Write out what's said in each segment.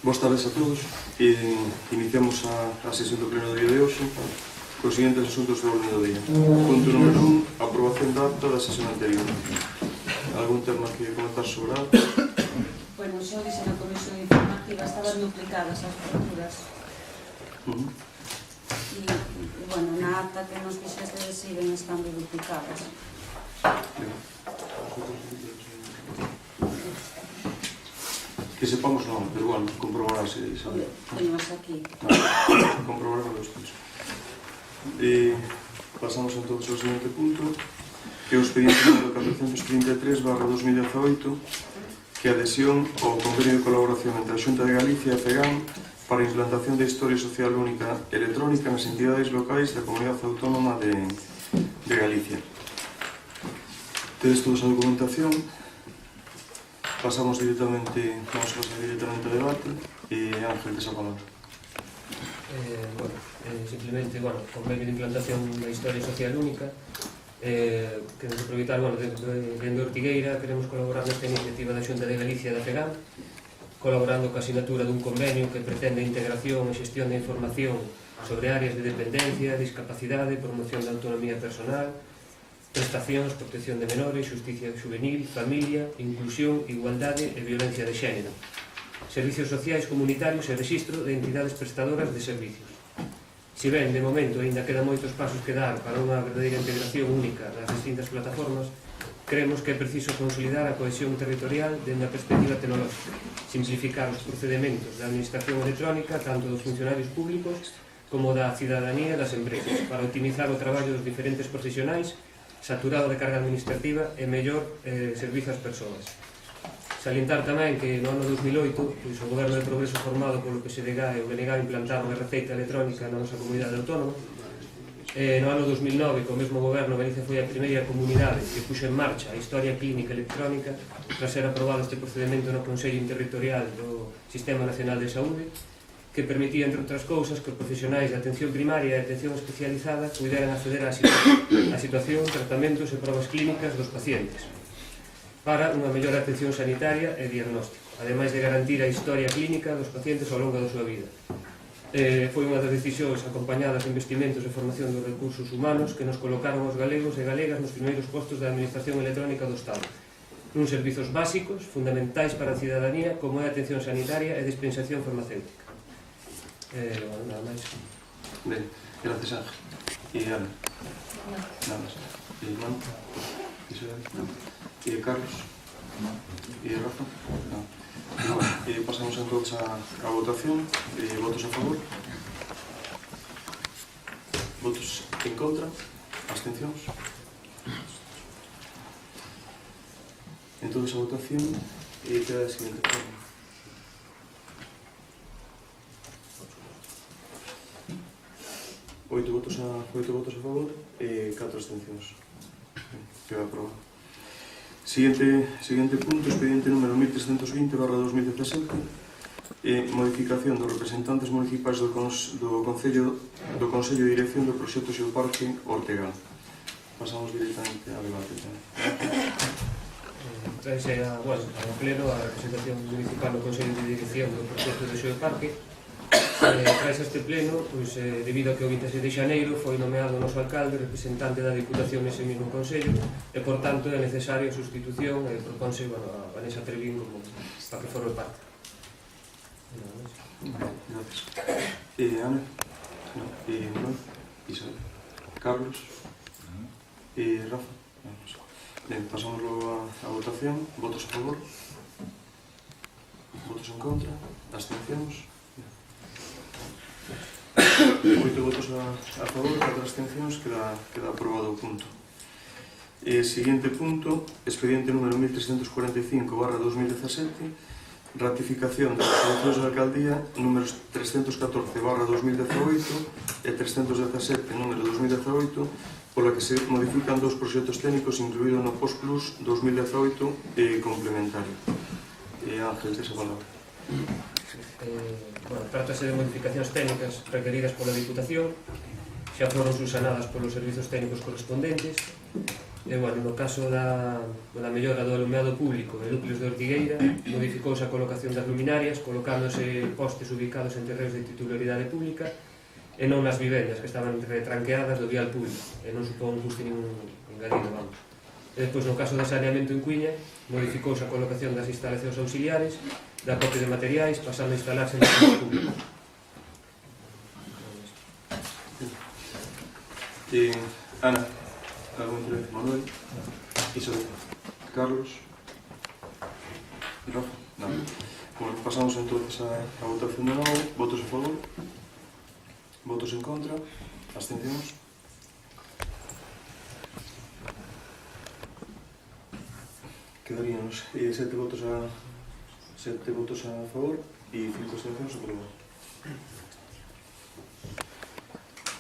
Boas tardes a todos. Iniciamos a sesión do pleno do día de hoxe cos seguintes asuntos do orden do día. Punto número 1, aprobación da acta da sesión anterior. Algún tema que comentar sobre a acta? Bueno, xa dixen na comisión informativa, estaban duplicadas as facturas. E, bueno, na acta que nos fixeste siguen estando duplicadas. Que sepamos non, pero bueno, comprobarase, sabe? Teños aquí. Comprobarase despois. Pasamos entón ao seguinte punto, que é o expediente número 433/2018, que é adhesión ao convenio de colaboración entre a Xunta de Galicia e a FEGAM para a implantación da Historia Social Única electrónica nas entidades locais da Comunidade Autónoma de Galicia. Tedes toda esa documentación. Vamos a pasar directamente ao debate e Ángel, tes a palabra. Simplemente, convenio de implantación da Historia Social Única, queremos aproveitar, dende Ortigueira, queremos colaborar nesta iniciativa da Xunta de Galicia e da FEGAM, colaborando coa asinatura dun convenio que pretende a integración e xestión da información sobre áreas de dependencia, discapacidade, promoción da autonomía personal, prestacións, protección de menores, xusticia juvenil, familia, inclusión, igualdade e violencia de xénero, servicios sociais comunitarios e rexistro de entidades prestadoras de servicios. Si ben, de momento, ainda quedan moitos pasos que dar para unha verdadeira integración única das distintas plataformas, creemos que é preciso consolidar a cohesión territorial dende a perspectiva tecnolóxica, simplificar os procedementos da administración electrónica tanto dos funcionarios públicos como da cidadanía e das empresas, para optimizar o traballo dos diferentes profesionais, saturado de carga administrativa e mellor servizo ás persoas. Salientar tamén que no ano 2008 o Goberno de Progreso formado polo PSDG e o BNG implantaron a receita electrónica na nosa comunidade autónoma. No ano 2009, co mesmo Goberno, Galicia foi a primeira comunidade que puxo en marcha a Historia Clínica Electrónica tras ser aprobado este procedimento no Consello Interterritorial do Sistema Nacional de Saúde, que permitía, entre outras cousas, que os profesionais de atención primaria e atención especializada puderan acceder á situación, tratamentos e probas clínicas dos pacientes para unha mellor atención sanitaria e diagnóstico, ademais de garantir a historia clínica dos pacientes ao longo da súa vida. Foi unha das decisións acompañadas de investimentos e formación dos recursos humanos que nos colocaron os galegos e galegas nos primeiros postos da administración electrónica do Estado, nuns servizos básicos, fundamentais para a cidadanía, como é a atención sanitaria e dispensación farmacéutica. Nada máis. Ben, gracias, Ángel. E Ana? Nada máis. E Manu? Isabel? E Carlos? E Rafa? Non. Pasamos entón a votación. Votos a favor? Votos en contra? Abstencións? Entón a votación queda a seguinte forma. 8 votos a favor e 4 abstencións. Queda aprobado. Siguiente punto, expediente número 1320/2017, modificación dos representantes municipais do Consello de Dirección do Proxecto Xeoparque Ortegal. Pasamos directamente ao debate. Traese ao pleno a representación municipal do Consello de Dirección do Proxecto de Xeoparque. Traes este pleno, debido a que o 26 de xaneiro foi nomeado o noso alcalde representante da Diputación nese mesmo Consello e, por tanto, é necesaria a sustitución e proponse a Vanessa Trevín para que forme parte. Gracias. Ana? Manuel? Isabel? Carlos? Rafa? Ben, pasamos logo a votación. Votos a favor? Votos en contra? Abstencións? 8 votos a favor, 4 abstencións, queda aprobado o punto. Siguiente punto, expediente número 1345/2017, ratificación das resolucións da alcaldía números 314/2018 e 317 número 2018, pola que se modifican dous proxectos técnicos incluídos no POSPLUS 2018 e complementario. Ángel, tes a palabra. Trátase de modificacións técnicas requeridas pola Diputación, xa foron subsanadas polos servizos técnicos correspondentes Bueno, no caso da mellora do alumeado público en núcleos de Ortigueira, modificouse a colocación das luminarias, colocándose postes ubicados en terreos de titularidade pública e non nas vivendas que estaban retranqueadas do vial público, e non supón un custe nin engadido, vamos. E despois, no caso de saneamento en Cuiña, modificouse a colocación das instalacións auxiliares, da copia de materiais, pasando a instalarse en terreos públicos. Ana, algún interés? Manuel, Isabel, Carlos, Rafa, nada. Bueno, pasamos entonces a votación de novo. Votos a favor, votos en contra, abstencións. Quedaríamos 7 votos a favor e 5 abstencións aprobado.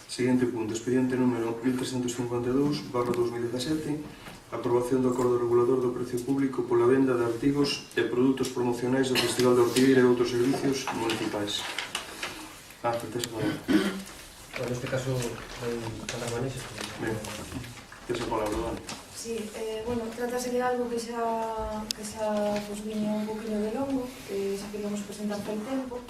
Siguiente punto, expediente número 1352/2017, aprobación do acordo regulador do precio público pola venda de artigos e produtos promocionais do Festival de Ortigueira e outros servicios municipais. Tes a palabra. Neste caso, vai falar Vanessa. Ben, tes a palabra, Dani. Sí, bueno, trátase de algo que xa pues, viña un poquinho de longo, xa queríamos presentar pel tempo.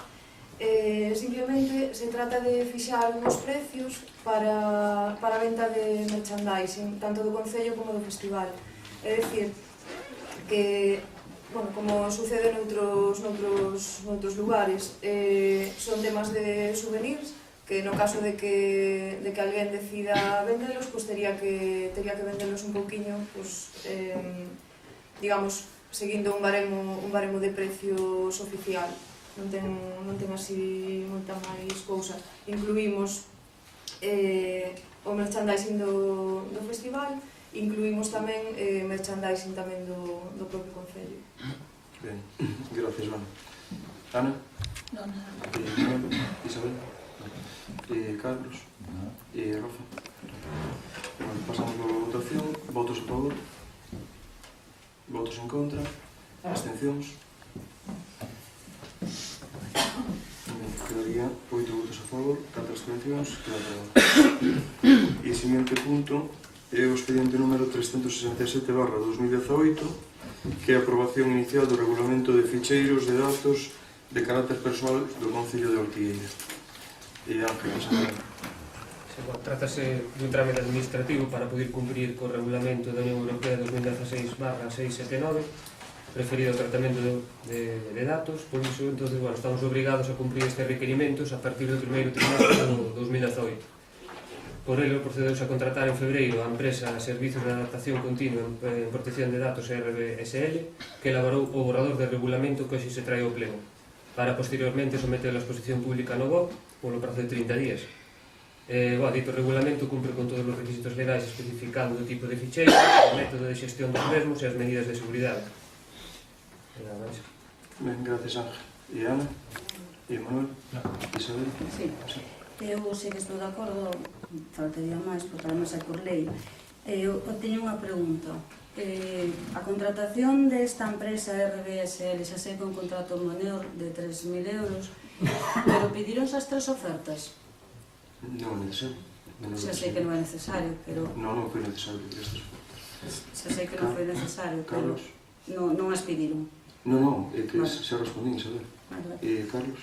Simplemente se trata de fixar uns precios para a venta de merchandising, tanto do Concello como do Festival. É dicir, que, bueno, como sucede noutros lugares, son temas de souvenirs, que no caso de que alguén decida vendelos, pues tería que vendelos un pouquiño, pues, digamos, seguindo un baremo de precios oficial. Non ten así moita máis cousa. Incluímos o merchandising do festival, incluímos tamén merchandising tamén do propio Concello. Ben, gracias, Ana. Ana? Non, nada. Isabel? Carlos? Rafa? Bueno, pasamos a votación. Votos a favor? Votos en contra? Abstencións? Quedaría 8 votos a favor, 4 abstencións, queda aprobado. E o seguinte punto é o expediente número 367/2018, que é a aprobación inicial do regulamento de ficheiros de datos de carácter persoal do Concello de Ortigueira. Ángel, Trátase dun trámite administrativo para poder cumprir co regulamento da Unión Europea 2016/679, referido ao tratamento de datos. Por iso, entonces, bueno, estamos obrigados a cumprir estes requerimentos a partir do primeiro trimestre do 2018. Por ello, procedeuse a contratar en febreiro a empresa Servicios de Adaptación Continua en Protección de Datos RBSL, que elaborou o borrador de regulamento que hoxe se trae ao pleno, para posteriormente someterlo a exposición pública no BOP polo prazo de 30 días. Dito regulamento cumpre con todos os requisitos legais especificando o tipo de ficheiro, o método de xestión dos mesmos e as medidas de seguridade. Ben, gracias, Ángel. Ana? Manuel? Isabel? Sí. Eu sei que estou de acordo, faltaría máis, porque además é por lei. Eu teño unha pregunta. A contratación desta empresa RBSL xa sei que é un contrato menor de 3.000 euros, pero pedironse as 3 ofertas. Non é necesario. Xa sei que non é necesario, pero... Non foi necesario pedir estas ofertas. Xa sei que non foi necesario, pero... Carlos? Non as pediron. Non, é que xa respondín, Isabel. Carlos?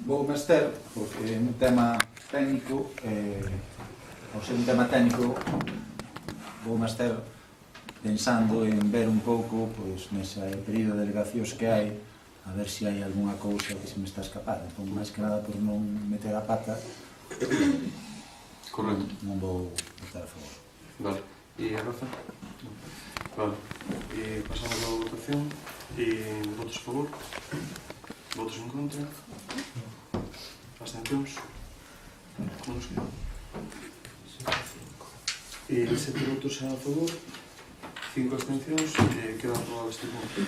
Vou mester, porque é un tema técnico, ao ser un tema técnico, vou mester pensando en ver un pouco, pois, nese período de delegacións que hai, a ver se hai algunha cousa que se me está escapando. Entón, máis que nada, por non meter a pata, Correcto. Non vou votar a favor. Vale. Rafa? Vale. Pasamos a votación. Votos a favor? Votos en contra? Abstencións? Como nos queda? 7 votos a favor, 5 abstencións, queda aprobado este punto.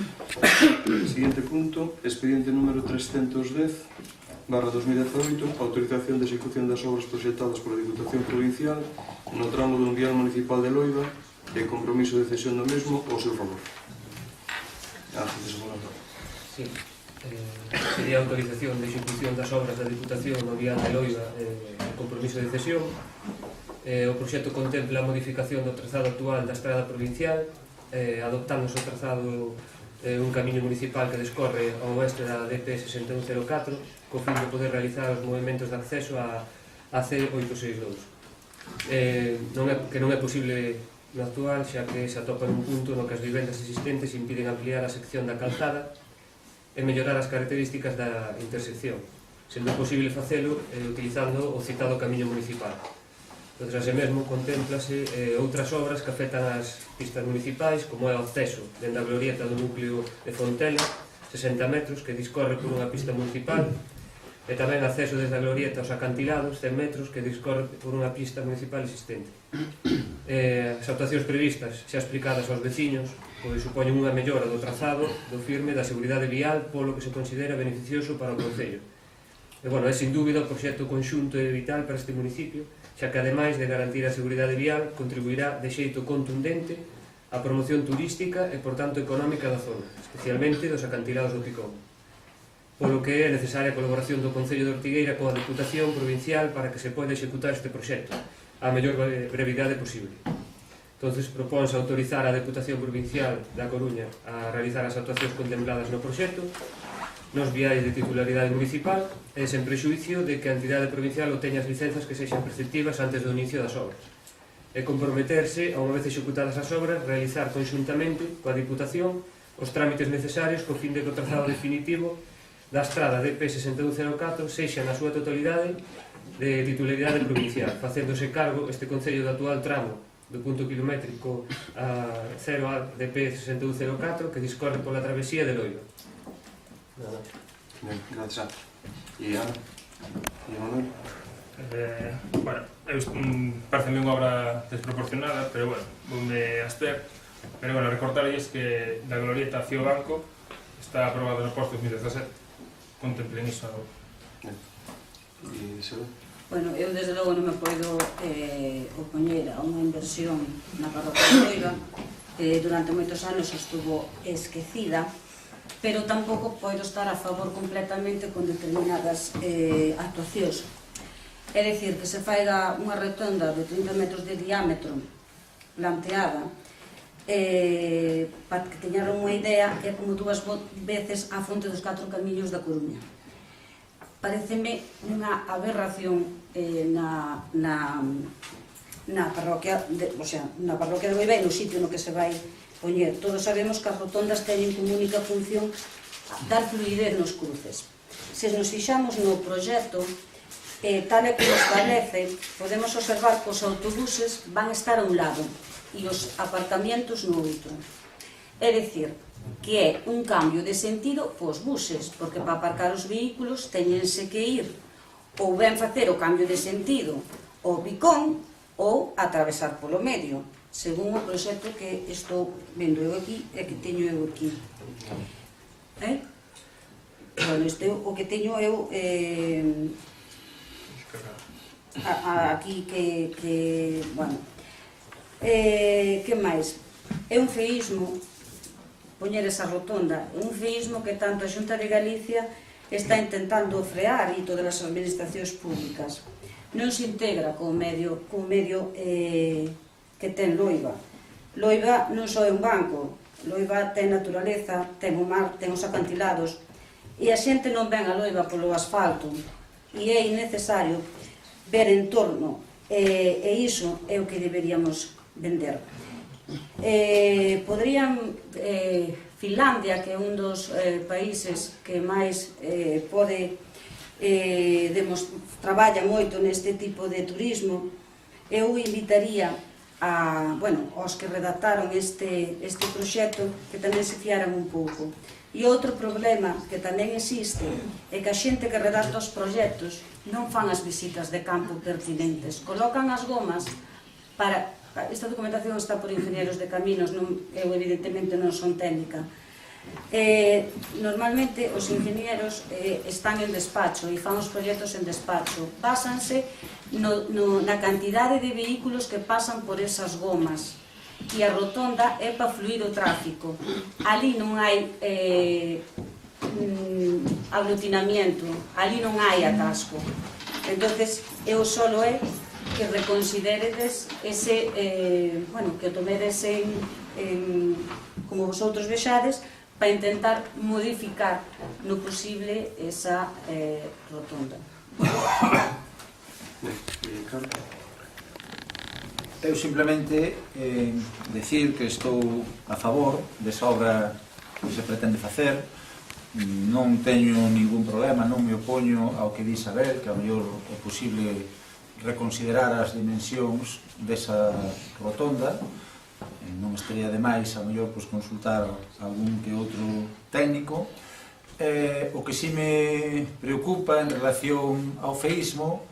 Siguiente punto, expediente número 310/2018, autorización de execución das obras proxectadas pola Diputación Provincial no tramo do vial municipal de Loiba e compromiso de cesión do mesmo ao seu favor. Ángel, desenvolvendo. Sí. Sería a autorización de execución das obras da Diputación no vial de Loiba e compromiso de cesión. O proxecto contempla a modificación do trazado actual da estrada provincial, adoptándose o trazado un camiño municipal que descorre ao oeste da DP 6104, co fin de poder realizar os movimentos de acceso a C862. Que non é posible no actual, xa que se atopa nun punto no que as vivendas existentes impiden ampliar a sección da calzada e mellorar as características da intersección, sendo posible facelo utilizando o citado camiño municipal. Entón, así mesmo, contemplase outras obras que afectan as pistas municipais, como é o acceso dende a glorieta do núcleo de Fontela, 60 metros, que discorre por unha pista municipal, e tamén acceso desde a glorieta aos acantilados, 100 metros, que discorre por unha pista municipal existente. As actuacións previstas, xa explicadas aos veciños, pois supoñen unha mellora do trazado, do firme, da seguridade vial, polo que se considera beneficioso para o concello. E, bueno, é sin dúbida o proxecto conxunto e vital para este municipio, xa que ademais de garantir a seguridade vial, contribuirá de xeito contundente á promoción turística e, por tanto, económica da zona, especialmente dos acantilados do Picón. Polo que é necesaria a colaboración do Concello de Ortigueira coa Deputación Provincial para que se poida executar este proxecto á mellor brevidade posible. Entonces, propónse autorizar a Deputación Provincial da Coruña a realizar as actuacións contempladas no proxecto nos viais de titularidade municipal e sen prexuicio de que a entidade provincial obteña as licenzas que sexan preceptivas antes do inicio das obras e comprometerse, a unha vez executadas as obras, realizar conxuntamente coa Diputación os trámites necesarios co fin de que o trazado definitivo da estrada DP 6104 sexa na súa totalidade de titularidade provincial, facéndose cargo este Concello do actual tramo do punto kilométrico a 0 a DP 6104 que discorre pola travesía de Loiva. Ben, gracias. E Ana? E Manuel? Bueno, parece unha obra desproporcionada, pero bueno, voume abster. Pero bueno, recortarlles que da glorieta hacia o banco está aprobado no posto 2017. Contemplen iso agora. E Isabel? Bueno, eu desde logo non me podo opoñer a unha inversión na parroquia de Loiva, durante moitos anos estuvo esquecida, pero tampouco podo estar a favor completamente con determinadas actuacións. É dicir, que se faiga unha rotonda de 30 metros de diámetro planteada, para que teñaron unha idea, é como 2 veces a fonte dos 4 camiños da Coruña. Pareceme unha aberración na parroquia de Loiva e no sitio no que se vai poñer. Todos sabemos que as rotondas teñen como única función dar fluidez nos cruces. Se nos fixamos no proxecto, tal e como establece, podemos observar que os autobuses van estar a un lado e os aparcamientos no outro. É dicir, que é un cambio de sentido pos buses, porque para aparcar os vehículos teñense que ir ou ben facer o cambio de sentido ao Picón ou atravesar polo medio, según o proxecto que estou vendo eu aquí e que teño eu aquí. Bueno, este é o que teño eu aquí que bueno, que máis? É un feísmo poñer esa rotonda, é un feísmo que tanto a Xunta de Galicia está intentando frear e todas as administracións públicas. Non se integra co medio que ten Loiva. Loiva non só é un banco, Loiva ten naturaleza, ten o mar, ten os acantilados, e a xente non ven a Loiva polo asfalto, e é innecesario ver en torno, e iso é o que deberíamos vender. Finlandia, que é un dos países que máis traballa moito neste tipo de turismo, eu invitaría aos que redactaron este proxecto que tamén se fiaran un pouco. E outro problema que tamén existe é que a xente que redacta os proxectos non fan as visitas de campo pertinentes, colocan as gomas para... Esta documentación está por ingenieros de caminos, eu evidentemente non son técnica. Normalmente os ingenieros están en despacho e fan os proxectos en despacho. Básanse na cantidade de vehículos que pasan por esas gomas. E a rotonda é para fluir o tráfico. Ali non hai aglutinamiento, ali non hai atasco. Entonces, eu solo é que reconsideredes ese, bueno, que o tomedes como vosotros vexades, para intentar modificar no posible esa rotonda. Eu simplemente decir que estou a favor desa obra que se pretende facer. Non teño ningún problema, non me opoño ao que di Isabel, que a mellor é posible reconsiderar as dimensións desa rotonda. Non estaría demais a mellor consultar algún que outro técnico. O que si me preocupa en relación ao feísmo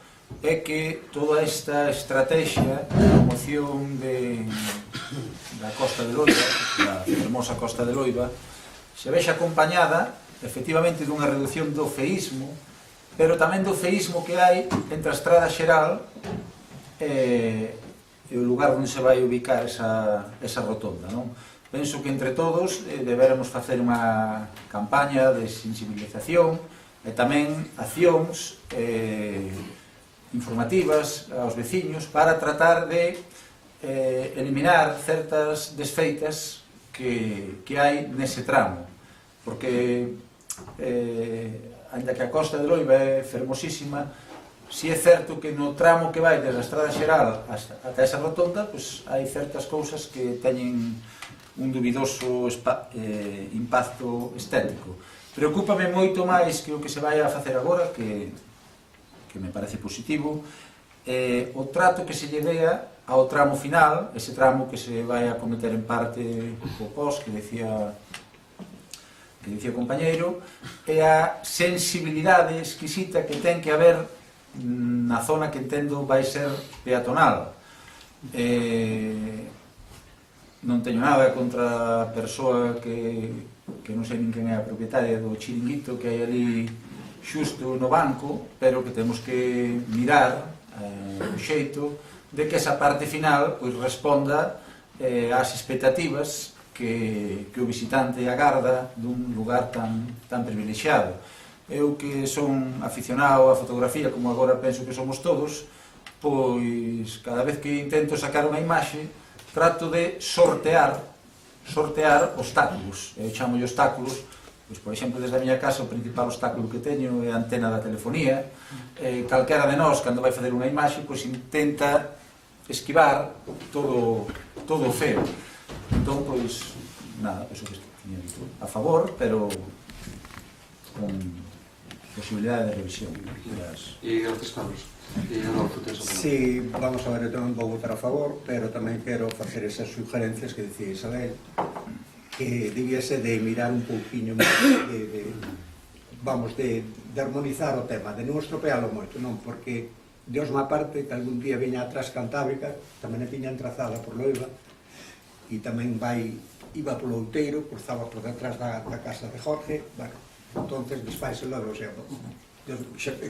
é que toda esta estrategia de promoción da Costa de Loiba, da fermosa Costa de Loiba, se vexe acompañada efectivamente dunha reducción do feísmo, pero tamén do feísmo que hai entre a Estrada Xeral e o lugar onde se vai ubicar esa rotonda, non? Penso que entre todos deberemos facer unha campaña de sensibilización e tamén accións informativas aos veciños para tratar de eliminar certas desfeitas que hai nese tramo, porque ainda que a Costa de Loiba é fermosísima, si é certo que no tramo que vai desde a Estrada Xeral ata esa rotonda, hai certas cousas que teñen un dubidoso impacto estético. Preocúpame moito máis que o que se vai a facer agora, que me parece positivo, o trato que se lle dea ao tramo final, ese tramo que se vai a cometer en parte o pós, que decía o compañeiro, e a sensibilidade exquisita que ten que haber na zona que entendo vai ser peatonal. Non teño nada contra a persoa que non sei nin quen é a propietaria do chiringuito que hai ali xusto no banco, pero que temos que mirar o xeito de que esa parte final responda ás expectativas que o visitante agarda dun lugar tan privilexiado. Eu que son aficionado á fotografía, como agora penso que somos todos, pois cada vez que intento sacar unha imaxe trato de sortear obstáculos. Eu chamo obstáculos, pois, por exemplo, desde a miña casa o principal obstáculo que teño é a antena da telefonía. Calquera de nós, cando vai facer unha imaxe, pois intenta esquivar todo o feo. Entón, pois, nada, penso que tiña dito a favor, pero con posibilidade de revisión. E gracias, Carlos. E Adolfo, tens opinión? Sí, vamos a ver, eu tamén vou votar a favor, pero tamén quero facer esas sugerencias que dicía Isabel, que debiese de mirar un pouquinho de armonizar o tema, de non estropealo moito, non? Porque Dios má parte que algún día viña atrás Cantábrica, tamén é viña entrazada por Loiba, e tamén iba polo Outeiro, cruzaba por detrás da casa de Jorge, bueno, entonces desfaise logo, o sea,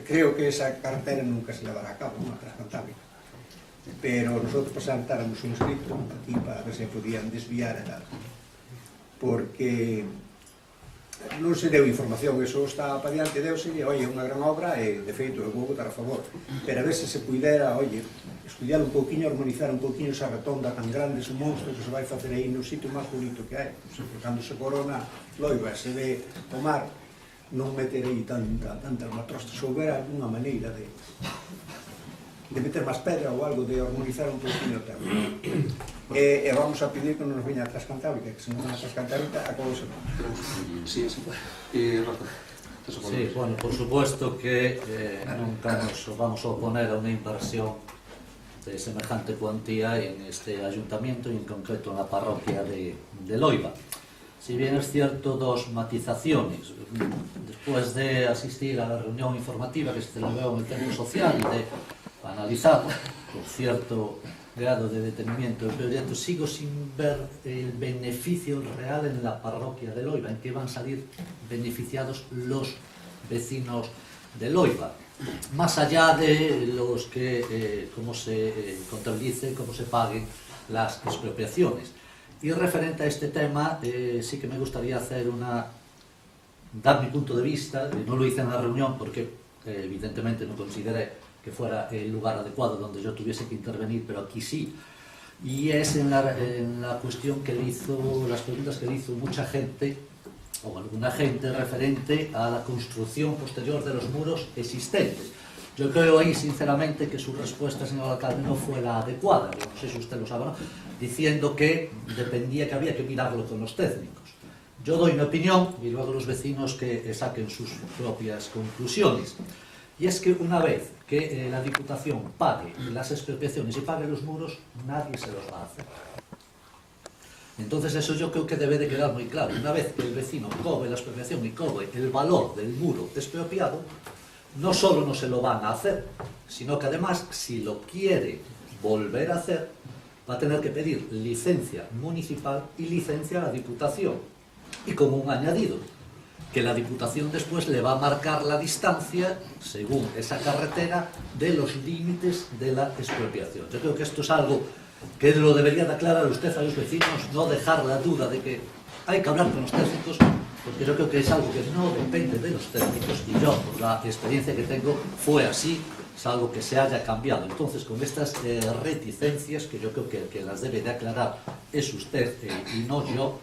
creo que esa carretera nunca se levará a cabo, non, atrás Cantábrica. Pero nosotros presentáramos un escrito aquí para ver se podían desviar e tal, porque non se deu información, eso está para diante, deuse, oye, unha gran obra e, de feito, eu vou votar a favor, pero a ver se pudera, oye, estudiar un pouquinho, armonizar un pouquinho esa rotonda tan grande, ese monstro que se vai facer aí no sitio máis bonito que hai, cando se corona Loiba, se ve o mar, non meter aí tanta almatrosta, se houbera alguna maneira de meter máis pedra ou algo, de armonizar un pouquinho o tema. E vamos a pedir que non nos veña a Transcantábrica, que se non veña a Transcantábrica, acabou se non. Sí, sí. E Rafa, tes opinión? Sí, bueno, por supuesto que nunca nos vamos a oponer a unha inversión de semejante cuantía en este ayuntamiento y en concreto en la parroquia de Loiba. Si bien es cierto, dos matizaciones. Después de asistir a la reunión informativa que se celebró en el Centro Social y de analizar con cierto grado de detenimiento del proyecto, sigo sin ver el beneficio real en la parroquia de Loiba, en que van a salir beneficiados los vecinos de Loiba, más allá de los que, cómo se contabilice, cómo se paguen las expropiaciones. Y referente a este tema, sí que me gustaría dar mi punto de vista. No lo hice en la reunión porque evidentemente no consideré que fuera el lugar adecuado donde yo tuviese que intervenir, pero aquí sí. Y es en la cuestión que le hizo, las preguntas que le hizo mucha gente, o alguna gente, referente a la construcción posterior de los muros existentes. Yo creo ahí, sinceramente, que su respuesta, señor alcalde, no fue la adecuada, yo no sé si usted lo sabe, ¿no? Diciendo que dependía, que había que mirarlo con los técnicos. Yo doy mi opinión y luego los vecinos que saquen sus propias conclusiones. Y es que una vez que la Diputación pague las expropiaciones y pague los muros, nadie se los va a hacer. Entonces eso yo creo que debe de quedar muy claro. Una vez que el vecino cobre la expropiación y cobre el valor del muro expropiado, no solo no se lo van a hacer, sino que además, si lo quiere volver a hacer, va a tener que pedir licencia municipal y licencia a la Diputación. Y como un añadido, que la Diputación después le va a marcar la distancia, según esa carretera, de los límites de la expropiación. Yo creo que esto es algo que lo debería de aclarar usted a los vecinos, no dejar la duda de que hay que hablar con los técnicos, porque yo creo que es algo que no depende de los técnicos, y yo, por la experiencia que tengo, fue así, es algo que se haya cambiado. Entonces, con estas reticencias, que yo creo que las debe de aclarar es usted y no yo,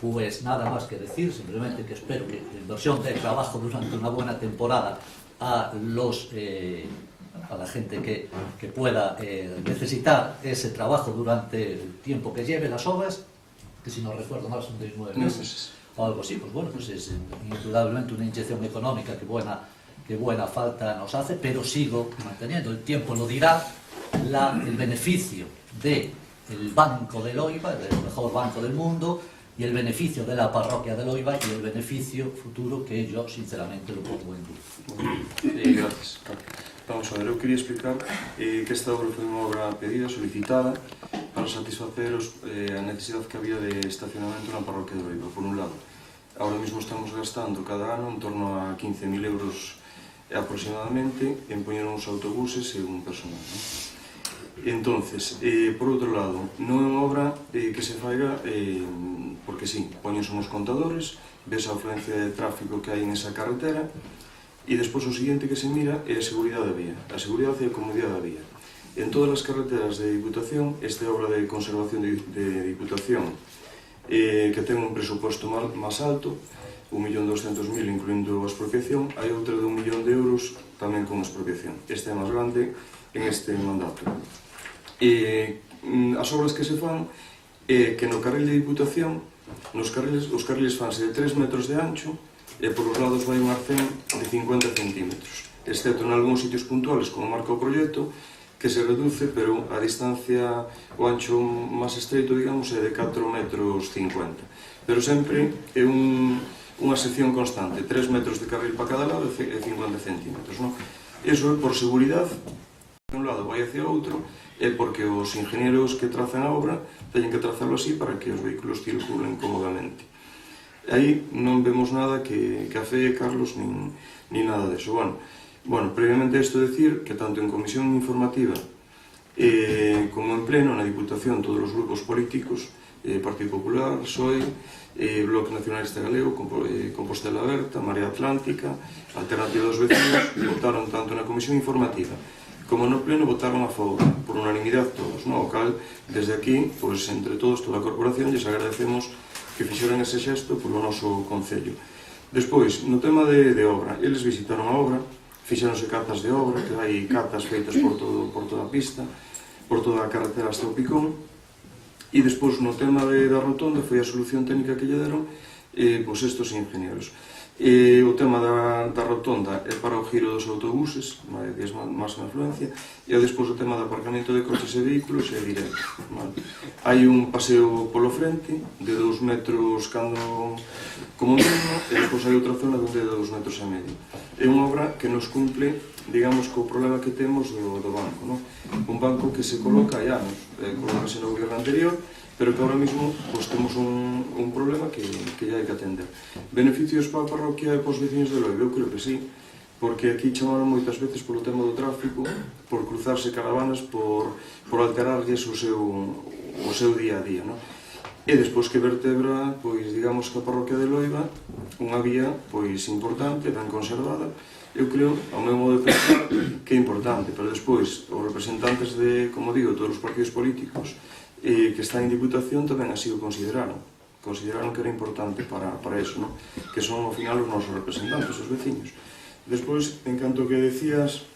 pues nada más que decir, simplemente que espero que la inversión de trabajo durante una buena temporada a la gente que pueda necesitar ese trabajo durante el tiempo que lleve las obras, que si no recuerdo mal son de 9 meses o algo así, pues bueno, pues es indudablemente una inyección económica que buena falta nos hace, pero sigo manteniendo, el tiempo lo dirá, el beneficio del Banco de Loiba, el mejor banco del mundo, y el beneficio de la parroquia de Loiba y el beneficio futuro que yo sinceramente lo pongo en duda. Gracias. Vamos a ver, eu quería explicar que esta obra foi unha obra pedida, solicitada, para satisfacer a necesidade que había de estacionamento na parroquia de Loiba, por un lado. Ahora mesmo estamos gastando cada ano en torno a 15.000 euros aproximadamente en poñer uns autobuses e un personal. Entonces, por outro lado, non é unha obra que se faiga porque sí, poñense uns contadores, ves a afluencia de tráfico que hai en esa carretera, e despois o seguinte que se mira é a seguridade da vía, a seguridade e a comodidade da vía. En todas as carreteras de Diputación, esta obra de conservación de Diputación, que ten un presuposto máis alto, 1.200.000 incluindo a expropiación, hai outra de 1 millón de euros tamén con expropiación. Esta é máis grande en este mandato. As obras que se fan é que no carril de Diputación, os carriles fanse de 3 metros de ancho e por os lados vai un arcén de 50 centímetros, excepto en algúns sitios puntuales, como marca o proxecto, que se reduce, pero a distancia, o ancho máis estreito, digamos, é de 4 metros 50. Pero sempre é unha sección constante, 3 metros de carril para cada lado e 50 centímetros. Eso é por seguridade, de un lado vai hacia outro, é porque os ingenieros que trazan a obra teñen que trazarlo así para que os vehículos circulen cómodamente. Aí non vemos nada que afee Carlos nin nada deso. Bueno, previamente isto decir que tanto en comisión informativa como en pleno na Diputación todos os grupos políticos, Partido Popular, PSOE, Bloque Nacionalista Galego, Compostela Aberta, Marea Atlántica, Alternativa dos Vecinos, votaron tanto na comisión informativa como no pleno, votaron a favor, por unanimidade todos, o cal, desde aquí, pois entre todos, toda a corporación, lles agradecemos que fixeran ese xesto polo noso concello. Despois, no tema de obra, eles visitaron a obra, fixeronse catas de obra, que hai catas feitas por toda a pista, por toda a carretera hasta o Picón, e despois no tema da rotonda foi a solución técnica que lle deron pois estos ingenieros. O tema da rotonda é para o giro dos autobuses, que é máxima afluencia, e despois o tema do aparcamento de coches e vehículos é directo. Hai un paseo polo frente de 2 metros como mínimo, e despois hai outra zona onde é de 2 metros e medio. É unha obra que nos cumple, digamos, co problema que temos do banco. Un banco que se coloca hai anos, colocase no goberno anterior, pero que ahora mismo temos un problema que hai que atender. Beneficios para a parroquia e para os vecinos de Loiba? Eu creo que sí, porque aquí chamaron moitas veces polo tema do tráfico, por cruzarse caravanas, por alterarlles o seu día a día. e despois que vertebra, pois, digamos que a parroquia de Loiba, unha vía, pois, importante, ben conservada. Eu creo, ao meu modo de pensar, que é importante, pero despois, os representantes de, como digo, todos os partidos políticos que están en Diputación tamén así o consideraron que era importante para eso, ¿no? Que son, ao final, os nosos representantes, os veciños. Despois, en canto que decías,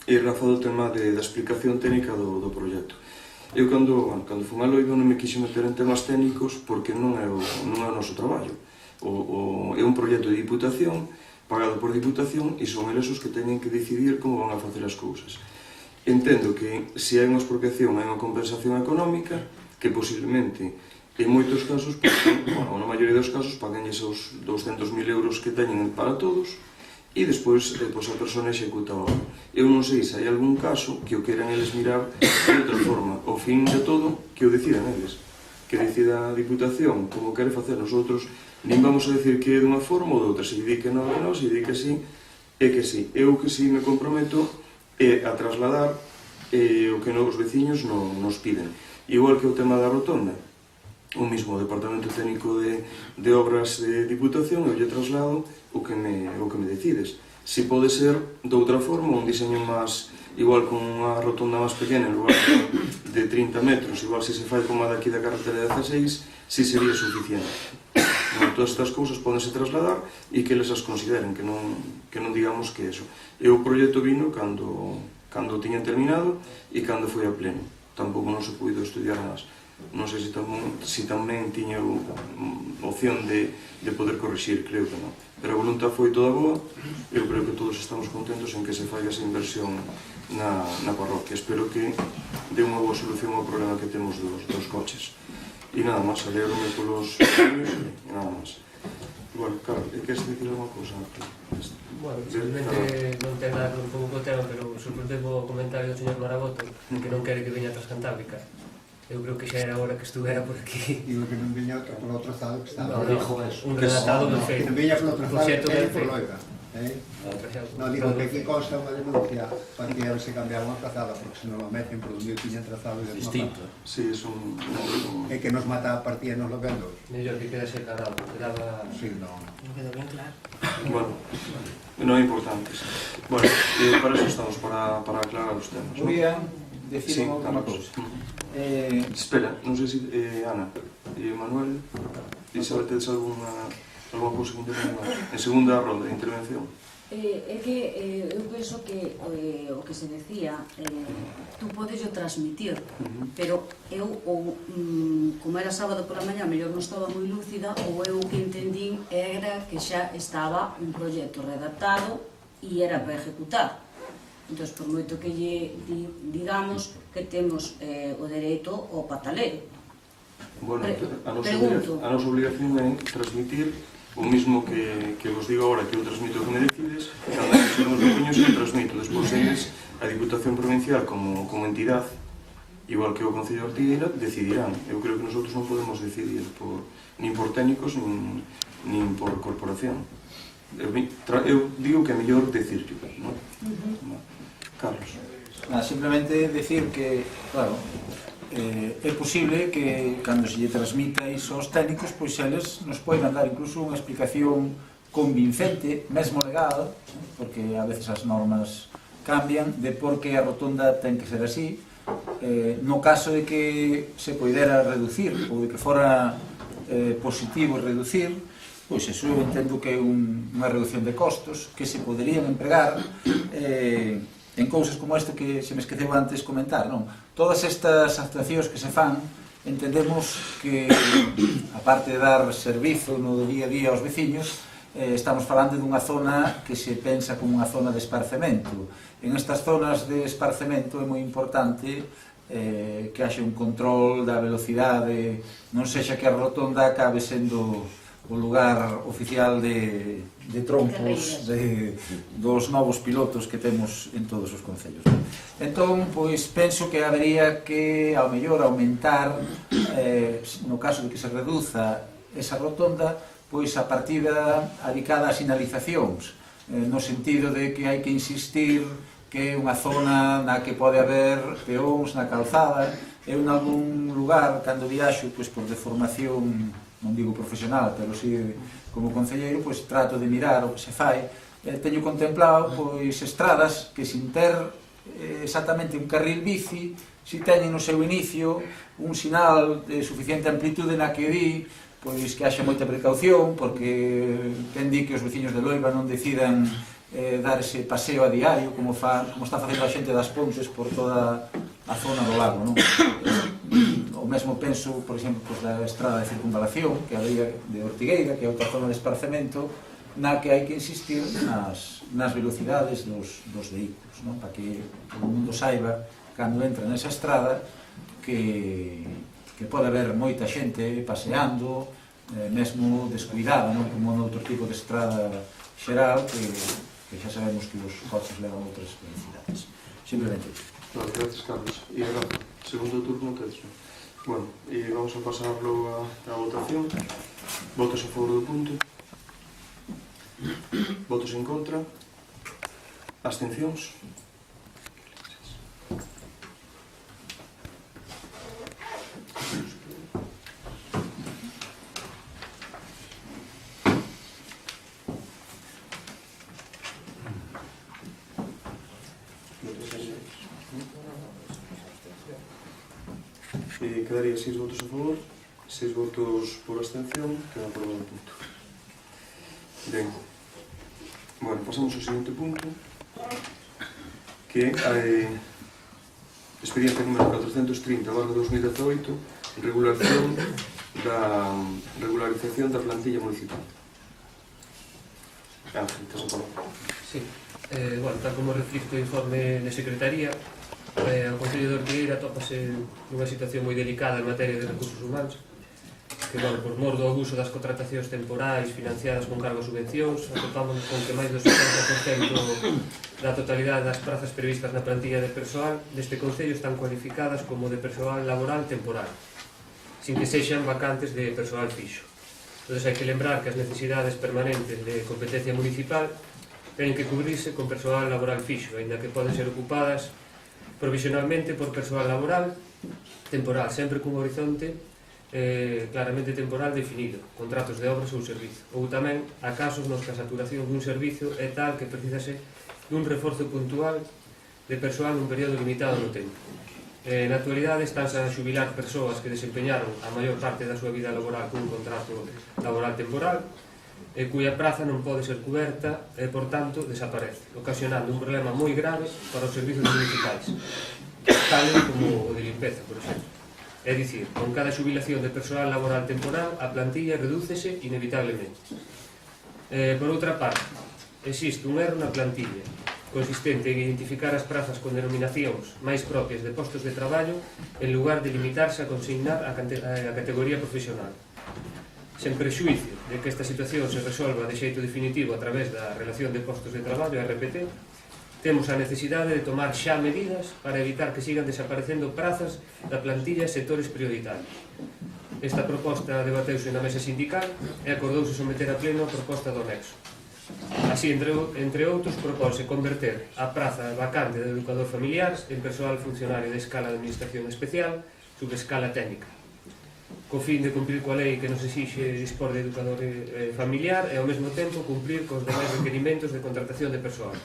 Rafa, do tema da explicación técnica do proxecto. Eu, cando fui a Loiba, non me quixo meter en temas técnicos porque non é o noso traballo. É un proxecto de Diputación, pagado por Diputación, e son eles os que teñen que decidir como van a facer as cousas. Entendo que se hai unha expropiación, hai unha compensación económica, que posiblemente, en moitos casos, na maioría dos casos, paguenlles os 200.000 euros que teñen para todos, e despois a persona executa a obra. Eu non sei se hai algún caso que o queran eles mirar de outra forma. O fin de todo, que o decidan eles. Que decida a Diputación como quere facer. Nosotros nin vamos a decir que é dunha forma ou de outra. Se di que non, se di que sí, é que sí. Eu que sí me comprometo a trasladar o que os veciños nos piden. Igual que o tema da rotonda. O mismo Departamento Técnico de Obras de Diputación, eu lle traslado o que me decides. Se pode ser de outra forma, un diseño máis, igual con unha rotonda máis pequena, en lugar de 30 metros, igual se fai como a daqui da carretera 16, si sería suficiente. Todas estas cousas podense trasladar e que eles as consideren, que non digamos que eso. E o proxecto vino cando tiñan terminado e cando foi a pleno. Tampouco non se puido estudiar máis. Non sei se tamén tiña opción de poder corrixir, creo que non. Pero a voluntad foi toda boa, eu creo que todos estamos contentos en que se fai esa inversión na parroquia. Espero que dé unha boa solución ao problema que temos dos coches. E nada máis, alegro-me polos premios e nada máis. Bueno, claro, queres dicir alguma cousa? Bueno, simplemente non ten nada que ver con o tema, pero sorprendeu o comentario do señor Maragoto, que non quere que veña a Transcantábrica. Eu creo que xa era hora que estuvera por aquí. Digo que non viña polo trazado que estaba. Non, un relatado ben feito. Non viña polo trazado que era por Loiba. Non, digo que aquí consta unha denuncia para que a ver se cambiaba unha trazada, porque se non o meten por onde tiñan trazado distinto. Sí, es un... É que nos mata a partida nos lo vendo. Mellor que quedase carado, quedaba... Sí, non quedou ben claro. Bueno, non é importante. Bueno, para eso estamos, para aclarar os temas. Voy a decir unha cousa. Espera, non sei se Ana, Manuel, Isabel, tedes alguna cousa que intervenir en segunda ronda de intervención? É que eu penso que o que se decía, tú podes o transmitir, pero eu, como era sábado por a mañá, mellor non estaba moi lúcida, ou eu o que entendín era que xa estaba un proxecto redactado e era para ejecutar. Entón, por moito que lle digamos que temos o dereito ao pataleo. Bueno, a nosa obligación é transmitir o mismo que vos digo agora, que eu transmito o que me decides, cando son os veciños eu transmito. Despois eles, a Diputación Provincial como entidade, igual que o Concello de Ortigueira, decidirán. Eu creo que nosotros non podemos decidir nin por técnicos nin por corporación. Eu digo que é mellor decirlo, non? Carlos. Simplemente decir que, claro, é posible que cando se lle transmita iso aos técnicos, pois eles nos poden dar incluso unha explicación convincente, mesmo legal, porque a veces as normas cambian, de por que a rotonda ten que ser así. No caso de que se poidera reducir ou de que fora positivo reducir, pois eso eu entendo que é unha reducción de costos que se poderían empregar en cousas como isto que se me esqueceu antes comentar, non? Todas estas actuacións que se fan, entendemos que, aparte de dar servizo no día a día aos veciños, estamos falando dunha zona que se pensa como unha zona de esparcemento. En estas zonas de esparcemento é moi importante que haxe un control da velocidade, non sexa que a rotonda acabe sendo o lugar oficial de trompos dos novos pilotos que temos en todos os concellos. Entón, pois, penso que habería que, ao mellor, aumentar, no caso de que se reduza esa rotonda, pois a partida adicada a sinalizacións, no sentido de que hai que insistir que é unha zona na que pode haber peóns na calzada, eu en algún lugar, cando viaxo, pois por deformación, non digo profesional, pero si como concelleiro, pois trato de mirar o que se fai, teño contemplado pois estradas que sin ter exactamente un carril bici, si teñen no seu inicio un sinal de suficiente amplitude na que di, pois que haxa moita precaución, porque quen di que os veciños de Loiba non decidan dar ese paseo a diario como está facendo a xente das Pontes por toda a zona do lago, non? O mesmo penso, por exemplo, da estrada de circunvalación, que é a vía de Ortigueira, que é outra zona de esparzamento, na que hai que insistir nas velocidades dos vehículos, non? Para que todo o mundo saiba, cando entra nesa estrada, que pode haber moita xente paseando, mesmo descuidada, non? Como noutro tipo de estrada xeral, que xa sabemos que os coches levan outras velocidades. Simplemente. Vale, gracias, Carlos. E agora, segundo turno, tedes, non? Bueno, e vamos a pasarlo a votación. Votos a favor do punto. Votos en contra. Abstencións. Quedaría 6 votos a favor, 6 votos por abstención, queda aprobado o punto. Ben, bueno, pasamos ao seguinte punto, que é expediente número 430/2018, regularización da plantilla municipal. Ángel, tes a palabra. Sí, bueno, tal como reflicto o informe de Secretaría, o Concello de Ortigueira topase nunha situación moi delicada en materia de recursos humanos, que, bueno, por mor do abuso das contratacións temporais financiadas con cargo a subvencións, atopámonos con que máis do 70% da totalidade das prazas previstas na plantilla de persoal deste Concello están cualificadas como de persoal laboral temporal, sin que sexan vacantes de persoal fixo. Entón, hai que lembrar que as necesidades permanentes de competencia municipal teñen que cubrirse con persoal laboral fixo, aínda que poden ser ocupadas provisionalmente por persoal laboral temporal, sempre cun horizonte claramente temporal definido, contratos de obras ou servizo, ou tamén a casos nos que a saturación dun servizo é tal que precisase dun reforzo puntual de persoal nun período limitado no tempo. Na actualidade estánse a xubilar persoas que desempeñaron a maior parte da súa vida laboral cun contrato laboral temporal, cuya praza non pode ser coberta e, por tanto, desaparece, ocasionando un problema moi grave para os servizos municipais, tales como o de limpeza, por exemplo. É dicir, con cada xubilación de persoal laboral temporal, a plantilla redúcese inevitablemente. Por outra parte, existe un erro na plantilla, consistente en identificar as prazas con denominacións máis propias de postos de traballo en lugar de limitarse a consignar a categoría profesional. Sen prexuicio de que esta situación se resolva de xeito definitivo a través da relación de postos de traballo, RPT, temos a necesidade de tomar xa medidas para evitar que sigan desaparecendo prazas da plantilla en sectores prioritarios. Esta proposta debateuse na mesa sindical e acordouse someter a pleno a proposta do anexo. Así, entre outros, propónse converter a praza vacante de educador familiar en persoal funcionario de escala de administración especial subescala técnica, co fin de cumprir coa lei que nos exixe dispor de educador familiar e ao mesmo tempo cumprir cos demais requerimentos de contratación de persoal.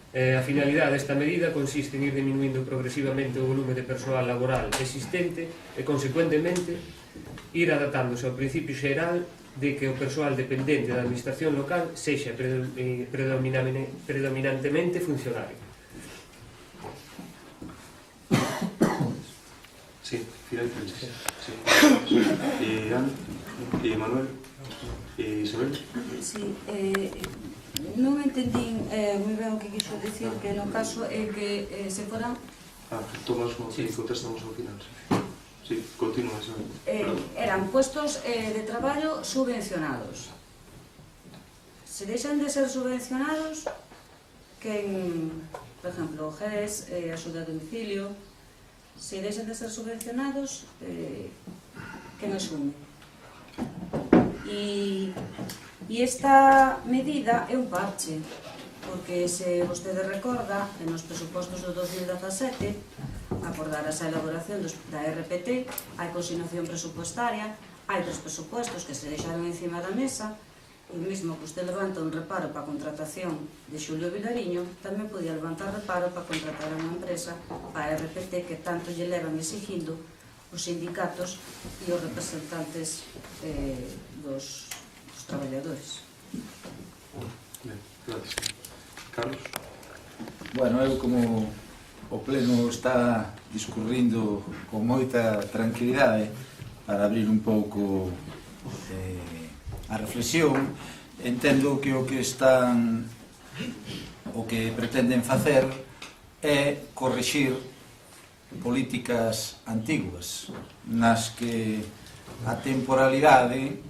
A finalidade desta medida consiste en ir diminuindo progresivamente o volume de persoal laboral existente e, consecuentemente, ir adaptándose ao principio xeral de que o persoal dependente da administración local sexa predominantemente funcionario. Sí, Pilar Pérez. Sí. E Ana, e Manuel, e Isabel. Sí, non entendín moi ben o que quixo dicir, que no caso é que se foran... Tomás, sí, contestamos ao final. Sí, continúa, Isabel. Eran puestos de traballo subvencionados. Se deixan de ser subvencionados, quen, por exemplo, o GES, axuda a domicilio, se deixan de ser subvencionados, quen asume? E esta medida é un parche, porque se vostede recorda, nos presupostos do 2017, acordarase a elaboración da RPT, hai consignación presupuestaria, hai 3 presupuestos que se deixaron encima da mesa, e mesmo que usted levanta un reparo para a contratación de Xulio Vilariño, tamén podía levantar reparo para contratar a unha empresa para a RPT que tanto lle levan exigindo os sindicatos e os representantes dos traballadores. Ben, gracias. Carlos? Bueno, eu como o pleno está discurrindo con moita tranquilidade para abrir un pouco a reflexión, entendo que o que pretenden facer é corrixir políticas antiguas nas que a temporalidade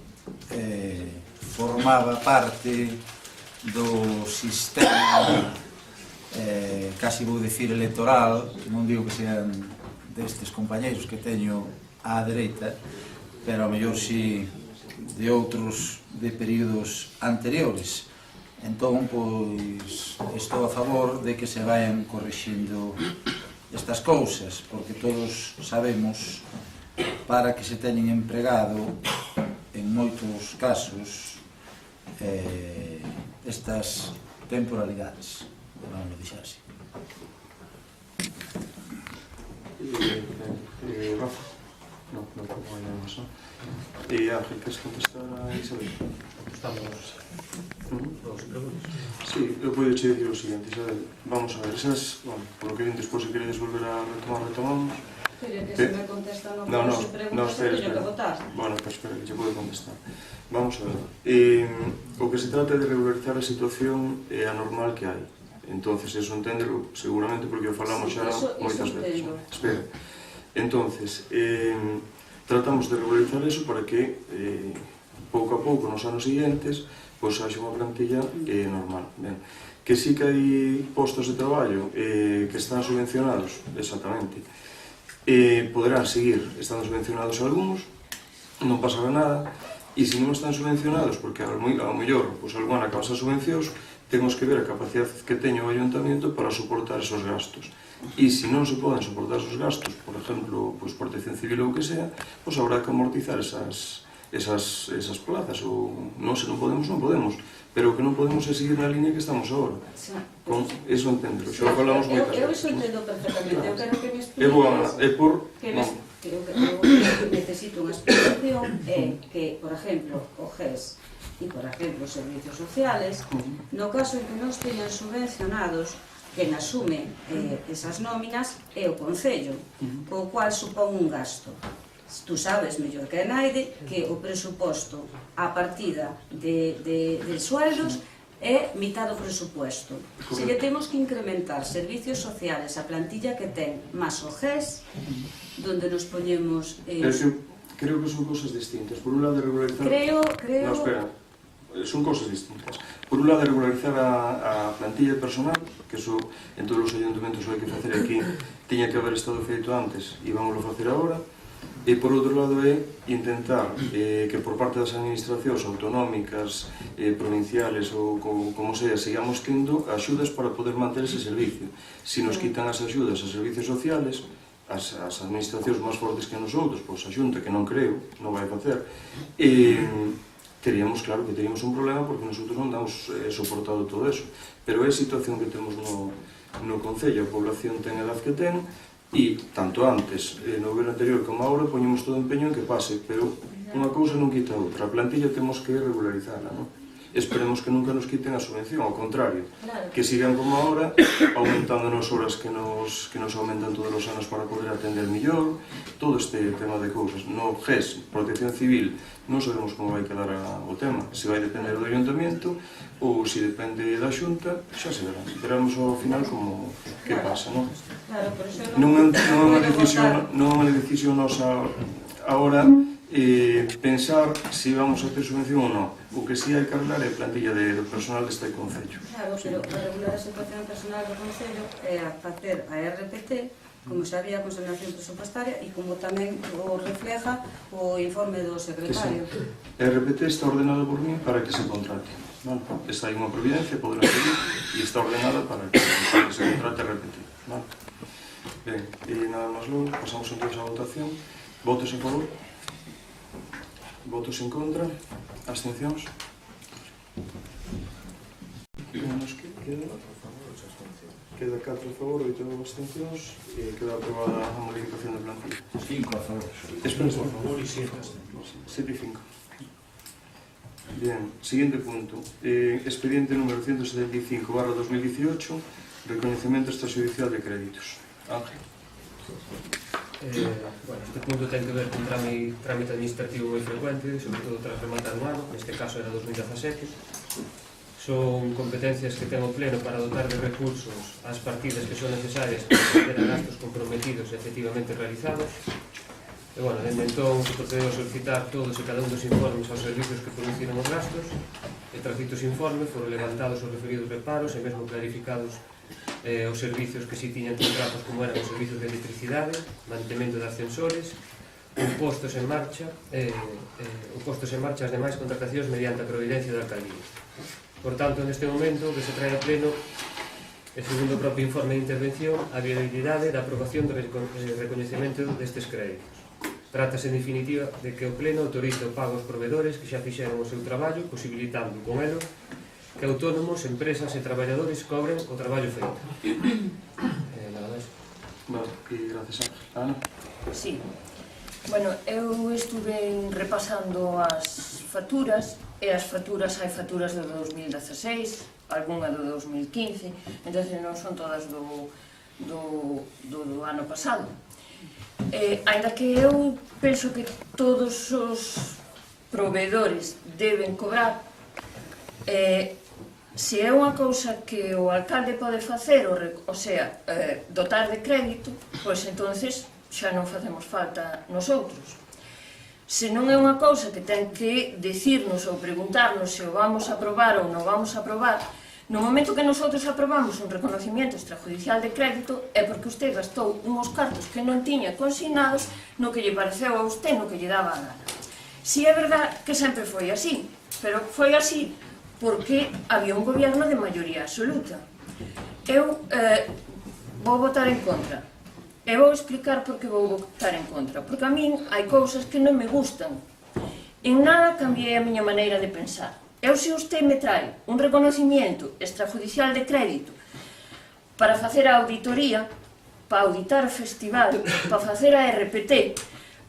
formaba parte do sistema casi vou dicir electoral, non digo que sean destes compañeiros que teño á dereita, pero ao mellor si de outros de períodos anteriores. Entón, pois, estou a favor de que se vayan corrixindo estas cousas, porque todos sabemos para que se teñen empregado en moitos casos estas temporalidades, vamos a deixar así. Rafa? Non, como hai nada máis, non? Ángel, queres contestar a Isabel? Estamos dos preguntas. Sí, eu podo che dicir o seguinte, Isabel. Vamos a ver, esas, bueno, por lo que ven despois, se queredes volver a retomamos. Pero que se me contesta non se pregunta, se teño que votar. Bueno, pues espera, que che pode contestar. Vamos a ver. O que se trata é de regularizar a situación anormal que hai. Entonces, eso enténdelo seguramente porque o falamos xa moitas veces. Espera. Entonces, tratamos de regularizar eso para que pouco a pouco nos anos seguintes pois haxa unha plantilla normal. Ben, que sí que hai postos de traballo que están subvencionados, exactamente, poderán seguir estando subvencionados algúns, non pasará nada, e se non están subvencionados porque ao mellor pois algún acaba as subvencións, temos que ver a capacidade que teña o ayuntamiento para soportar esos gastos. E se non se poden soportar esos gastos, por exemplo, pois protección civil ou o que sea, pois habrá que amortizar esas plazas, ou non, se non podemos, pero o que non podemos é seguir na línea que estamos agora. Con eso entendo, xa falamos moitas veces. Eu iso entendo perfectamente, eu quero que me expliques que eu necesito unha explicación que, por exemplo, o GES e, por exemplo, os servicios sociales, no caso en que non teñan subvencionados, quen asume esas nóminas é o Concello, o cual supón un gasto. Tú sabes mellor que a Naide que o presuposto a partida de sueldos é mitad do presupuesto. Se lle temos que incrementar servicios sociales a plantilla que ten máis o GES, donde nos poñemos... Creo que son cosas distintas. Por un lado, regularizar... Creo... No, espera. Son cosas distintas. Por un lado, regularizar a plantilla personal, que eso en todos os ayuntamentos hai que facer aquí, tiña que haber estado feito antes e vamos a facer agora. E por outro lado é intentar que por parte das administracións autonómicas, provinciales ou como sea, sigamos tendo axudas para poder manter ese servicio. Se nos quitan as axudas aos servicios sociales, as administracións máis fortes que nosotros, pois a Xunta, que non creo, non vai facer, teríamos, claro, que teríamos un problema porque nosotros non damos soportado todo eso. Pero é a situación que temos no Concello, a población ten a edad que ten, e tanto antes, no goberno anterior como agora, poñemos todo empeño en que pase, pero unha cousa non quita outra. A plantilla temos que regularizarla, non? Esperemos que nunca nos quiten a subvención, ao contrario, que sigan como agora, aumentando as horas que nos aumentan todos os anos para poder atender mellor, todo este tema de cousas. No GES, protección civil, non sabemos como vai quedar o tema, se vai depender do ayuntamiento ou se depende da Xunta, xa se verá. Veremos ao final como que pasa, non? Non é unha decisión nosa agora pensar se vamos a ter subvención ou non. O que si hai que hablar é a plantilla de personal deste Concello. Claro, pero para regular a situación personal do Concello é a facer a RPT, como xa había a consignación presupuestaria e como tamén o refleja o informe do secretario. A RPT está ordenada por mí para que se contrate. Está aí unha providencia, poderá seguir, e está ordenada para que se contrate a RPT. Ben, nada máis longo, pasamos entonces a votación. Votos en favor? Votos en contra? Abstencións? Nos queda 4 a favor, 8 abstencións e queda aprobada a modificación da plantilla. 5 a favor. Espera, por favor. 7 e 5. Bien, siguiente punto. Expediente número 175/2018, recoñecemento extrajudicial de créditos. Ángel. Bueno, este punto ten que ver con trámite administrativo moi frecuente, sobre todo tras rematar un ano, neste caso era 2017. Son competencias que ten o Pleno para dotar de recursos as partidas que son necesarias para atender a gastos comprometidos e efectivamente realizados. E, bueno, dende entón se procedeu a solicitar todos e cada un dos informes aos servicios que produciron os gastos, e tras ditos informes foron levantados os referidos reparos e mesmo clarificados os servicios que si tiñan contratos, como eran os servicios de electricidade, mantemento de ascensores, postos en marcha as demais contratacións mediante a providencia da alcaldía. Por tanto, neste momento, que se trae a pleno, e segundo o propio informe de intervención, a viabilidade da aprobación do recoñecemento destes créditos. Trátase, en definitiva, de que o pleno autoriza o pago aos provedores que xa fixeron o seu traballo, posibilitando, con elo, que autónomos, empresas e traballadores cobren o traballo feito. Nada máis. Vale, e gracias, Ana. Sí. Bueno, eu estuve repasando as facturas, e as facturas, hai facturas do 2016, algunha do 2015, entón non son todas do ano pasado. Ainda que eu penso que todos os proveedores deben cobrar, se é unha cousa que o alcalde pode facer, o sea, dotar de crédito, pois entonces xa non facemos falta nosotros. Se non é unha cousa que ten que decirnos ou preguntarnos se o vamos a aprobar ou non vamos a aprobar, no momento que nosotros aprobamos un reconocimiento extrajudicial de crédito é porque usted gastou unhos cartos que non tiña consignados no que lle pareceu a usted, no que lle daba a gana. Si é verdad que sempre foi así, pero foi así porque había un gobierno de maioría absoluta. Eu vou votar en contra. E vou explicar por que vou votar en contra. Porque a min hai cousas que non me gustan. En nada cambiei a miña maneira de pensar. Eu, se usted me trae un reconocimiento extrajudicial de crédito para facer a auditoría, para auditar o festival, para facer a RPT,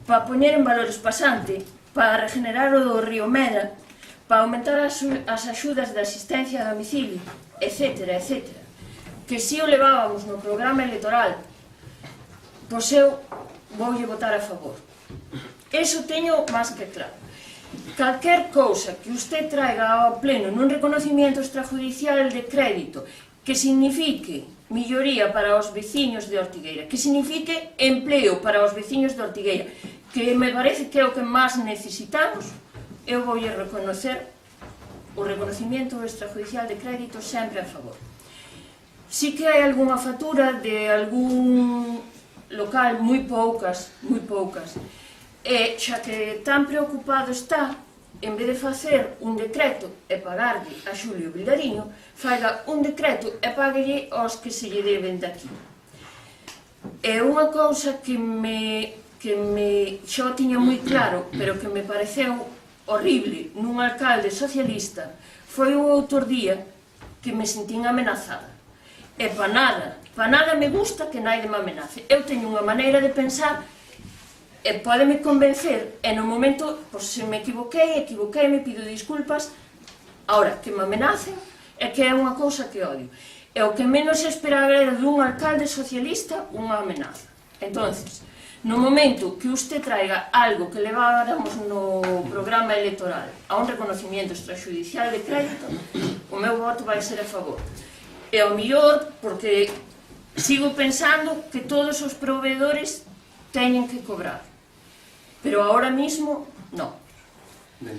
para poñer en valores pasante, para regenerar o río Meda, para aumentar as axudas de asistencia a domicilio, etc., etc., que si o levábamos no programa electoral, pois eu voulle votar a favor. Eso teño máis que claro. Calquer cousa que usted traiga ao pleno nun reconocimiento extrajudicial de crédito que signifique melloría para os veciños de Ortigueira, que signifique empleo para os veciños de Ortigueira, que me parece que é o que máis necesitamos, eu voulle reconocer o reconocimiento extrajudicial de crédito sempre a favor. Si que hai algunha factura de algún local, moi poucas, e xa que tan preocupado está, en vez de facer un decreto e pagarlle a Xulio Vilariño, faga un decreto e paguelle aos que se lle deben daqui. É unha cousa que xa o tiña moi claro, pero que me pareceu horrible nun alcalde socialista, foi o outro día que me sentín amenazada. E pa nada me gusta que naide me amenace. Eu teño unha maneira de pensar e pódeme convencer, e no momento, pois, se me equivoquei, me pido disculpas. Ahora, que me amenacen é que é unha cousa que odio. E o que menos esperaba era dun alcalde socialista unha amenaza. Entonces, no momento que usted traiga algo que leváramos no programa electoral a un reconocimiento extrajudicial de crédito, o meu voto vai ser a favor. E ao mellor, porque sigo pensando que todos os proveedores teñen que cobrar. Pero ahora mismo, non. Ben,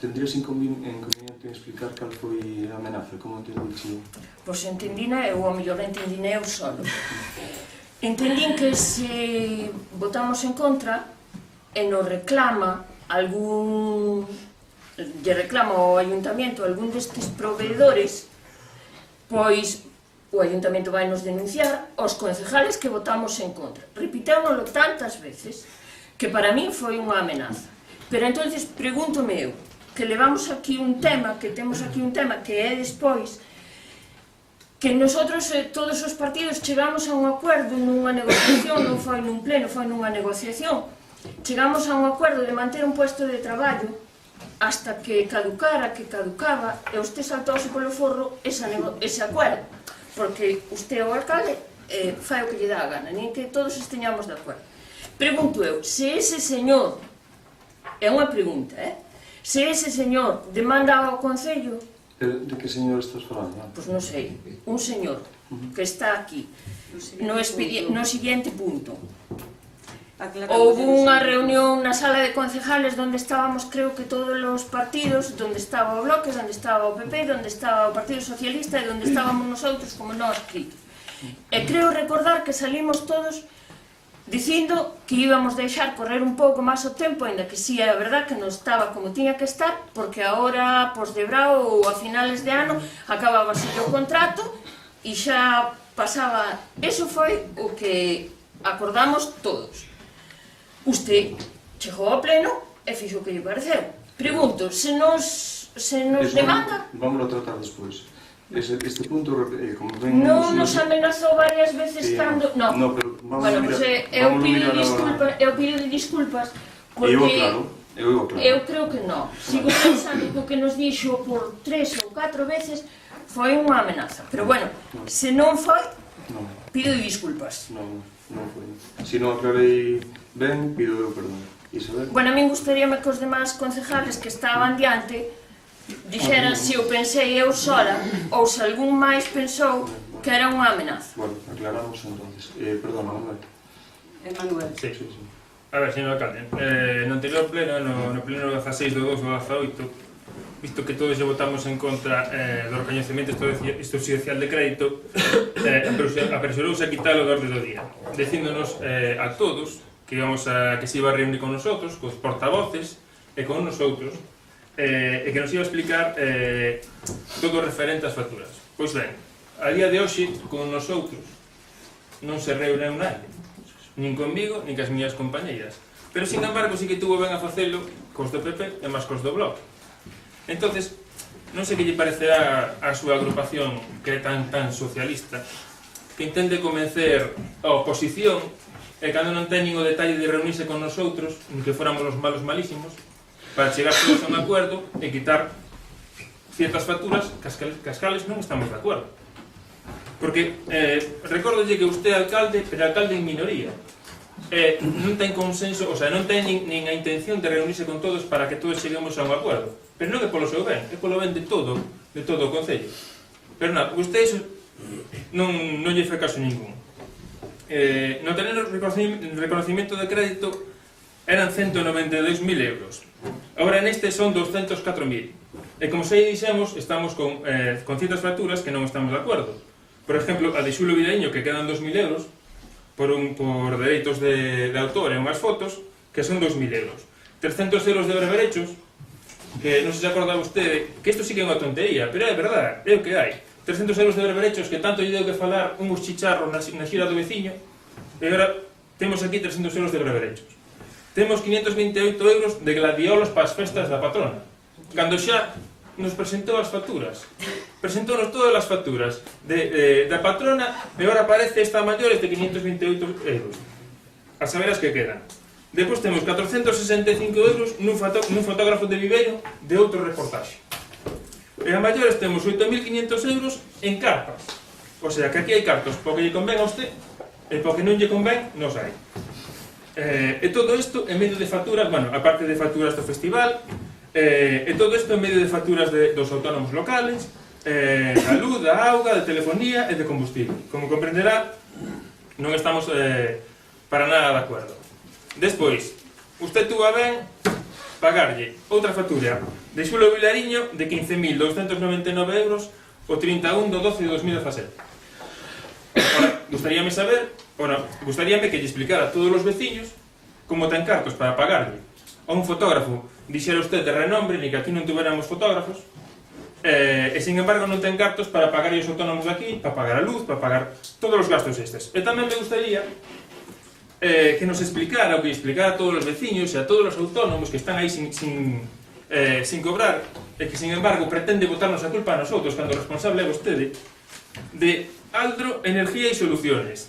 tendrías inconveniente en explicar cal foi a amenaza, como entendixe? Pois entendina, eu ao mellor entendina eu solo. Entendín que se votamos en contra e nos reclama lle reclama ao ayuntamiento algún destes proveedores, pois o Ayuntamento vai nos denunciar aos concejales que votamos en contra. Repitémoslo tantas veces que para min foi unha amenaza. Pero entonces pregúntome eu, que levamos aquí un tema, que temos aquí un tema que é despois, que nosotros, todos os partidos, chegamos a un acordo nunha negociación, non foi nun pleno, foi nunha negociación, chegamos a un acordo de manter un puesto de traballo hasta que caducara, que caducaba, e usted saltouse polo forro ese acordo, porque usted o alcalde fai o que lle dá a gana, nin que todos esteñamos de acordo. Pregunto eu, se ese señor, é unha pregunta, se ese señor demanda ao Concello... De que señor estás falando? Pois non sei, un señor que está aquí, no siguiente punto. Houve unha reunión na sala de concejales onde estábamos, creo que todos os partidos, onde estaba o Bloque, onde estaba o PP, onde estaba o Partido Socialista e onde estábamos nosotros como nós escritos. E creo recordar que salimos todos dicindo que íbamos deixar correr un pouco máis o tempo, ainda que sí, é a verdad que non estaba como tiña que estar, porque agora, pos de brao ou a finales de ano, acabábase o contrato e xa pasaba... Eso foi o que acordamos todos. Usted chegou ao pleno e fixo o que lle pareceu. Pregunto, se nos demanda... Vámonos a tratar despois. Este punto, como ven... Non nos amenazou varias veces cando... No, pero vamos a mirar... Eu pido disculpas porque... Eu creo que non. Sigo pensando que o que nos dixo por 3 ou 4 veces foi unha amenaza. Pero bueno, se non foi, pido disculpas. Non foi. Se non aclarei ben, pido eu perdón. Isabel? Bueno, a min gustaríame que os demás concejales que estaban diante dixeran se eu pensei eu sola ou se algún máis pensou que era unha amenaza. Bueno, aclaramos entonces. Perdón, Manuel. Manuel. Sí. A ver, señor alcalde, no anterior pleno, no pleno 16 do 2 do 18, visto que todos votamos en contra do recoñecemento extrajudicial de crédito, apresurouse a quitalo do orde do día, dicíndonos a todos que se iba a reunir con nosotros, cos portavoces e con nosotros, e que nos iba a explicar todo referente ás facturas. Pois ben, a día de hoxe, con nosotros, non se reúne nadie, nin conmigo, nin cas miñas compañeiras. Pero, sin embargo, sí que tuvo ben a facelo cos do PP e máis cos do Bloque. Entonces, non sei que lle parecerá a súa agrupación, que é tan socialista, que intente convencer a oposición, e cando non teñen o detalle de reunirse con nosotros, ni que fóramos os malos malísimos, para chegar todos a un acuerdo e quitar ciertas facturas cas cales non estamos de acuerdo. Porque recórdolle que usted é alcalde, pero alcalde en minoría. Non ten consenso, o sea, non ten nin a intención de reunirse con todos para que todos cheguemos a un acuerdo. Pero non é polo seu ben, é polo ben de todo o Concello. Pero nada, usted iso non lle fai caso ningún. No terreno reconocimiento de crédito eran 192.000 euros. Agora neste son 204.000. E como xa dixemos, estamos con ciertas facturas que non estamos de acordo. Por exemplo, a de Xulo Vidaiño, que quedan 2.000 euros por dereitos de autor e unhas fotos, que son 2.000 euros. 300 euros de berberechos, que non se acorda vostede, que isto sí que é unha tontería, pero é verdade, é o que hai. 300 euros de berberechos que tanto lle deu que falar uns chicharros na xira do veciño, e agora temos aquí 300 euros de berberechos. Temos 528 euros de gladiolos para as festas da patrona, cando xa nos presentou as facturas. Presentounos todas as facturas da patrona e agora aparece esta maiores de 528 euros. A saber as que quedan. Depois temos 465 euros nun fotógrafo de Viveiro de outro reportaxe. E a maiores temos 8.500 euros en carpas. O sea, que aquí hai cartos po que lle convén a usted e po que non lle convén, nos hai. E todo isto en medio de facturas, bueno, aparte de facturas do festival, e todo isto en medio de facturas dos autónomos locales, da luz, da auga, de telefonía e de combustible. Como comprenderá, non estamos para nada de acordo. Despois, usted tuvo a ben pagarlle outra factura de Xulo Vilariño de 15.299 euros o 31 do 12 de 2017. Ora, gustaríame saber, gustaríame que lle explicara a todos os veciños como ten cartos para pagarlle a un fotógrafo, dixera usted de renombre, ni que aquí non tuveramos fotógrafos, e sin embargo non ten cartos para pagar os autónomos de aquí, para pagar a luz, para pagar todos os gastos estes. E tamén me gustaría que nos explicara o que explicara a todos os veciños e a todos os autónomos que están aí sin cobrar e que sin embargo pretende botarnos a culpa a nosotros cando o responsable é vostede de Aldro Energía e Soluciones,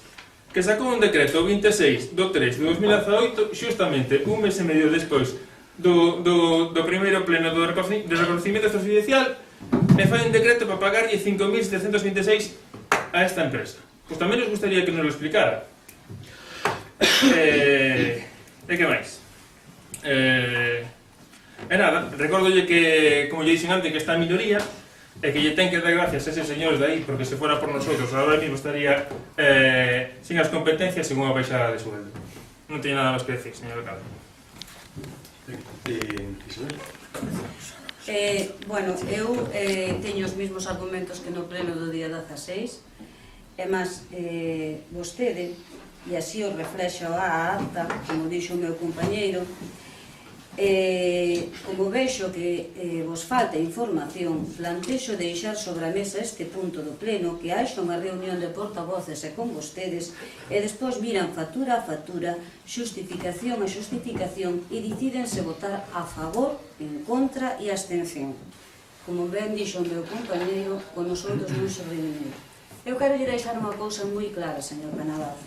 que sacou un decreto 26 do 3 de 2018 xustamente un mes e medio despois do primeiro pleno do reconocimiento extrajudicial e fai un decreto para pagarlle 5.726 a esta empresa. Pois tamén nos gustaría que nos lo explicara. E que máis? E nada, recordolle que, como lle dixen antes, que está en minoría e que lle ten que dar gracias a eses señores de aí, porque se fora por nosotros agora mismo estaría sin as competencias sin unha baixada de sueldo. Non teño nada máis que decir, señor alcalde. Isabel? Bueno, eu teño os mesmos argumentos que no pleno do día 16, e máis vostede, e así o reflexa a acta, como dixo o meu compañeiro, como vexo que vos falta información, plantexo deixar sobre a mesa este punto do pleno, que haxa unha reunión de portavoces e con vostedes, e despois miran factura a factura, xustificación a xustificación, e decidense votar a favor, en contra e abstención. Como ben dixo o meu compañeiro, con nosotros non se reuniu. Eu quero lle deixar unha cousa moi clara, señor Canadá.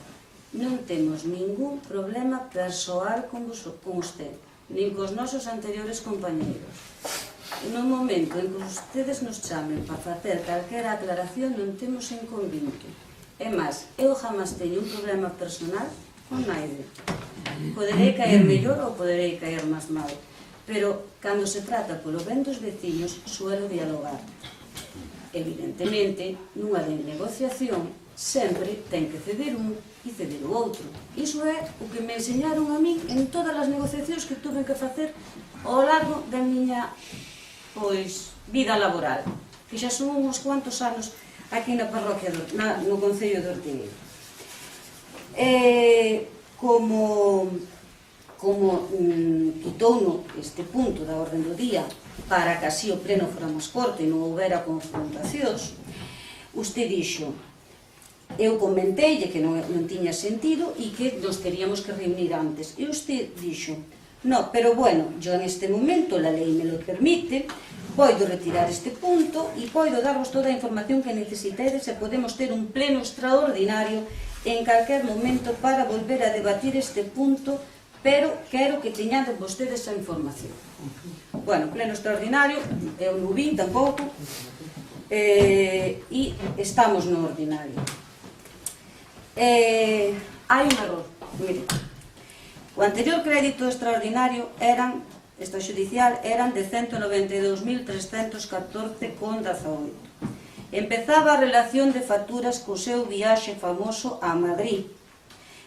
Non temos ningún problema persoal con usted, nin cos nosos anteriores compañeiros. No momento en que ustedes nos chamen para facer calquera aclaración non temos inconveniente. É máis, eu jamás teño un problema personal con naide. Poderei caer mellor ou poderei caer máis mal, pero cando se trata polo ben dos veciños suelo dialogar. Evidentemente, nunha negociación sempre ten que ceder un e ceder o outro. Iso é o que me enseñaron a min en todas as negociacións que tuve que facer ao largo da miña vida laboral, que xa son uns cuantos anos aquí na parroquia, no concello de Ortigueira. Como quitouno este punto da orden do día para que así o pleno fora máis corto e non houbera confrontacións, usted dixo, eu comenteille que non tiña sentido e que nos teríamos que reunir antes. E usted dixo, no, pero bueno, yo en este momento la lei me lo permite, podo retirar este punto e podo darvos toda a información que necesitedes e podemos ter un pleno extraordinario en calquer momento para volver a debatir este punto, pero quero que teñades vostedes a información. Bueno, pleno extraordinario, eu non vin tampouco, e estamos no ordinario. Hai un error, mire, o anterior crédito extraordinario extrajudicial eran de 192.314,18. Empezaba a relación de facturas co seu viaxe famoso a Madrid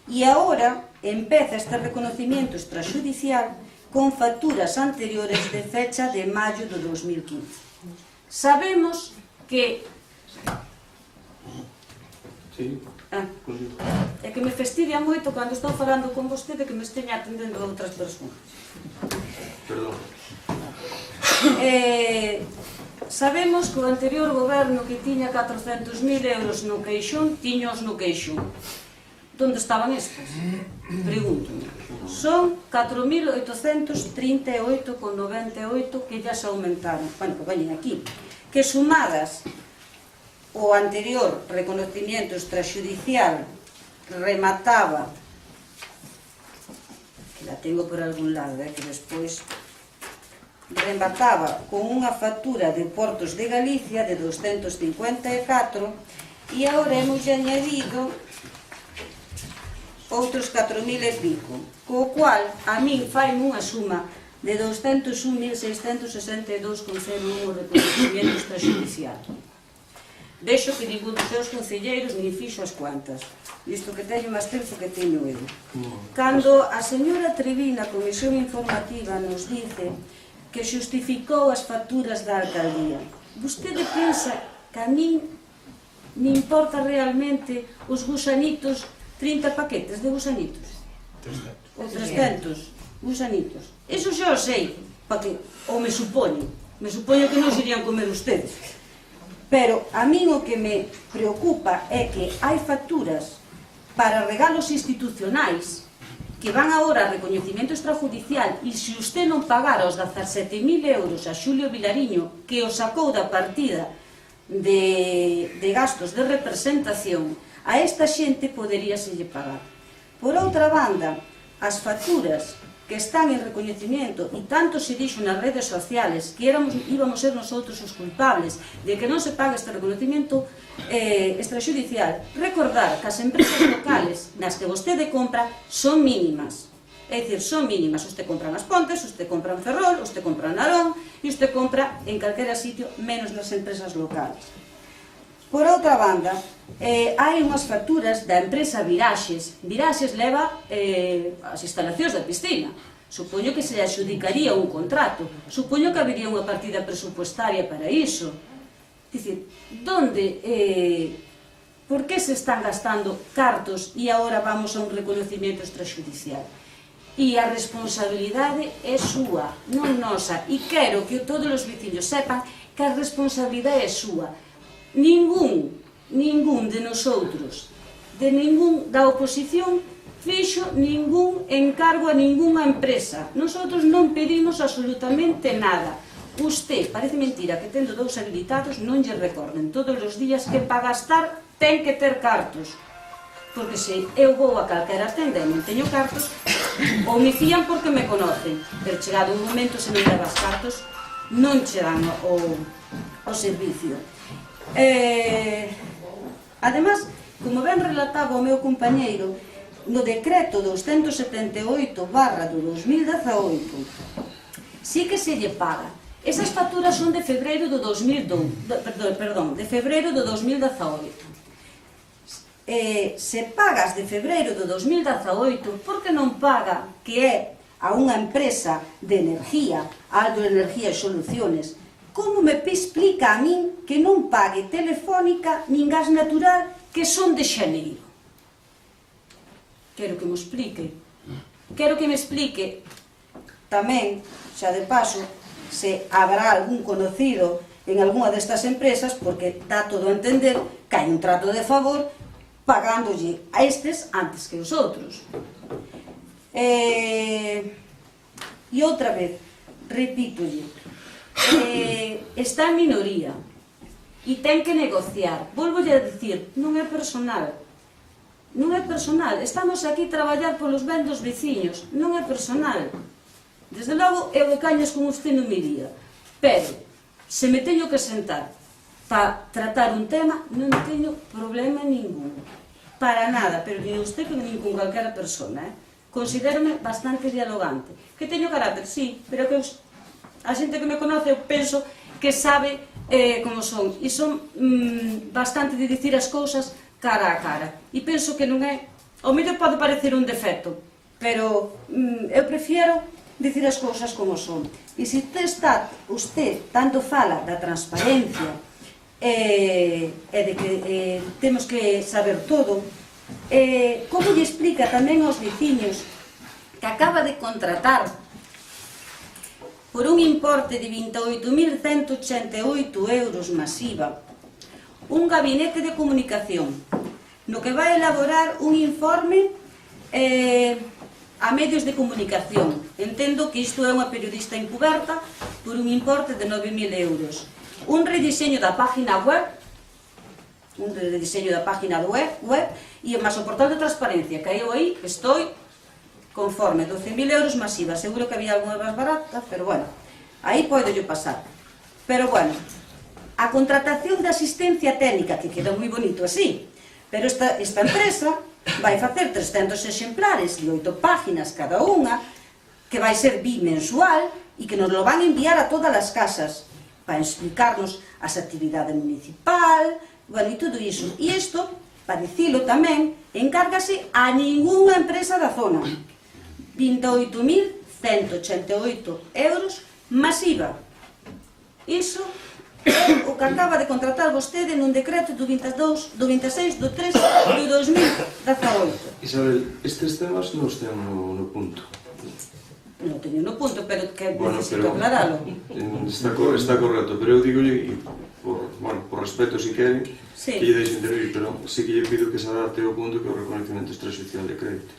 e agora empeza este reconocimiento extrajudicial con facturas anteriores de fecha de maio de 2015. Sabemos que... Sí. É que me fastidia moito cando estou falando con vostede que me esteña atendendo a outras persoas. Perdón. Sabemos que o anterior goberno que tiña 400.000 euros no queixón, tiños no queixón. Onde estaban estes? Pregúntome. Son 4.838,98 que ya se aumentaron, bueno, que veñen aquí, que sumadas o anterior reconocimiento extrajudicial remataba, que la tengo por algún lado, que despois remataba con unha factura de Portos de Galicia de 254 e agora hemos añadido outros 4.000 e pico, co cual a min fai unha suma de 201.662,01 o reconocimiento extrajudicial. Vexo que ningún dos seus concelleiros nin fixo as cuantas, visto que teño máis tempo que teño eu. Cando a señora Trevi na comisión informativa nos dice que xustificou as facturas da alcaldía, vostede pensa que a min me importa realmente os gusanitos, 30 paquetes de gusanitos? Ou 300 gusanitos? Iso xa o sei, ou me supoño, Me supoño que non se irían comer ustedes. Pero a min o que me preocupa é que hai facturas para regalos institucionais que van agora a recoñecimento extrajudicial e se usted non pagara os 17.000 euros a Xulio Vilariño que o sacou da partida de gastos de representación, a esta xente poderíaselle pagar. Por outra banda, as facturas que están en recoñecimiento e tanto se dixo nas redes sociales que íbamos ser nosotros os culpables de que non se pague este recoñecimiento extrajudicial, recordar que as empresas locales nas que vostede compra son mínimas. É dicir, son mínimas. Usted compra nas Pontes, usted compra en Ferrol, usted compra en Narón e usted compra en calquera sitio menos nas empresas locales. Por outra banda, hai unhas facturas da empresa Viraxes. Viraxes leva as instalacións da piscina. Supoño que se adxudicaría un contrato. Supoño que habería unha partida presupuestaria para iso. Dicir, por que se están gastando cartos e agora vamos a un recoñecimiento extrajudicial? E a responsabilidade é súa, non nosa. E quero que todos os veciños sepan que a responsabilidade é súa. Ningún de nosotros, da oposición, fixo ningún encargo a ninguna empresa. Nosotros non pedimos absolutamente nada. Usted, parece mentira que tendo 2 habilitados non lle recorden todos os días que para gastar ten que ter cartos. Porque se eu vou a calquera tenda e non teño cartos, ou me fían porque me conocen, pero chegado un momento se non levas cartos non che dan o servicio. Además, como ben relataba o meu compañeiro, no decreto 278/2018 sí que se lle paga. Esas facturas son de febreiro do 2018. Se pagas de febreiro do 2018, por que non paga, que é a unha empresa de energía, Aldo Energía e Soluciones, como me explica a min que non pague Telefónica nin Gas Natural que son de xaneiro? Quero que me explique. Quero que me explique tamén, xa de paso, se habrá algún conocido en algunha destas empresas, porque dá todo a entender que hai un trato de favor pagándolle a estes antes que os outros. E outra vez, repítolle, está en minoría e ten que negociar. Volvolle a dicir, non é personal. Non é personal. Estamos aquí a traballar polos ben dos veciños. Non é personal. Desde logo, eu de cañas con usted non me iría. Pero, se me teño que sentar para tratar un tema, non teño problema ningún. Para nada, pero ni usted que nin con calquera persona. Considérome bastante dialogante. Que teño carácter, sí, pero que a xente que me conoce, eu penso que sabe como son. E son bastante de dicir as cousas cara a cara. E penso que non é... Ao mellor pode parecer un defecto, pero eu prefiero dicir as cousas como son. E se usted tanto fala da transparencia e de que temos que saber todo, como lle explica tamén aos veciños que acaba de contratar por un importe de 28.188 euros masiva un gabinete de comunicación no que vai elaborar un informe a medios de comunicación. Entendo que isto é unha periodista encuberta por un importe de 9.000 euros. Un rediseño da página web e máis o portal de transparencia, que eu aí estou conforme, 12.000 euros masiva. Seguro que había alguna máis barata, pero bueno, aí podo yo pasar. Pero bueno, a contratación de asistencia técnica, que queda moi bonito así, pero esta empresa vai facer 300 exemplares de 8 páginas cada unha, que vai ser bimensual e que nos lo van enviar a todas as casas para explicarnos as actividades municipal, bueno, e todo iso. E isto, para dicilo tamén, encárgase a ninguna empresa da zona. 28.188 euros masiva. Iso é o que acaba de contratar vostede nun decreto do 26 do 3 do 2018. Isabel, estes temas non están no punto. non teño no punto, pero que necesito aclararlo. Está correcto, pero eu digolle, por respeto si queren, que lle deixe intervir, pero sí que lle pido que se adapte ao punto que é o reconhecimento extrajudicial de crédito.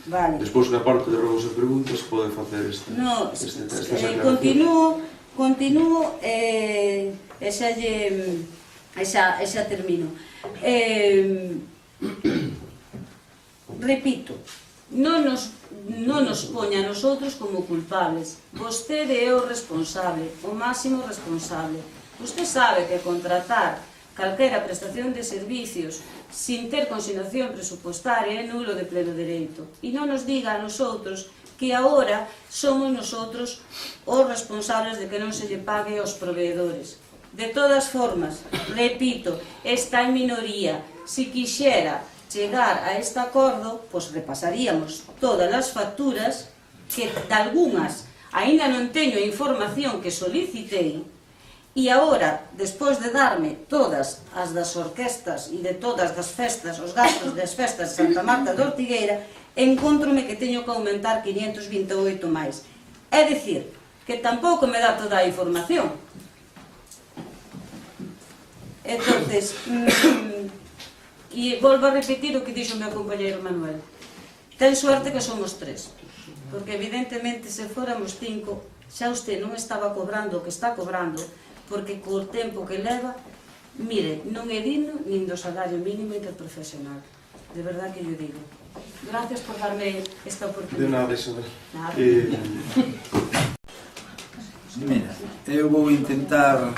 Vale. Despois, na parte de robos e preguntas, pode facer estas aclaracións. Continuo e xa termino. Repito, non nos poña a nosotros como culpables. Vostede é o responsable, o máximo responsable. Vostede sabe que contratar calquera prestación de servicios sin ter consignación presupuestaria é nulo de pleno dereito. E non nos diga a nosotros que agora somos nosotros os responsables de que non se lle pague aos proveedores. De todas formas, repito, está en minoría. Si quixera chegar a este acordo, pois repasaríamos todas as facturas que de algunhas aínda non teño información que solicitei. E agora, despois de darme todas as das orquestas e de todas as festas, os gastos das festas de Santa Marta de Ortigueira, encontrome que teño que aumentar 528 máis. É dicir, que tampouco me dá toda a información. Entonces, e volvo a repetir o que dixo o meu compañeiro Manuel. Ten suerte que somos 3, porque evidentemente se fóramos 5, xa usted non estaba cobrando o que está cobrando, porque co tempo que leva, mire, non é digno nin do salario mínimo interprofesional. De verdad que yo digo. Gracias por darme esta oportunidade. De nada, Isabel. Mira, eu vou intentar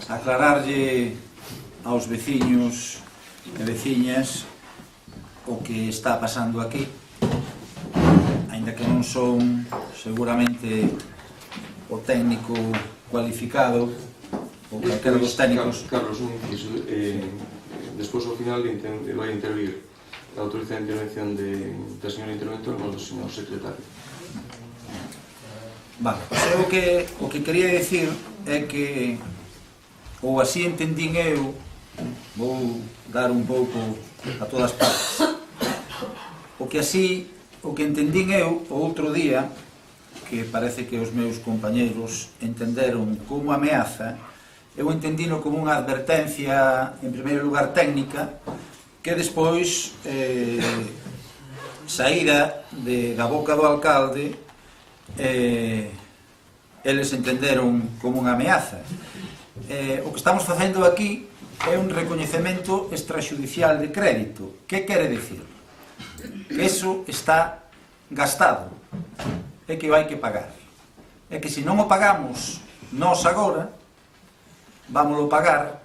aclararlle aos veciños e veciñas o que está pasando aquí, aínda que non son seguramente o técnico cualificado ou calquera dos técnicos. Carlos, un inciso. Despois, ao final, vai intervir a autorizada intervención da señora interventor ou do señor secretario. Vale, o que quería decir é que, ou así entendín eu, vou dar un pouco a todas partes, o que entendín eu o outro día, que parece que os meus compañeiros entenderon como ameaza, eu entendino como unha advertencia, en primeiro lugar técnica, que despois saíra da boca do alcalde, eles entenderon como unha ameaza. O que estamos facendo aquí é un recoñecemento extrajudicial de crédito. Que quere dicir? Que eso está gastado e que vai que pagar. E que se non o pagamos nós agora, vámoslo pagar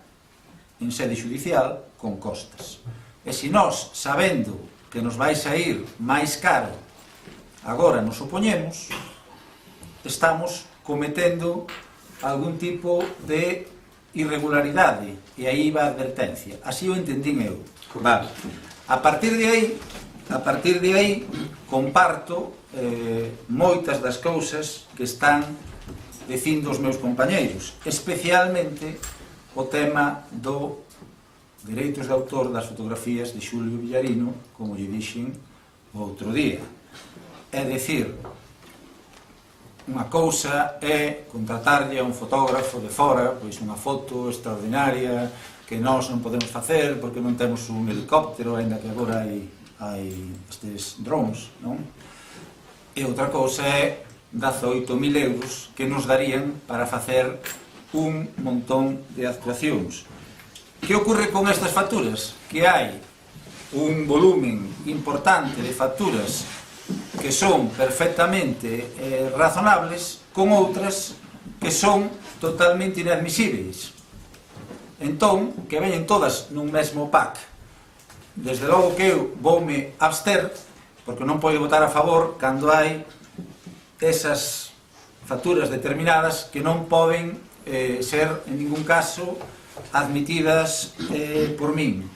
en sede judicial con costas. E se nós, sabendo que nos vai sair máis caro, agora nos opoñemos, estamos cometendo algún tipo de irregularidade, e aí va a advertencia. Así o entendín eu. Vale. A partir de aí comparto moitas das cousas que están dicindo os meus compañeiros, especialmente o tema do dereitos de autor das fotografías de Xulio Villarino, como lle dixen o outro día. É dicir, unha cousa é contratarlle a un fotógrafo de fora, pois unha foto extraordinaria que nós non podemos facer porque non temos un helicóptero, aínda que agora hai estes drones, non? E outra cousa é 18.000 euros que nos darían para facer un montón de actuacións. Que ocorre con estas facturas? Que hai un volumen importante de facturas que son perfectamente razonables, con outras que son totalmente inadmisibles. Entón, que veñen todas nun mesmo pack. Desde logo que eu voume abster, porque non podo votar a favor cando hai esas facturas determinadas que non poden ser, en ningún caso, admitidas por min.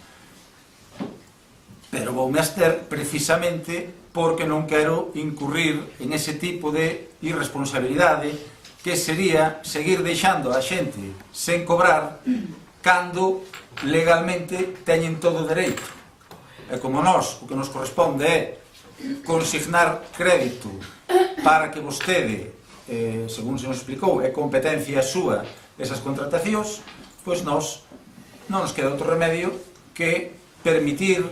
Pero voume abster precisamente porque non quero incurrir en ese tipo de irresponsabilidade que sería seguir deixando a xente sen cobrar cando legalmente teñen todo o dereito. E como nós, o que nos corresponde é consignar crédito para que vostede, según se nos explicou, é competencia súa esas contratacións, pois nós non nos queda outro remedio que permitir,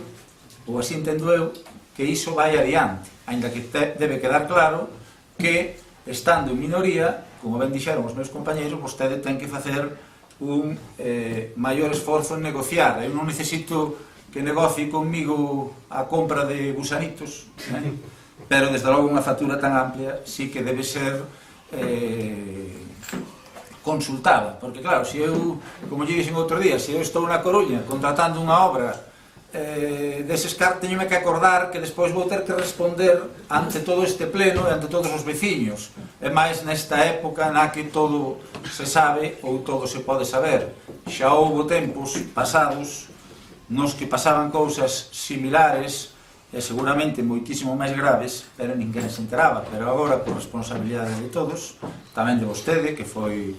ou así entendo eu, que iso vai adiante, aínda que debe quedar claro que, estando en minoría, como ben dixeron os meus compañeiros, vostede ten que facer un maior esforzo en negociar. Eu non necesito que negocie conmigo a compra de gusanitos, pero desde logo unha factura tan amplia sí que debe ser consultada, porque claro, se eu, como lle dixen outro día, se eu estou na Coruña contratando unha obra deses cartos, teñome que acordar que despois vou ter que responder ante todo este pleno e ante todos os veciños, e máis nesta época na que todo se sabe ou todo se pode saber. Xa houbo tempos pasados nos que pasaban cousas similares e seguramente moitísimo máis graves, pero ninguén se enteraba. Pero agora, por responsabilidade de todos, tamén de vostede, que foi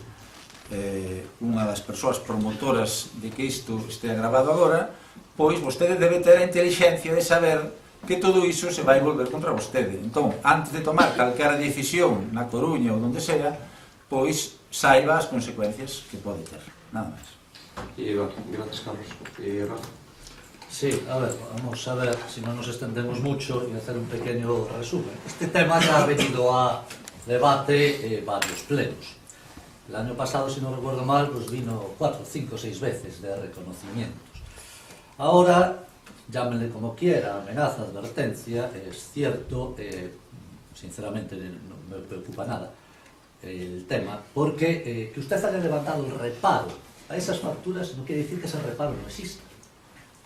unha das persoas promotoras de que isto estea grabado agora, pois vostede debe ter a inteligencia de saber que todo iso se vai volver contra vostede. Entón, antes de tomar calquera decisión na Coruña ou onde sea, pois saiba as consecuencias que pode ter. Nada máis. Gracias, Carlos. Rafa. Sí, a ver, vamos a ver si no nos extendemos mucho y hacer un pequeño resumen. Este tema ya ha venido a debate varios plenos. El año pasado, si no recuerdo mal, pues vino 4, 5, 6 veces de reconocimientos. Ahora, llámenle como quiera, amenaza, advertencia, es cierto, sinceramente no me preocupa nada el tema, porque que usted haya levantado el reparo a esas facturas no quiere decir que ese reparo no exista.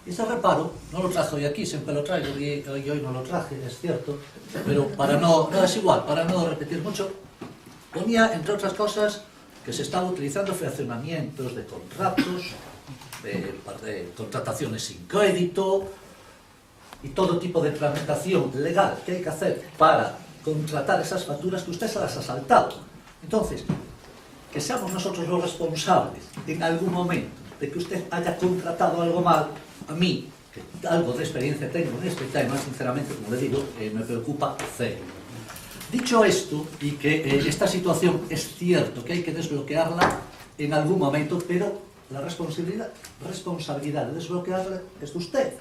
Y ese reparo, no lo traje hoy aquí, siempre lo traigo y hoy no lo traje, es cierto, pero para no es igual, para no repetir mucho, ponía, entre otras cosas, que se estaba utilizando fraccionamientos de contratos, de contrataciones sin crédito y todo tipo de tramitación legal que hay que hacer para contratar esas facturas que usted se las ha saltado. Entonces, que seamos nosotros los responsables en algún momento de que usted haya contratado algo mal, a mí, que algo de experiencia tengo en este tema, sinceramente, como le digo, me preocupa cero. Dicho esto, y que esta situación es cierto que hay que desbloquearla en algún momento, pero la responsabilidad de desbloquearla es de usted.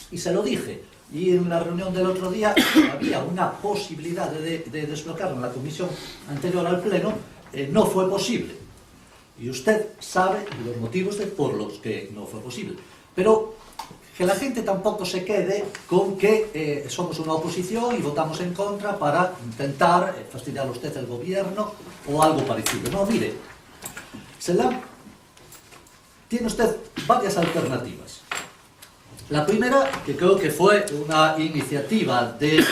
Y se lo dije, y en la reunión del otro día había una posibilidad de desbloquearla en la comisión anterior al pleno, no fue posible. Y usted sabe los motivos por los que no fue posible. Pero que la gente tampoco se quede con que somos una oposición y votamos en contra para intentar fastidiar a usted el gobierno o algo parecido. No, mire, tiene usted varias alternativas. La primera, que creo que fue una iniciativa de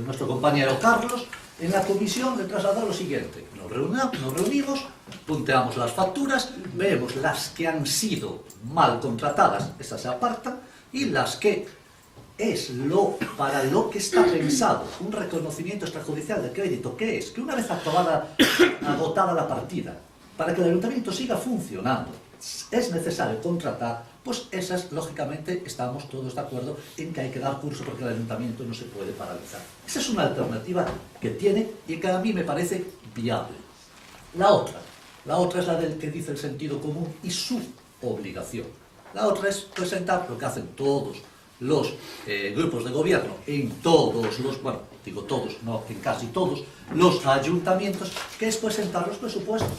nuestro compañero Carlos, en la comisión le trasladó lo siguiente. Nos reunimos, punteamos las facturas, vemos las que han sido mal contratadas, esas se apartan, y las que es para lo que está pensado un reconocimiento extrajudicial de crédito, que es que una vez agotada la partida, para que el ayuntamiento siga funcionando, es necesario contratar, pues esas, lógicamente, estamos todos de acuerdo en que hay que dar curso porque el ayuntamiento no se puede paralizar. Esa es una alternativa que tiene y que a mí me parece viable. La otra es la del que dice el sentido común y su obligación. La otra es presentar lo que hacen todos los grupos de gobierno en todos los, bueno, digo todos, no, en casi todos los ayuntamientos, que es presentar los presupuestos.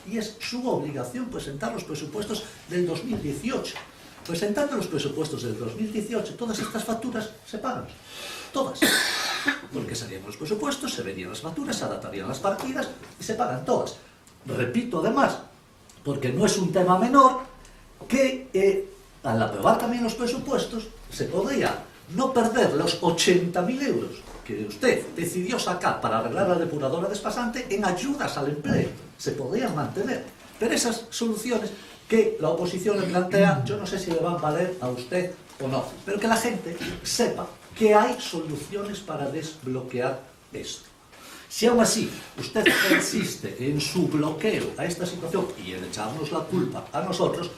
Y es su obligación presentar los presupuestos del 2018. Presentando los presupuestos del 2018, todas estas facturas se pagan. Todas. Porque salían los presupuestos, se vendían las facturas, se adaptarían las partidas y se pagan todas. Repito además, porque no es un tema menor, que al aprobar también los presupuestos se podría no perder los 80.000 euros que usted decidió sacar para arreglar la depuradora despasante en ayudas al empleo. Se podrían mantener. Pero esas soluciones que la oposición le plantea, yo no sé si le van a valer a usted o no, pero que la gente sepa que hay soluciones para desbloquear esto. Si aún así usted persiste en su bloqueo a esta situación y en echarnos la culpa a nosotros,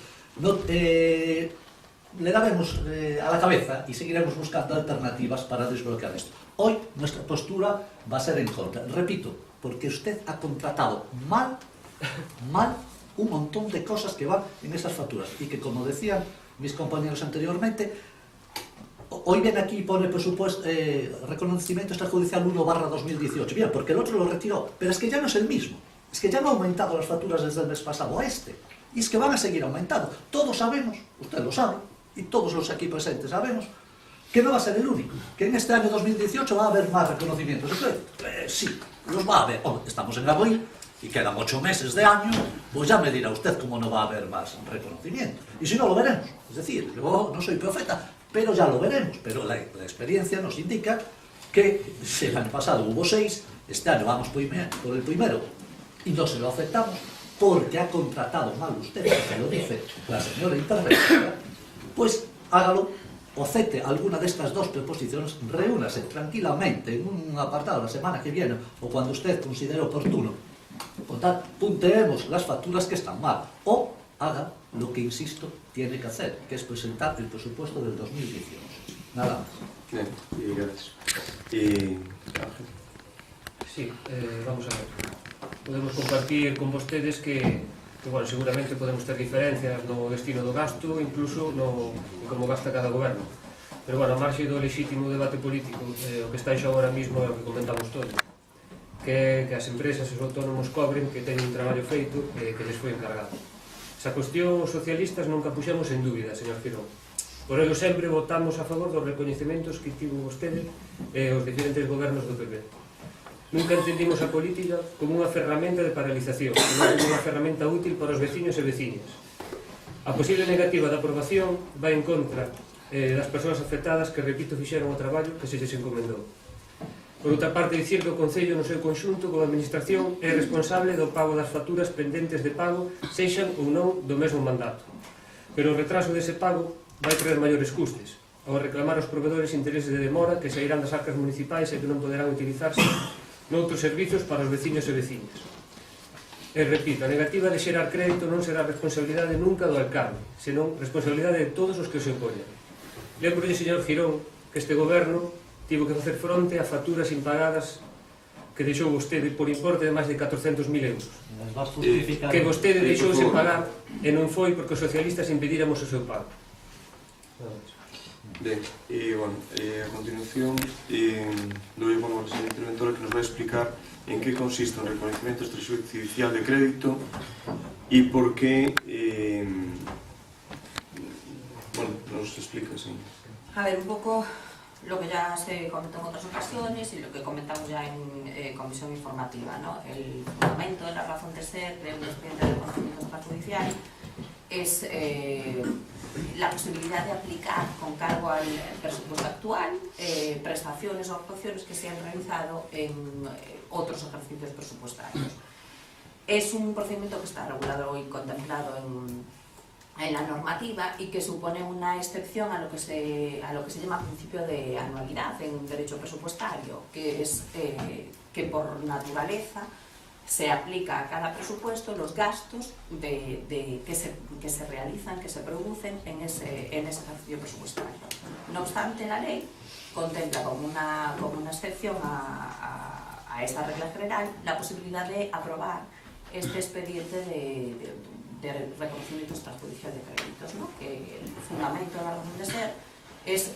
le daremos a la cabeza y seguiremos buscando alternativas para desbloquear esto. Hoy nuestra postura va a ser en contra. Repito, porque usted ha contratado mal un montón de cosas que van en esas facturas y que, como decían mis compañeros anteriormente, hoy viene aquí y pone presupuesto, reconocimiento extrajudicial 1/2018. Bien, porque el otro lo retiró, pero es que ya no es el mismo. Es que ya no ha aumentado las facturas desde el mes pasado a este. Y es que van a seguir aumentando. Todos sabemos, usted lo sabe, y todos los aquí presentes sabemos, que no va a ser el único. Que en este año 2018 va a haber más reconocimientos. Sí, los va a haber. Hombre, estamos en abril y quedan 8 meses de año, pues ya me dirá usted cómo no va a haber más reconocimientos. Y si no, lo veremos. Es decir, yo no soy profeta, pero ya lo veremos. Pero la experiencia nos indica que si el año pasado hubo 6, este año vamos por el primero y no se lo aceptamos porque ha contratado mal usted, que lo dice la señora interventora, pues hágalo o acepte alguna de estas dos preposiciones, reúnase tranquilamente en un apartado la semana que viene o cuando usted considere oportuno, punteemos las facturas que están mal o haga lo que, insisto, tiene que hacer, que es presentar el presupuesto del 2018. Nada más. Bien, y gracias. Y Ángel. Sí, vamos a ver. Podemos compartir con vostedes que bueno, seguramente podemos ter diferencias no destino do gasto, incluso no como gasta cada goberno. Pero, bueno, a marxe do lexítimo debate político, o que está xo agora mismo é o que comentamos todos, que as empresas e os autónomos cobren que teñen un traballo feito que les foi encargado. Esa cuestión os socialistas nunca puxemos en dúbida, señor Firón. Por ello sempre votamos a favor dos recoñecementos que tivo vostede e os diferentes gobernos do PP. Nunca entendimos a política como unha ferramenta de paralización, senón como unha ferramenta útil para os veciños e veciñas. A posible negativa da aprobación vai en contra das persoas afectadas que, repito, fixeron o traballo que se lles encomendou. Por outra parte, dicir que o Concello no seu conxunto, como administración, é responsable do pago das facturas pendentes de pago, sexan ou non do mesmo mandato. Pero o retraso dese pago vai traer maiores custes, ao reclamar aos provedores intereses de demora que sairán das arcas municipais e que non poderán utilizarse noutros servizos para os veciños e veciñas. E repito, a negativa de xerar crédito non será responsabilidade nunca do alcalde, senón responsabilidade de todos os que os impoñan. Lembrolle, señor Girón, que este goberno tivo que facer fronte a facturas impagadas que deixou vostede por importe de máis de 400.000 euros. Que vostede deixou sen pagar e non foi porque os socialistas impedíramos o seu pago. Bien, y bueno, a continuación doy a la señora interventora que nos va a explicar en qué consiste un reconocimiento extrajudicial de crédito y por qué, bueno, nos explica, sí. A ver, un poco lo que ya se comentó en otras ocasiones y lo que comentamos ya en comisión informativa, ¿no? El fundamento de la razón de ser de un expediente de reconocimiento extrajudicial es la posibilidad de aplicar con cargo al presupuesto actual prestaciones o actuaciones que se han realizado en otros ejercicios presupuestarios. Es un procedimiento que está regulado y contemplado en la normativa y que supone una excepción a lo que se llama principio de anualidad en derecho presupuestario, que es que por naturaleza se aplica a cada presupuesto los gastos que se realizan, que se producen en ese ejercicio presupuestario. No obstante, la ley contempla como una excepción a esta regla general la posibilidad de aprobar este expediente de reconocimiento extrajudicial de créditos, ¿no? Que el fundamento de la razón de ser es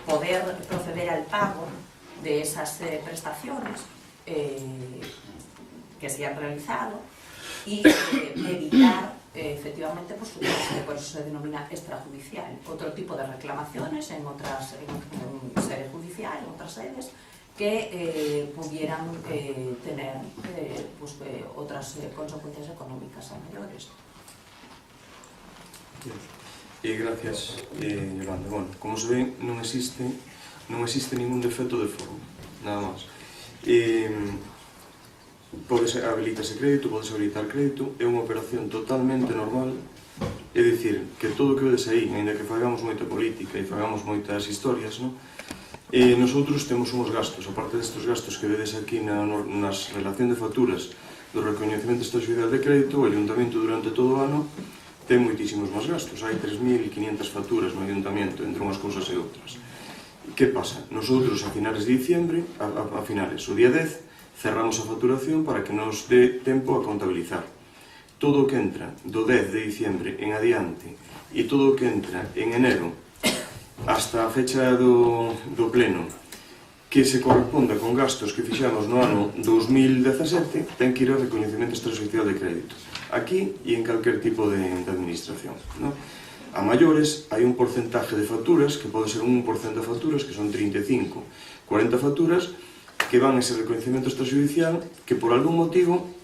poder proceder al pago de esas prestaciones que se han realizado y evitar efectivamente pues, su coste, por eso se denomina extrajudicial. Otro tipo de reclamaciones en sede judicial, en otras sedes, que pudieran tener pues, otras consecuencias económicas a mayores. Gracias, Yolanda. Bueno, como se ve, non existe ningún defecto de forma, nada máis. Podes habilitarse crédito, podes habilitar crédito, é unha operación totalmente normal, é dicir, que todo o que vedes aí, ainda que fagamos moita política e fagamos moitas historias, non? Nosotros temos uns gastos, aparte destes gastos que vedes aquí nas relación de facturas do reconhecimento extrajudicial de crédito, o Ayuntamento durante todo o ano ten moitísimos máis gastos. Hai 3.500 facturas no ayuntamiento entre unhas cousas e outras. Que pasa? Nosotros a finales de diciembre, a finales, o día 10, cerramos a facturación para que nos dé tempo a contabilizar. Todo o que entra do 10 de diciembre en adiante e todo o que entra en enero hasta a fecha do pleno que se corresponda con gastos que fixamos no ano 2017 ten que ir a recoñecemento extraoficial de crédito aquí e en calquer tipo de administración, ¿no? A maiores hai un porcentaje de facturas que pode ser un 1% de facturas que son 35, 40 facturas que van a ese recoñecemento extrajudicial que por algún motivo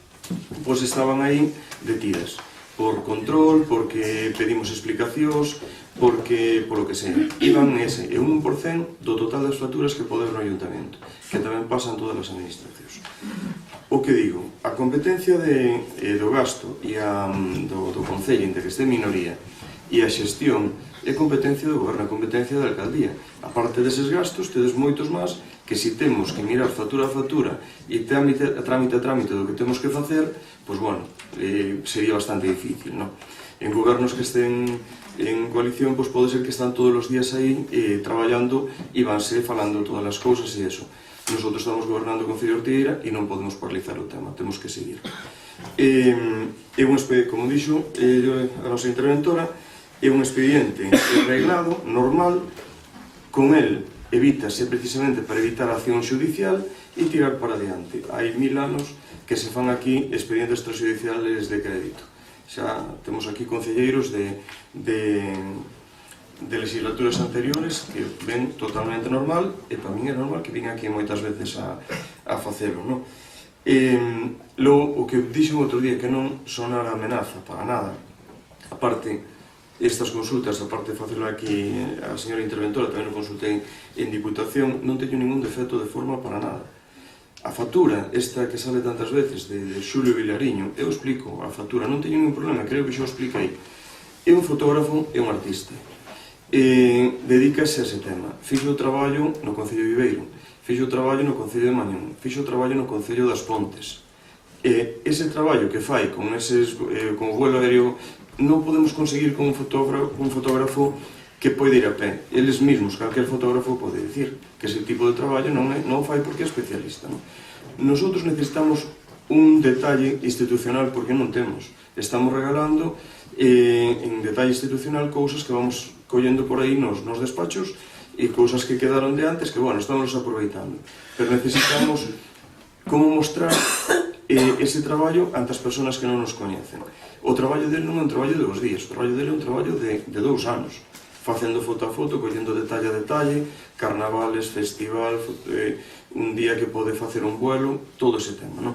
pois estaban aí detidas por control, porque pedimos explicacións, porque polo que sea. Iban ese e un 1% do total das facturas que pode haber no ayuntamento, que tamén pasan todas as administracións. O que digo, a competencia do gasto e do Concello, entre que este minoría, e a xestión é competencia do goberno, é competencia da alcaldía. A parte deses gastos, tedes moitos máis que se temos que mirar factura a factura e trámite a trámite do que temos que facer, pois, bueno, sería bastante difícil, non? En gobernos que estén en coalición, pois pode ser que están todos os días aí traballando e vanse falando todas as cousas e eso. Nosotros estamos gobernando o Concello de Ortigueira e non podemos paralizar o tema, temos que seguir. É un expediente, como dixo a nosa interventora, é un expediente arreglado, normal, con el evítase precisamente para evitar a acción judicial e tirar para adiante. Hai 1000 anos que se fan aquí expedientes extrajudiciales de crédito. Xa temos aquí concelleiros de legislaturas anteriores que ven totalmente normal e para min é normal que vin aquí moitas veces a facelo, non? O que dixen outro día que non sonara amenaza para nada, aparte estas consultas, aparte de facelo aquí a señora interventora, tamén o consultei en Diputación, non teño ningún defecto de forma para nada. A factura, esta que sale tantas veces de Xulio Vilariño, eu explico a factura, non teño ningún problema, creo que xa o expliquei. É un fotógrafo e un artista. Dedícase a ese tema. Fixo o traballo no Concello de Viveiro, fixo o traballo no Concello de Mañón, fixo o traballo no Concello das Pontes. Ese traballo que fai con o vuelo aéreo non podemos conseguir con un fotógrafo que pode ir a pé. Eles mesmos, calquer fotógrafo pode dicir que ese tipo de traballo non o fai porque é especialista, non? Nosotros necesitamos un detalle institucional porque non temos. Estamos regalando en detalle institucional cousas que vamos collendo por aí nos despachos e cousas que quedaron de antes que, bueno, estamos aproveitando. Pero necesitamos como mostrar ese traballo ante as persoas que non nos coñecen. O traballo dele non é un traballo de 2 días, o traballo dele é un traballo de 2 anos, facendo foto a foto, collendo detalle a detalle, carnavales, festival, un día que pode facer un vuelo, todo ese tema, non?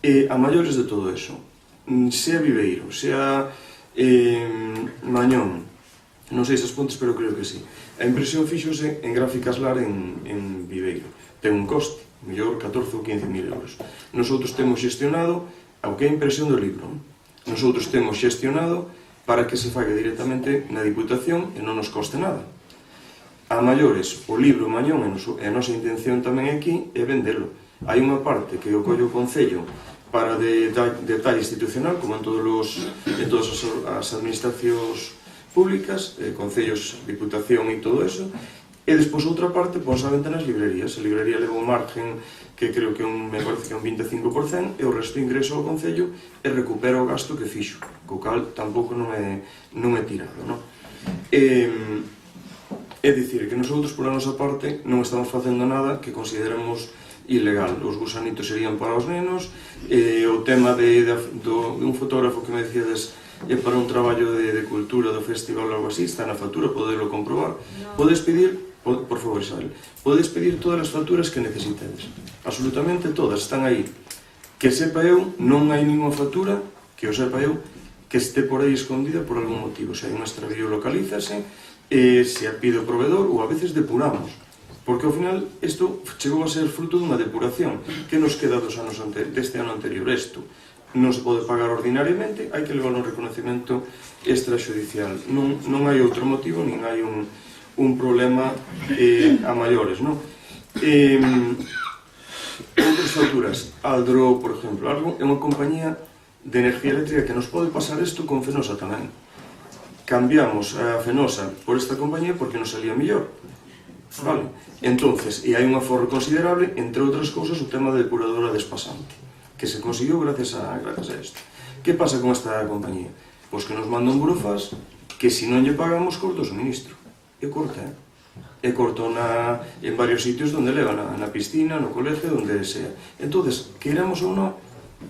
A maiores de todo eso, sea Viveiro, sea Mañón, non sei se as Pontes, pero creo que sí. A impresión fíxose en Gráficas Lar en Viveiro. Ten un coste, mellor 14 ou 15.000 euros. Nosotros temos xestionado o que é a impresión do libro. Nosotros temos xestionado para que se faga directamente na Diputación e non nos coste nada. A maiores, o libro Mañón e a nosa intención tamén aquí é vendelo. Hai unha parte que o colle o Concello para detalle institucional, como en todas as administracións públicas, concellos, Diputación e todo eso, e despois outra parte pon a venta nas librerías. A librería leva un margen que creo que me parece que é un 25% e o resto ingreso ao Concello e recupera o gasto que fixo, co cal tampouco non é tirado, non? É dicir, que nosotros por a nosa parte non estamos facendo nada que consideramos ilegal. Os gusanitos serían para os nenos, o tema de un fotógrafo que me decíades é para un traballo de cultura do festival ou algo así, está na factura, podelo comprobar. Podes pedir, por favor, Isabel, podes pedir todas as facturas que necesitedes, absolutamente todas, están aí. Que sepa eu, non hai ninguna factura, que o sepa eu, que este por aí escondida por algún motivo. Se hai un extravío, localízase, se a pide o proveedor, ou a veces depuramos. Porque ao final isto chegou a ser fruto dunha depuración. Que nos queda deste ano anterior? Isto non se pode pagar ordinariamente, hai que levar un reconocimiento extrajudicial. Non hai outro motivo, nin hai un problema a maiores, non? Outras facturas, Aldro, por exemplo, Aldro é unha compañía de energía eléctrica, que nos pode pasar isto con Fenosa tamén. Cambiamos a Fenosa por esta compañía porque nos salía mellor. Vale? Entonces, e hai un aforro considerable, entre outras cousas, o tema da depuradora despasante, que se conseguiu gracias a isto. Que pasa con esta compañía? Pois que nos manda un burofax que se non lle pagamos corta o suministro. E corta, e corto en varios sitios onde leva, na piscina, no colegio, onde sea. Entonces, queramos ou non,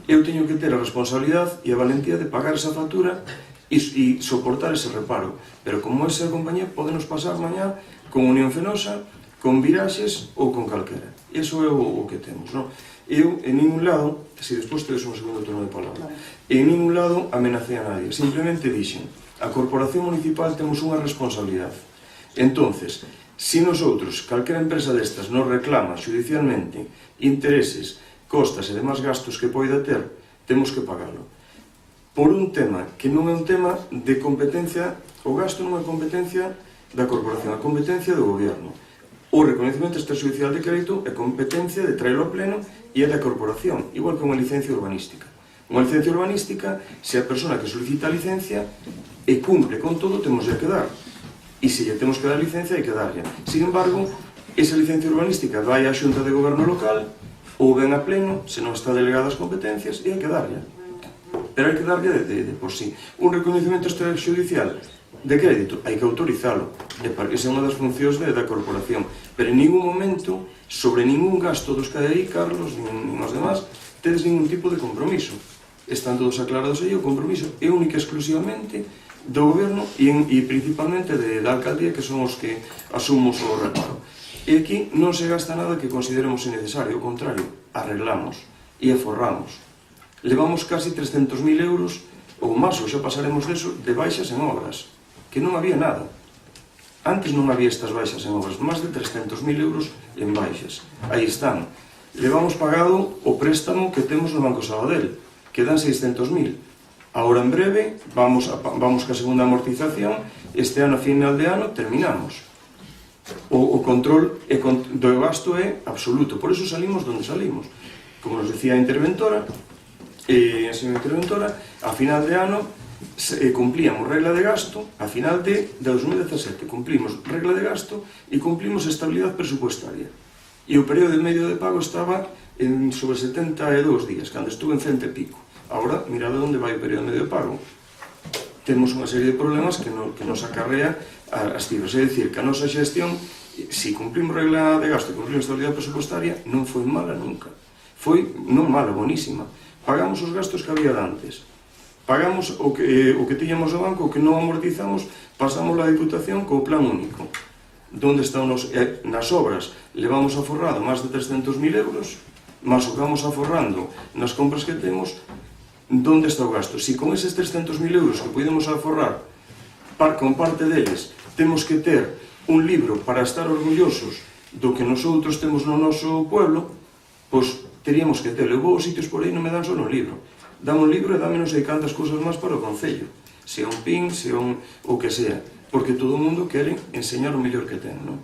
eu teño que ter a responsabilidade e a valentía de pagar esa factura e soportar ese reparo. Pero como esa compañía podenos pasar mañá con Unión Fenosa, con Viraxes ou con calquera. Iso é o que temos, non? Eu, en ningún lado, se despois tedes un segundo turno de palabra, en ningún lado amenacei a nadie, simplemente dixen, a Corporación Municipal temos unha responsabilidade. Entonces, se nosotros, calquera empresa destas, nos reclama judicialmente intereses, costas e demás gastos que poida ter, temos que pagalo. Por un tema que non é un tema de competencia, o gasto non é competencia da Corporación, a competencia do Goberno. O reconhecimento extrajudicial de crédito é competencia de traelo a pleno e é da Corporación, igual que unha licencia urbanística. Unha licencia urbanística, se a persona que solicita a licencia e cumple con todo, temos que dar. E se lle temos que dar licencia, hai que darlle. Sin embargo, esa licencia urbanística vai á Xunta de Goberno local ou ven a pleno, se non está delegada as competencias, e hai que darlle. Pero hai que darlle de por sí. Un reconhecimento extrajudicial de crédito, hai que autorizalo. Esa é unha das funcións da Corporación. Pero en ningún momento, sobre ningún gasto dos que hai aí, Carlos, nin os demás, tedes ningún tipo de compromiso. Están todos aclarados aí, o compromiso é única e exclusivamente do Goberno e principalmente da Alcaldía, que son os que asumos o reparo. E aquí non se gasta nada que consideremos innecesario, ao contrario, arreglamos e aforramos. Levamos casi 300.000 euros, ou máis, ou xa pasaremos deso, de baixas en obras, que non había nada. Antes non había estas baixas en obras, máis de 300.000 euros en baixas. Aí están. Levamos pagado o préstamo que temos no Banco Sabadell, que dan 600.000. Ahora en breve, vamos ca segunda amortización, este ano, a final de ano, terminamos. O control do gasto é absoluto, por eso salimos donde salimos. Como nos decía a interventora, a final de ano cumplíamos regla de gasto, a final de 2017 cumplimos regla de gasto e cumplimos estabilidade presupuestaria. E o período de medio de pago estaba en sobre 72 días, cando estuve en 100 e pico. Agora, mirad onde vai o período de medio de pago. Temos unha serie de problemas que nos acarrea as cifras. É dicir, que a nosa xestión, se cumplimos regla de gasto e cumplimos estabilidade presupuestaria, non foi mala nunca. Foi non mala, bonísima. Pagamos os gastos que había antes. Pagamos o que tiñamos no banco, o que non amortizamos, pasamos a Diputación co plan único. Donde están nas obras, levamos aforrado máis de 300.000 euros, máis o que vamos aforrando nas compras que temos, donde está o gasto? Se con eses 300.000 euros que podemos aforrar, con parte deles, temos que ter un libro para estar orgullosos do que nosotros temos no noso pueblo, pois teríamos que ter. Eu vou aos sitios por aí, non me dan só un libro. Dan un libro e dame non sei cantas cousas máis para o Concello. Sea un PIN, sea o que sea. Porque todo o mundo quere enseñar o mellor que ten, non?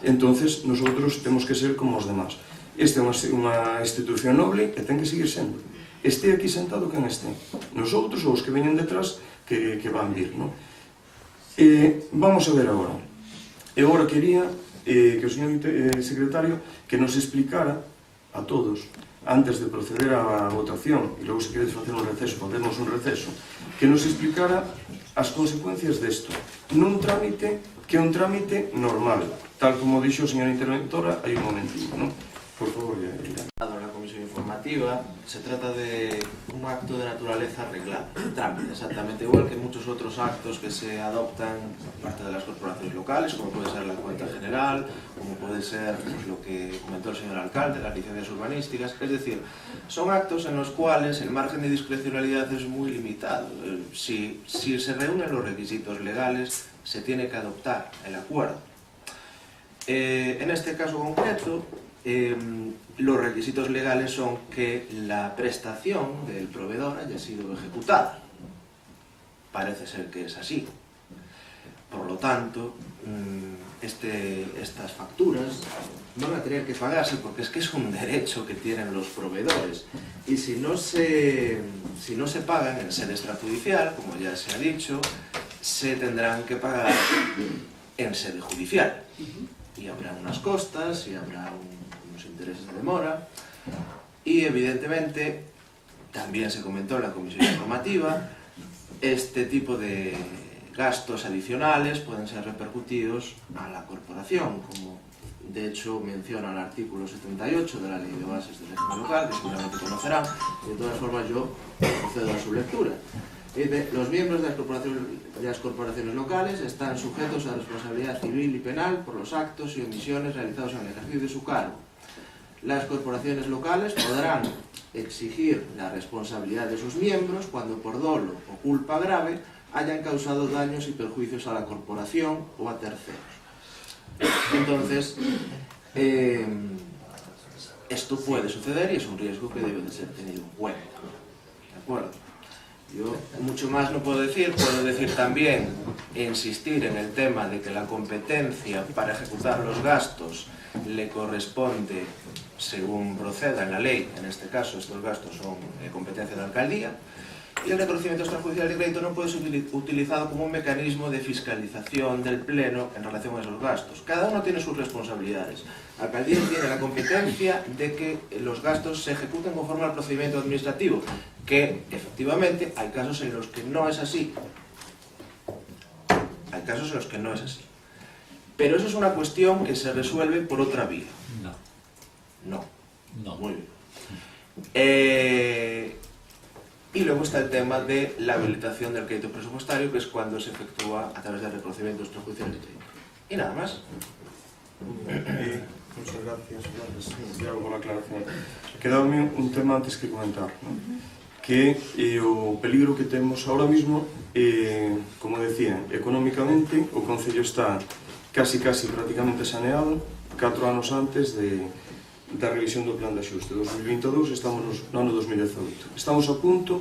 Entonces, nosotros temos que ser como os demás. Esta é unha institución noble e ten que seguir sendo. Este aquí sentado quen este. Nosotros ou os que veñen detrás que van vir, non? Vamos a ver agora. Eu agora quería que o señor secretario que nos explicara a todos, antes de proceder á votación, e logo se queredes facer un receso, podemos un receso, que nos explicara as consecuencias desto, nun trámite que é un trámite normal, tal como dixo a señora interventora hai un momentito, non? Por favor, Na comisión informativa se trata de un acto de naturaleza reglada, trámite, exactamente igual que muchos otros actos que se adoptan por parte de las corporaciones locales, como puede ser la cuenta general, como puede ser pues, lo que comentó el señor alcalde, las licencias urbanísticas. Es decir, son actos en los cuales el margen de discrecionalidad es muy limitado. Si se reúnen los requisitos legales, se tiene que adoptar el acuerdo. En este caso concreto, los requisitos legales son que la prestación del proveedor haya sido ejecutada. Parece ser que es así. Por lo tanto, estas facturas van a tener que pagarse porque es que es un derecho que tienen los proveedores y si no se pagan en sede extrajudicial, como ya se ha dicho, se tendrán que pagar en sede judicial y habrá unas costas y habrá unos intereses de demora y evidentemente también se comentó en la comisión informativa este tipo de gastos adicionales pueden ser repercutidos a la corporación, como de hecho menciona el artículo 78 de la Ley de Bases del Régimen Local, que seguramente conocerán, y de todas formas yo procedo a su lectura. Dice, los miembros de las corporaciones locales están sujetos a responsabilidad civil y penal por los actos y omisiones realizados en el ejercicio de su cargo. Las corporaciones locales podrán exigir la responsabilidad de sus miembros cuando por dolo o culpa grave hayan causado daños y perjuicios a la corporación o a terceros. Entonces, esto puede suceder y es un riesgo que debe de ser tenido en cuenta. ¿De acuerdo? Yo mucho más no puedo decir también insistir en el tema de que la competencia para ejecutar los gastos le corresponde según proceda en la ley, en este caso estos gastos son competencia de la alcaldía, y el reconocimiento extrajudicial de crédito no puede ser utilizado como un mecanismo de fiscalización del Pleno en relación a esos gastos. Cada uno tiene sus responsabilidades. La alcaldía tiene la competencia de que los gastos se ejecuten conforme al procedimiento administrativo, que efectivamente hay casos en los que no es así. Hay casos en los que no es así. Pero eso es una cuestión que se resuelve por otra vía. No. Muy bien. Y luego está el tema de la habilitación del crédito presupuestario, que es cuando se efectúa a través del reconocimiento extrajudicial de crédito. Y nada más. Muchas gracias, Santiago, por la aclaración. Quedaba un tema antes que comentar, ¿no? Que o peligro que temos ahora mismo, como decía, económicamente o Concello está casi prácticamente saneado 4 anos antes da revisión do plan de axuste 2022, estamos no ano 2018. Estamos a punto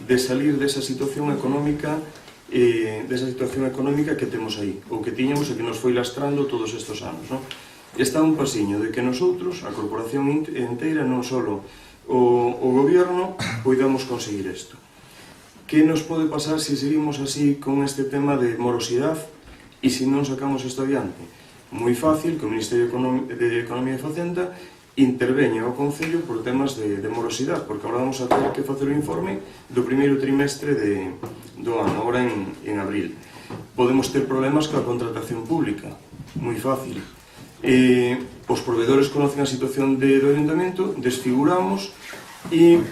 de salir desa situación económica que temos aí, ou que tiñamos e que nos foi lastrando todos estes anos, non? Está un pasiño de que nosotros, a corporación inteira, non só o goberno, poidamos conseguir isto. Que nos pode pasar se seguimos así con este tema de morosidade e se non sacamos isto adiante? Moi fácil que o Ministerio de Economía e Facenda interveña ao Concello por temas de morosidade, porque agora vamos a ter que facer o informe do primeiro trimestre do ano, agora en abril. Podemos ter problemas coa contratación pública, moi fácil. Os proveedores conocen a situación do Ayuntamento, desfiguramos e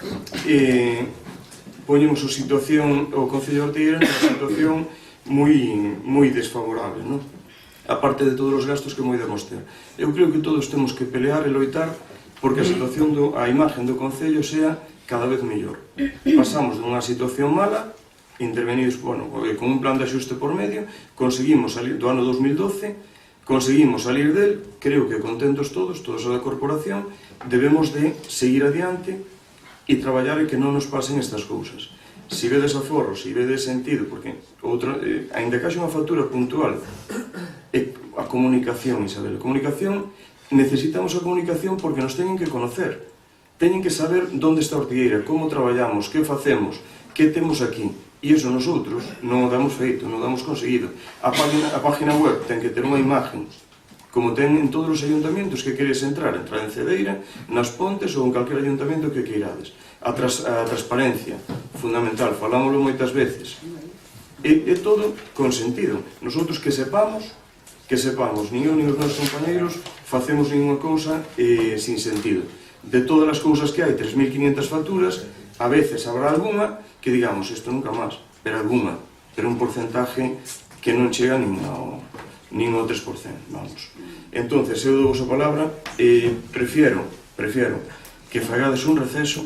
poñemos o Concello de Ortigueira nunha situación moi desfavorable, non? Aparte de todos os gastos que moidemos ter. Eu creo que todos temos que pelear e loitar porque a situación, a imagen do Concello sea cada vez mellor. Pasamos dunha situación mala, intervenidos, con un plan de axuste por medio, conseguimos salir do ano 2012, conseguimos salir del, creo que contentos todos a da corporación, debemos de seguir adiante e traballar e que non nos pasen estas cousas. Se vedes aforros, se vedes sentido, porque ainda que haxe unha factura puntual, a comunicación, Isabel, a comunicación, necesitamos a comunicación porque nos teñen que conocer, teñen que saber onde está Ortigueira, como traballamos, que facemos, que temos aquí, e iso nosotros non o damos feito, non o damos conseguido. A página web ten que ter unha imagen, como ten en todos os ayuntamentos que queres entrar en Cedeira, nas Pontes ou en calquer ayuntamento que queirades. A transparencia, fundamental, falámoslo moitas veces. É todo con sentido. Nosotros que sepamos, nin eu nin os meus compañeiros facemos ninguna cousa sin sentido. De todas as cousas que hai, 3.500 facturas, a veces habrá alguna que digamos, isto nunca máis, pero alguna, pero un porcentaje que non chega nin ao 3%, vamos. Entonces, eu dou a palabra e prefiero que fagades un receso,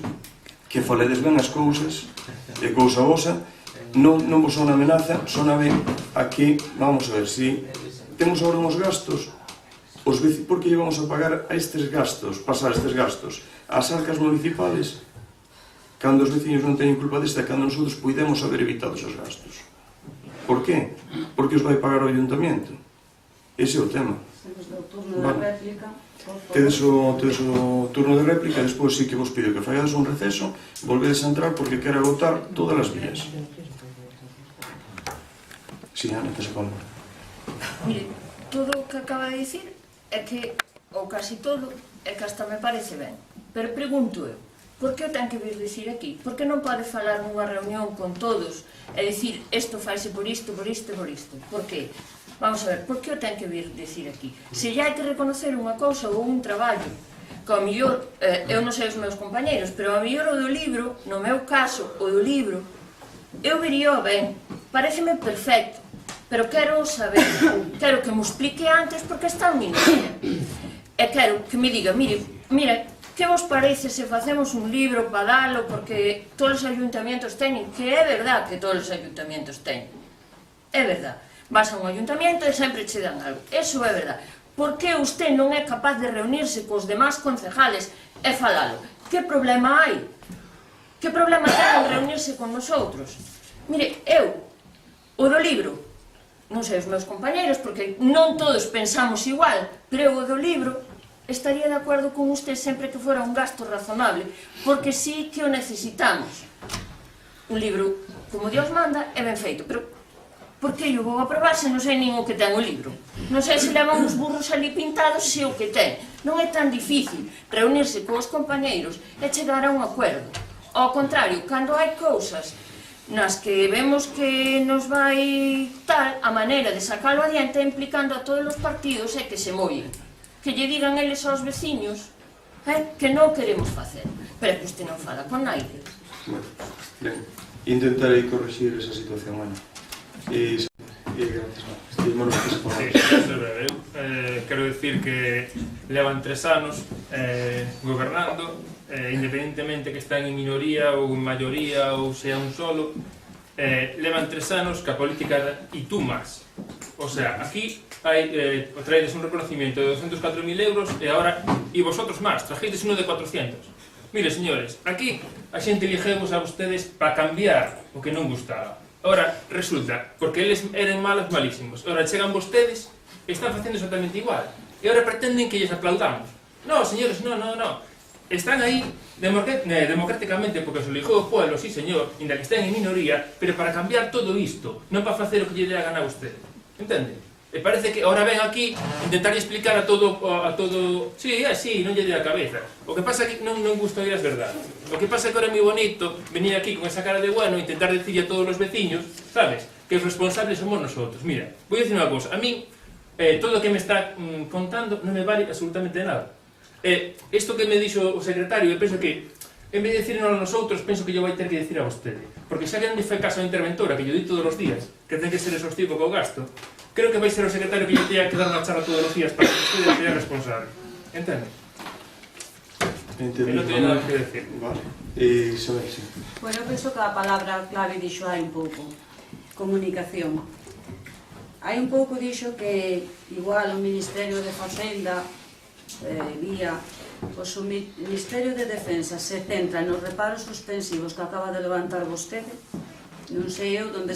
que faledes ben as cousas, e cousa vosa, non vos son amenaza, son a ben aquí, vamos a ver, si temos agora uns gastos, por que llevamos a pagar a estes gastos, pasar estes gastos ás arcas municipales, cando os veciños non teñen culpa desta, cando nosotros podemos haber evitado esos gastos. Por qué? Porque os vai pagar o ayuntamiento. Ese é o tema. Temos o turno de réplica. Tedes o turno de réplica e despois sí que vos pido que fallades un receso, volvedes a entrar porque quero agotar todas as vías. Si, Ana, que se palma. Mire, todo o que acaba de dicir é que, ou casi todo, é que hasta me parece ben. Pero pregunto eu, por que o ten que vir dicir aquí? Por que non pode falar nunha reunión con todos e dicir isto faise por isto, por isto e por isto? Por que? Vamos a ver, por que o ten que vir dicir aquí? Se ya hai que reconocer unha cousa ou un traballo, que ao mellor, eu non sei os meus compañeiros, pero ao mellor o do libro, no meu caso, o do libro, eu vería ben, pareceme perfecto, pero quero saber, quero que me explique antes porque está en minoría. E quero que me diga, mire, que vos parece se facemos un libro para dalo, porque todos os ayuntamientos teñen, que é verdad que todos os ayuntamientos teñen, é verdad. Vas a un ayuntamiento e sempre che dan algo. Eso é verdad. Por que usted non é capaz de reunirse cos demás concejales e falalo? Que problema hai? Que problema ten en reunirse con nosotros? Mire, eu, o do libro, non sei os meus compañeros, porque non todos pensamos igual, pero eu o do libro estaría de acordo con usted sempre que fora un gasto razonable, porque sí que o necesitamos. Un libro, como Dios manda, é ben feito, pero por que eu vou aprobar se non sei nin o que ten o libro? Non sei se levan os burros ali pintados se o que ten. Non é tan difícil reunirse con os compañeiros e chegar a un acordo. Ao contrario, cando hai cousas nas que vemos que nos vai tal, a maneira de sacalo adiante implicando a todos os partidos é que se mollen. Que lle digan eles aos veciños que non queremos facer. Pero que usted non fala con naide. Bueno, ben, intentarei corregir esa situación, Ana. Gracias, Manuel, que se pone. Quero dicir que levan 3 anos gobernando, independentemente que están en minoría ou en maioría ou sea un solo, levan 3 anos que a política y tú más. O sea, aquí traedes un reconocimiento de 204.000 euros e agora, e vosotros máis, trajedes uno de 400. Mire, señores, aquí a xente eligemos a vostedes para cambiar o que non gustaba. Ora, resulta, porque eles eran malos, malísimos. Ora, chegan vostedes e están facendo exactamente igual. E ora pretenden que lles aplaudamos. No, señores, no. Están aí democráticamente porque se eligiu o pueblo, sí, señor, inda que estén en minoría, pero para cambiar todo isto, non para facer o que lle dé a gana a vostede. Entende? E parece que ahora ven aquí intentar explicar a todo... Sí, non lle dé a cabeza. O que pasa é que non gusta oír as verdades. O que pasa é que ahora é moi bonito venir aquí con esa cara de bueno e intentar decirle a todos os veciños, sabes, que os responsables somos nosotros. Mira, vou dicir unha cosa, a mí todo o que me está contando non me vale absolutamente nada. Isto que me dixo o secretario, eu penso que en vez de decirnos a nosotros, penso que yo vai ter que decir a vostede. Porque xa que non fai caso a interventora, que yo di todos os días, que ten que ser exhaustivo co gasto, creo que vai ser o secretario que yo tenha que dar unha charla todos os días para que vostede sea responsable. Entende? Entendi. Non teño nada que decir. Vale. Isabel, sí. Bueno, eu penso que a palabra clave dixo hai un pouco. Comunicación. Hai un pouco dixo que igual o Ministerio de Facenda vía o Ministerio de Defensa se centra nos reparos suspensivos que acaba de levantar vostede. Non sei eu onde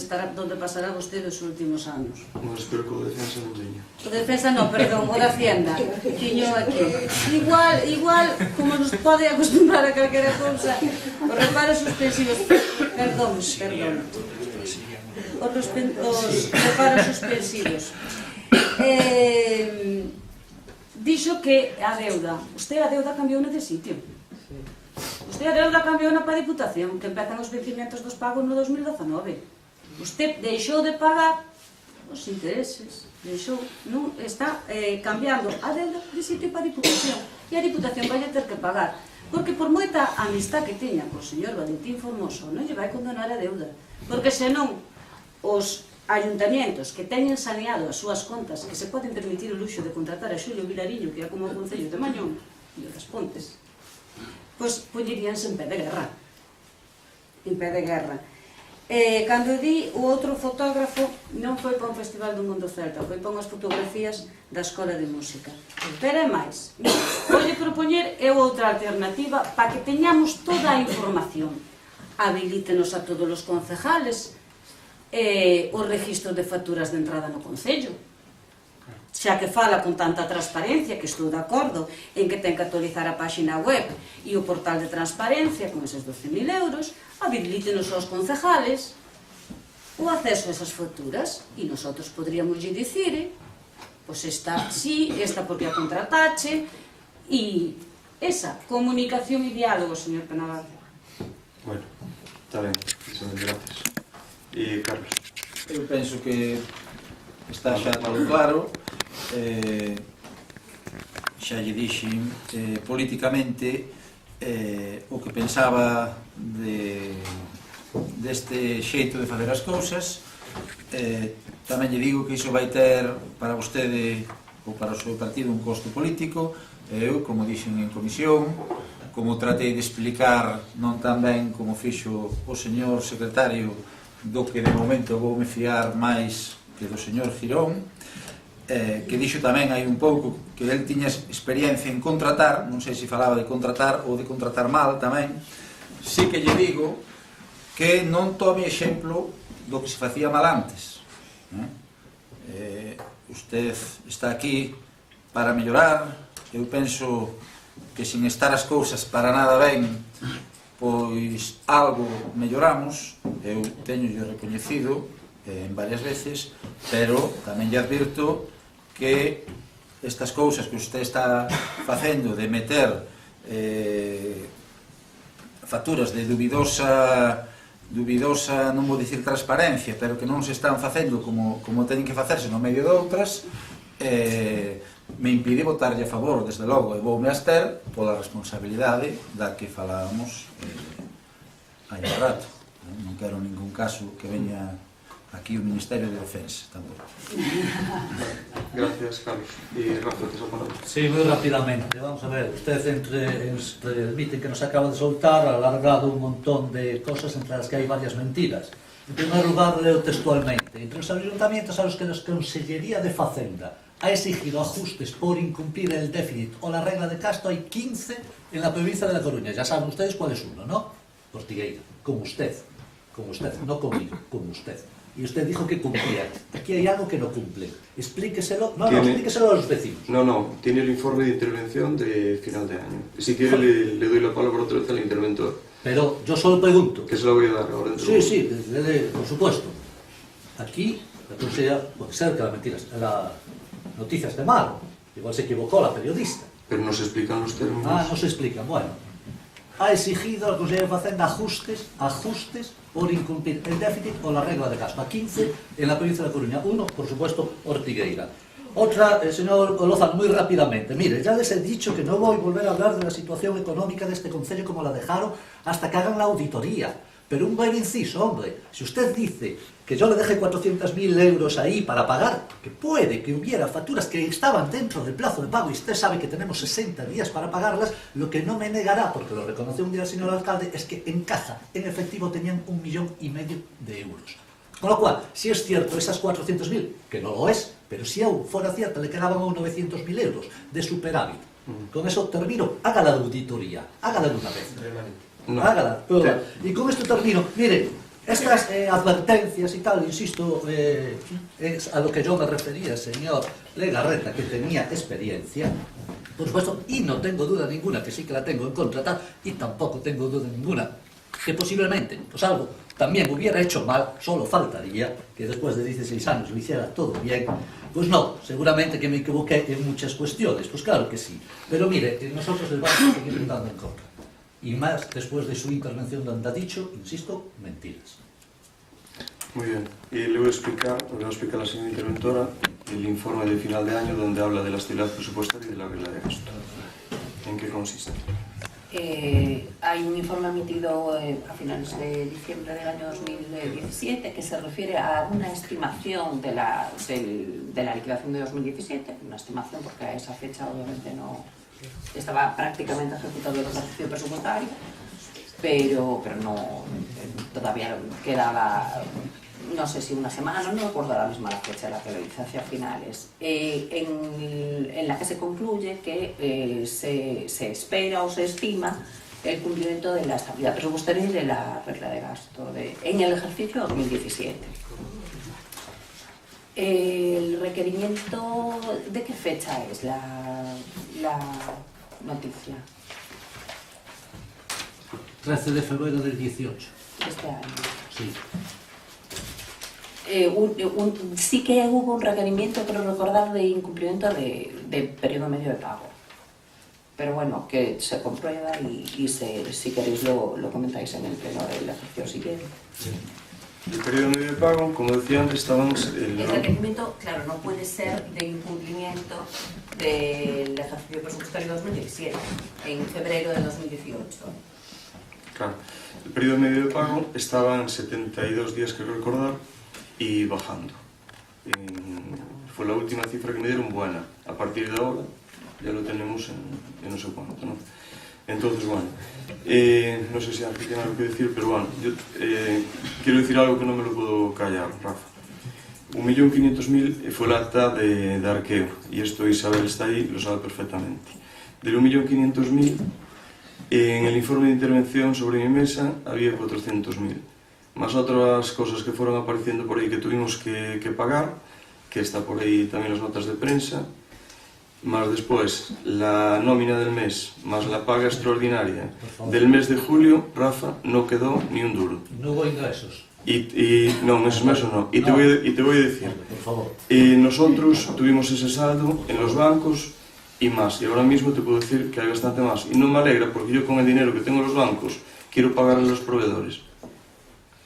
pasará vostede os últimos anos. Mas espero que o Defensa non teña. O Defensa non, perdón, o da Hacienda. Tiño aquí. Igual, como nos pode acostumbrar a calquera cousa, os reparos suspensivos. Perdón. Os reparos suspensivos. Dixo que a deuda. Usted a deuda cambiou de sitio. Usted a deuda cambiou para a Diputación, que empezan os vencimientos dos pagos no 2019. Usted deixou de pagar os intereses, está cambiando a deuda de sitio para a Diputación. E a Diputación vai ter que pagar. Porque por moita amistad que teña co señor Valentín Formoso, non lle vai condonar a deuda. Porque senón, os ayuntamientos que teñen saneado as súas contas, que se poden permitir o luxo de contratar a Xulio Vilariño, que é como o Concello de Mañón, e o das Pontes, pois poñeríanse en pé de guerra. Cando di o outro fotógrafo non foi para un festival do Mundo Celta, foi para unhas fotografías da Escola de Música. Pero é máis, vou propoñer outra alternativa para que teñamos toda a información. Habilítenos a todos os concejales o registro de facturas de entrada no Concello. xa que fala con tanta transparencia, que estou de acordo en que ten que actualizar a páxina web e o portal de transparencia con eses 12.000 euros, habilitítenos aos concejales o acceso a esas facturas e nosotros podríamos dicir pois esta sí, esta porque a contratache e esa comunicación e diálogo, señor Penaval. Bueno, está ben, gracias. E Carlos? Eu penso que está xa todo claro. Xa lle dixen políticamente o que pensaba deste xeito de facer as cousas. Tamén lle digo que iso vai ter para vostede ou para o seu partido un costo político. Eu, como dixen en comisión, como tratei de explicar non tan ben como fixo o señor secretario, do que de momento vou me fiar máis que do señor Girón, que dixo tamén hai un pouco que el tiña experiencia en contratar, non sei se falaba de contratar ou de contratar mal tamén. Sí que lle digo que non tome exemplo do que se facía mal antes. Usted está aquí para mellorar. Eu penso que sin estar as cousas para nada ben, pois algo melloramos. Eu teño recoñecido en varias veces, pero tamén lle advirto que estas cousas que usted está facendo de meter facturas de dubidosa, non vou dicir transparencia, pero que non se están facendo como teñen que facerse no medio de outras, me impide votarlle a favor, desde logo, e voume abster pola responsabilidade da que falábamos hai un rato. Non quero en ningún caso que veña aquí o Ministerio de Defensa, tampouco. Gracias, Carlos. E Rafa, tes a palabra? Sí, moi rapidamente. Vamos a ver, usted entre el meeting que nos acaba de soltar ha alargado un montón de cosas entre las que hay varias mentiras. En primer lugar, leo textualmente. Entre los ayuntamientos a los que la Consellería de Facenda ha exigido ajustes por incumplir el déficit o la regla de gasto, hay 15 en la provincia de La Coruña. Ya saben ustedes cuál es uno, ¿no? Ortigueira, como usted, no conmigo, como usted. Y usted dijo que cumplía. Aquí hay algo que no cumple. Explíqueselo, explíqueselo a los vecinos. No, tiene el informe de intervención de final de año. Si quiere le doy la palabra otra vez al interventor. Pero yo solo pregunto. Que se la voy a dar ahora. Sí, por supuesto. Aquí, la consejera, puede ser que la noticia esté mal. Igual se equivocó la periodista. Pero no se explican los términos. No se explican, bueno. Ha exigido a la Consellería de Facenda ajustes por incumplir el déficit o la regla de gasto. A 15 en la provincia de La Coruña. Uno, por supuesto, Ortigueira. Otra, señor Lozano, muy rápidamente. Mire, ya les he dicho que no voy a volver a hablar de la situación económica de este concello como la dejaron hasta que hagan la auditoría. Pero un breve inciso, hombre. Si usted dice que yo le deje 400.000 euros ahí para pagar, que puede que hubiera facturas que estaban dentro del plazo de pago y usted sabe que tenemos 60 días para pagarlas, lo que no me negará, porque lo reconoció un día el señor alcalde, es que en caja, en efectivo, tenían 1,5 millones de euros. Con lo cual, si es cierto esas 400.000, que no lo es, pero si aún fuera cierta, le quedaban aún 900.000 euros de superávit. Con eso termino. Haga la auditoría, hágala de una vez. No. Hágala. Y con esto termino. Mire, estas advertencias y tal, insisto, es a lo que yo me refería, señor Legarreta, que tenía experiencia, por supuesto, y no tengo duda ninguna que sí que la tengo en contratar, y tampoco tengo duda ninguna que posiblemente, pues algo también hubiera hecho mal, solo faltaría que después de 16 años lo hiciera todo bien. Pues no, seguramente que me equivoqué en muchas cuestiones, pues claro que sí. Pero mire, nosotros les vamos a seguir dando en contra. Y más después de su intervención donde ha dicho, insisto, mentiras. Muy bien. Y le voy a explicar a la señora interventora el informe de final de año donde habla de la estabilidad presupuestaria y de la regla de gasto. ¿En qué consiste? Hay un informe emitido a finales de diciembre del año 2017 que se refiere a una estimación de la liquidación de 2017, una estimación porque a esa fecha obviamente no estaba prácticamente ejecutado el ejercicio presupuestario, pero no, todavía quedaba, no sé si una semana, no me acuerdo ahora mismo la fecha de la que lo hice hacia finales, en la que se concluye que se espera o se estima el cumplimiento de la estabilidad presupuestaria y de la regla de gasto en el ejercicio 2017. El requerimiento, ¿de qué fecha es la noticia? 13 de febrero del 18. Este año. Sí. Sí que hubo un requerimiento, creo recordar, de incumplimiento de periodo medio de pago. Pero bueno, que se comprueba y si queréis lo comentáis en el pleno del ejercicio siguiente. Sí. El periodo medio de pago, como decía antes, estábamos... El requerimiento, claro, no puede ser de incumplimiento del ejercicio presupuestario 2017, en febrero de 2018. Claro, el periodo medio de pago estaba en 72 días, creo recordar, y bajando. Fue la última cifra que me dieron buena. A partir de ahora ya lo tenemos en no sé cuánto, ¿no? Entonces, bueno, no sé si aquí tiene algo que decir, pero bueno, yo quiero decir algo que no me lo puedo callar, Rafa. 1.500.000 fue el acta de Arqueo, y esto Isabel está ahí, lo sabe perfectamente. Del 1.500.000, en el informe de intervención sobre mi mesa había 400.000, más otras cosas que fueron apareciendo por ahí que tuvimos que pagar, que está por ahí también las notas de prensa, más después la nómina del mes, más la paga extraordinaria del mes de julio. Rafa, no quedó ni un duro. No hubo ingresos. No, en esos meses no. Y te voy a decir, por favor. Nosotros tuvimos ese saldo en los bancos y más, y ahora mismo te puedo decir que hay bastante más. Y no me alegra porque yo con el dinero que tengo en los bancos quiero pagarle a los proveedores,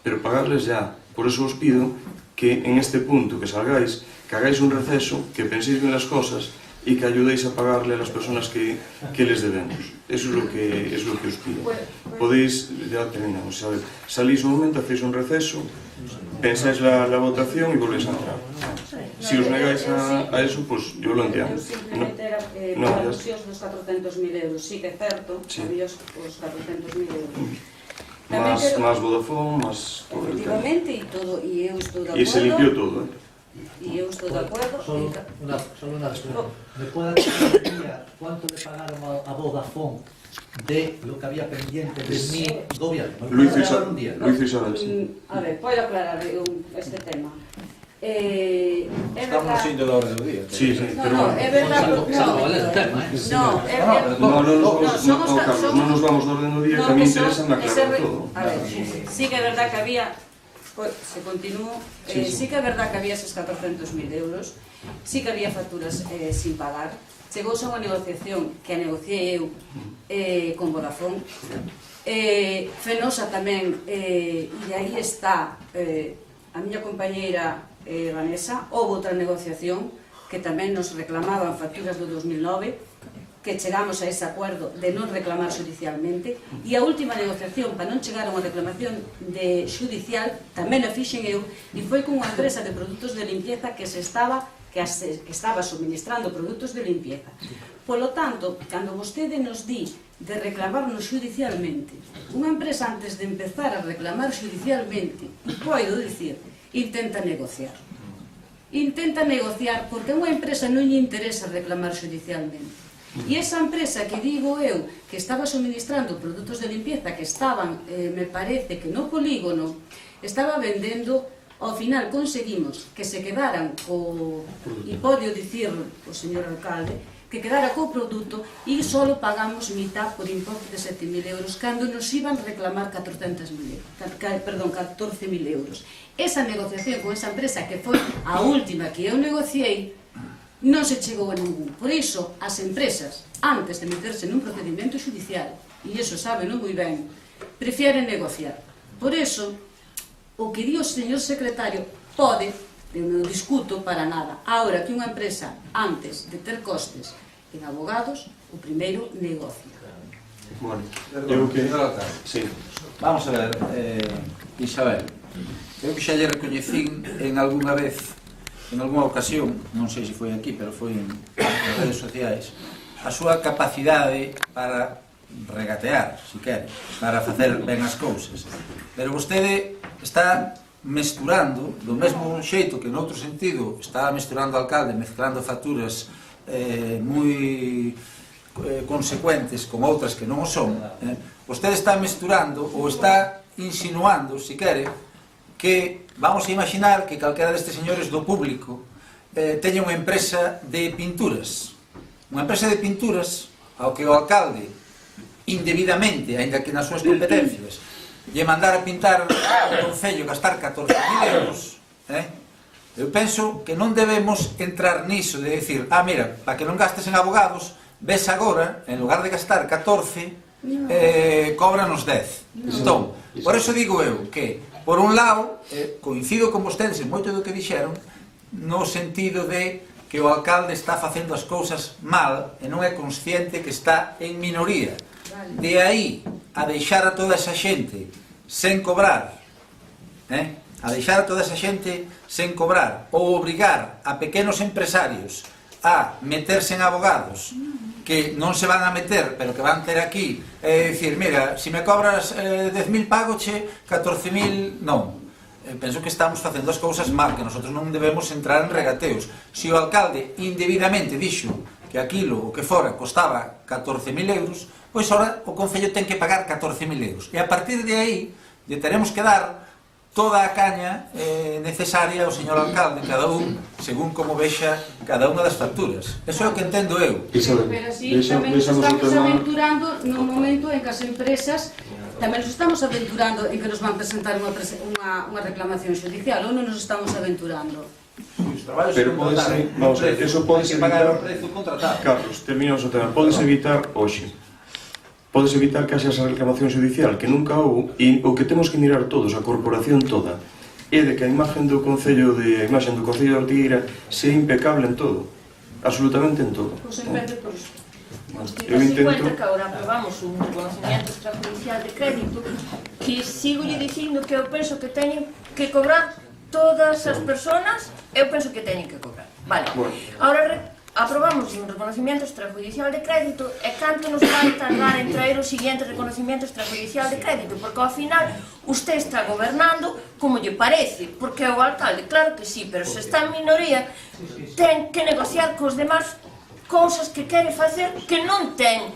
pero pagarles ya. Por eso os pido que en este punto que salgáis, que hagáis un receso, que penséis bien las cosas y que ayudéis a pagarle a las personas que les debemos. Eso es lo que os pido. Podéis, ya terminamos, ¿sabes? Salís un momento, hacéis un receso, pensáis la votación y volvéis a entrar. Si os negáis a eso, pues yo lo entiendo. Eu simplemente era para os seus dos 400.000 euros. Sí que é certo, había os 400.000 euros. Más Vodafone, más... Efectivamente, y todo, y eu estou de acuerdo. Y se limpió todo, Y eu estou de acuerdo. Solo una respuesta. ¿Me puede decir cuánto le pagaron a Vodafone de lo que había pendiente de mi gobierno? Lo hizo Isabel, sí. A ver, puedo aclarar este tema. Estamos indo da orde do día. Sí, pero... No, é verdade... No nos vamos da orde do día, que a mí interesa me aclarar todo. A ver, sí que é verdade que había... Se continuó, sí que é verdade que había esos 400.000 euros, sí que había facturas sin pagar. Chegouse a unha negociación que a negociei eu con Vodafone. Fenosa tamén, e aí está a miña compañeira Vanessa. Houve outra negociación que tamén nos reclamaban facturas do 2009, que chegamos a ese acuerdo de non reclamar judicialmente, e a última negociación para non chegar a unha reclamación judicial tamén a fixen eu, e foi con unha empresa de produtos de limpieza que estaba suministrando produtos de limpieza. Polo tanto, cando vostede nos di de reclamarnos judicialmente, unha empresa antes de empezar a reclamar judicialmente, podo dicir, intenta negociar. Intenta negociar porque a unha empresa non lle interesa reclamar judicialmente. E esa empresa que digo eu, que estaba suministrando produtos de limpieza que estaban, me parece que no polígono, estaba vendendo, ao final conseguimos que se quedaran e pode dicir o señor alcalde, que quedara co produto e só pagamos mitad por importe de 7.000 euros cando nos iban reclamar 14.000 euros. Esa negociación con esa empresa, que foi a última que eu negociei, non se chegou a ningún. Por iso, as empresas, antes de meterse nun procedimento judicial, e iso sábeno moi ben, prefieren negociar. Por iso, o que di o señor secretario pode, eu non discuto para nada, ahora que unha empresa, antes de ter costes en abogados, o primeiro negocia. Bueno, eu que... Sí. Vamos a ver, Isabel, eu que xa lle recoñecín en algunha vez, en algunha ocasión, non sei se foi aquí, pero foi en redes sociais, a súa capacidade para regatear, se quere, para facer ben as cousas. Pero vostede está mesturando, do mesmo xeito que noutro sentido está mesturando o alcalde, mezclando facturas moi consecuentes con outras que non o son. Vostede está mesturando ou está insinuando, se quere, que vamos a imaginar que calquera destes señores do público teña unha empresa de pinturas. Unha empresa de pinturas ao que o alcalde indebidamente, aínda que nas súas competencias, lle mandar a pintar o concello gastar 14.000 euros, eu penso que non debemos entrar niso de decir, mira, para que non gastes en abogados, ves agora, en lugar de gastar 14, cóbranos 10. Entón, por eso digo eu que, por un lado, coincido con vostedes en moito do que dixeron, no sentido de que o alcalde está facendo as cousas mal e non é consciente que está en minoría. De aí a deixar a toda esa xente sen cobrar, a deixar a toda esa xente sen cobrar, ou obrigar a pequenos empresarios a meterse en abogados que non se van a meter, pero que van ter aquí, dicir, mira, se me cobras 10.000 pagoche, 14.000 non. Penso que estamos facendo as cousas mal, que nosotros non debemos entrar en regateos. Se o alcalde indebidamente dixo que aquilo, o que fora, costaba 14.000 euros, pois ora o Concello ten que pagar 14.000 euros. E a partir de aí, lle teremos que dar toda a caña necesaria ao señor alcalde, cada un, según como vexa cada unha das facturas. Eso é o que entendo eu. Pero así tamén nos estamos aventurando no momento en que as empresas tamén nos estamos aventurando en que nos van presentar unha reclamación judicial, ou non nos estamos aventurando? Pero eso podes evitar, Carlos, terminamos o tema, podes evitar hoxe, podes evitar que haxa esa reclamación judicial que nunca houve, e o que temos que mirar todos, a corporación toda, é de que a imagen do Concello de Ortigueira sea impecable en todo, absolutamente en todo. Pois en vez de por iso. Eu intento que agora aprobamos un reconocimiento extrajudicial de crédito que sigo lle dicindo que eu penso que teñen que cobrar todas as persoas, eu penso que teñen que cobrar. Vale, agora aprobamos un reconocimiento extrajudicial de crédito e canto nos vai tardar en traer o siguiente reconocimiento extrajudicial de crédito, porque ao final usted está gobernando como lle parece, porque é o alcalde, claro que sí, pero se está en minoría ten que negociar cos demás cousas que quere facer que non ten,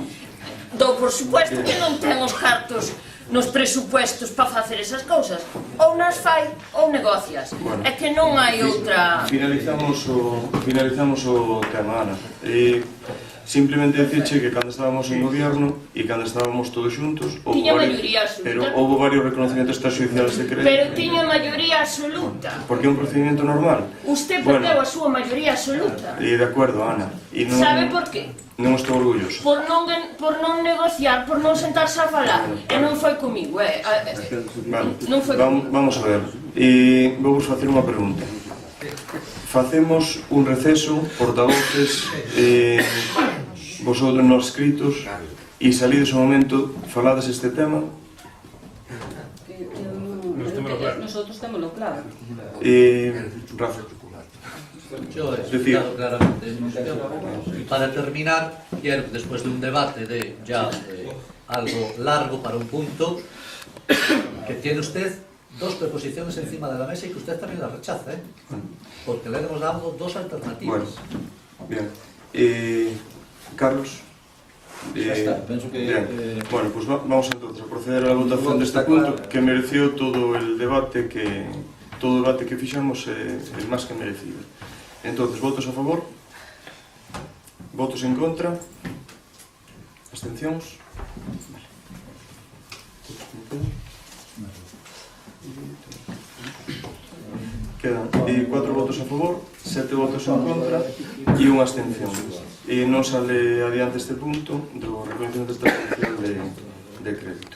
dou por supuesto que non ten os cartos nos presupuestos para facer esas cousas, ou nas fai ou negocias, é que non hai outra... Finalizamos o tema, Ana. Simplemente decirche que cando estábamos en gobierno e cando estábamos todos xuntos tiña maioría absoluta, pero houve varios reconocimientos extrajudiciales de crédito, pero tiña maioría absoluta, porque é un procedimento normal. Usted perdeu a súa maioría absoluta, e de acordo, Ana, e non, sabe por qué? Non estou orgulloso Por non negociar, por non sentarse a falar, e non foi comigo, non foi comigo. Vamos a ver, e vou vos facer unha pregunta. Facemos un receso, portavoces, vosotros nos escritos, e salides o momento, falades este tema. Nosotros témolo claro. Rafa. Yo claramente. Y para terminar, quiero, después de un debate de ya algo largo para un punto, que tiene usted dos preposiciones encima de la mesa y que usted también las rechaza, porque le hemos dado dos alternativas. Bueno, bien. Carlos. Ya está, pienso que... Bueno, pues vamos entonces a proceder a la votación de este punto, que mereció todo el debate que fixamos, el más que merecido. Entonces, votos a favor, votos en contra, abstencións. Quedan 4 votos a favor, 7 votos en contra e unha abstención. E non sale adiante este punto do reconocimiento extrajudicial de crédito.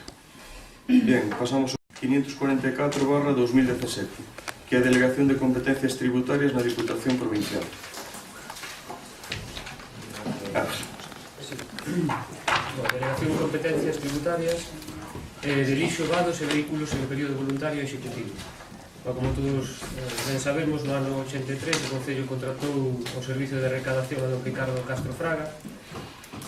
Bien, pasamos ao 544/2017, que é a Delegación de Competencias Tributarias na Diputación Provincial. A Delegación de Competencias Tributarias de lixo, vados e vehículos en período voluntario e executivo. Como todos ben sabemos, no ano 83 o Concello contratou o servicio de recadación a don Ricardo Castro Fraga,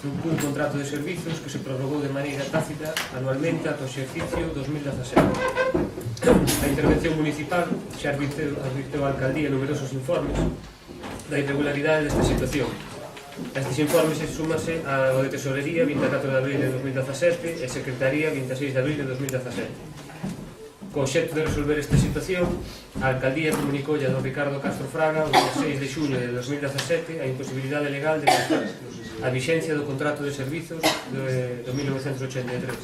un contrato de servizos que se prorrogou de maneira tácita anualmente ata o exercicio 2017. A intervención municipal xa advirteu a alcaldía numerosos informes da irregularidade desta situación. Estes informes súmase ao de Tesorería 24 de abril de 2017 e Secretaría 26 de abril de 2017. Co obxecto de resolver esta situación, a Alcaldía comunicoulle a don Ricardo Castro Fraga o día 6 de xullo de 2017 a imposibilidade legal de prestar a vixencia do contrato de servizos do 1983.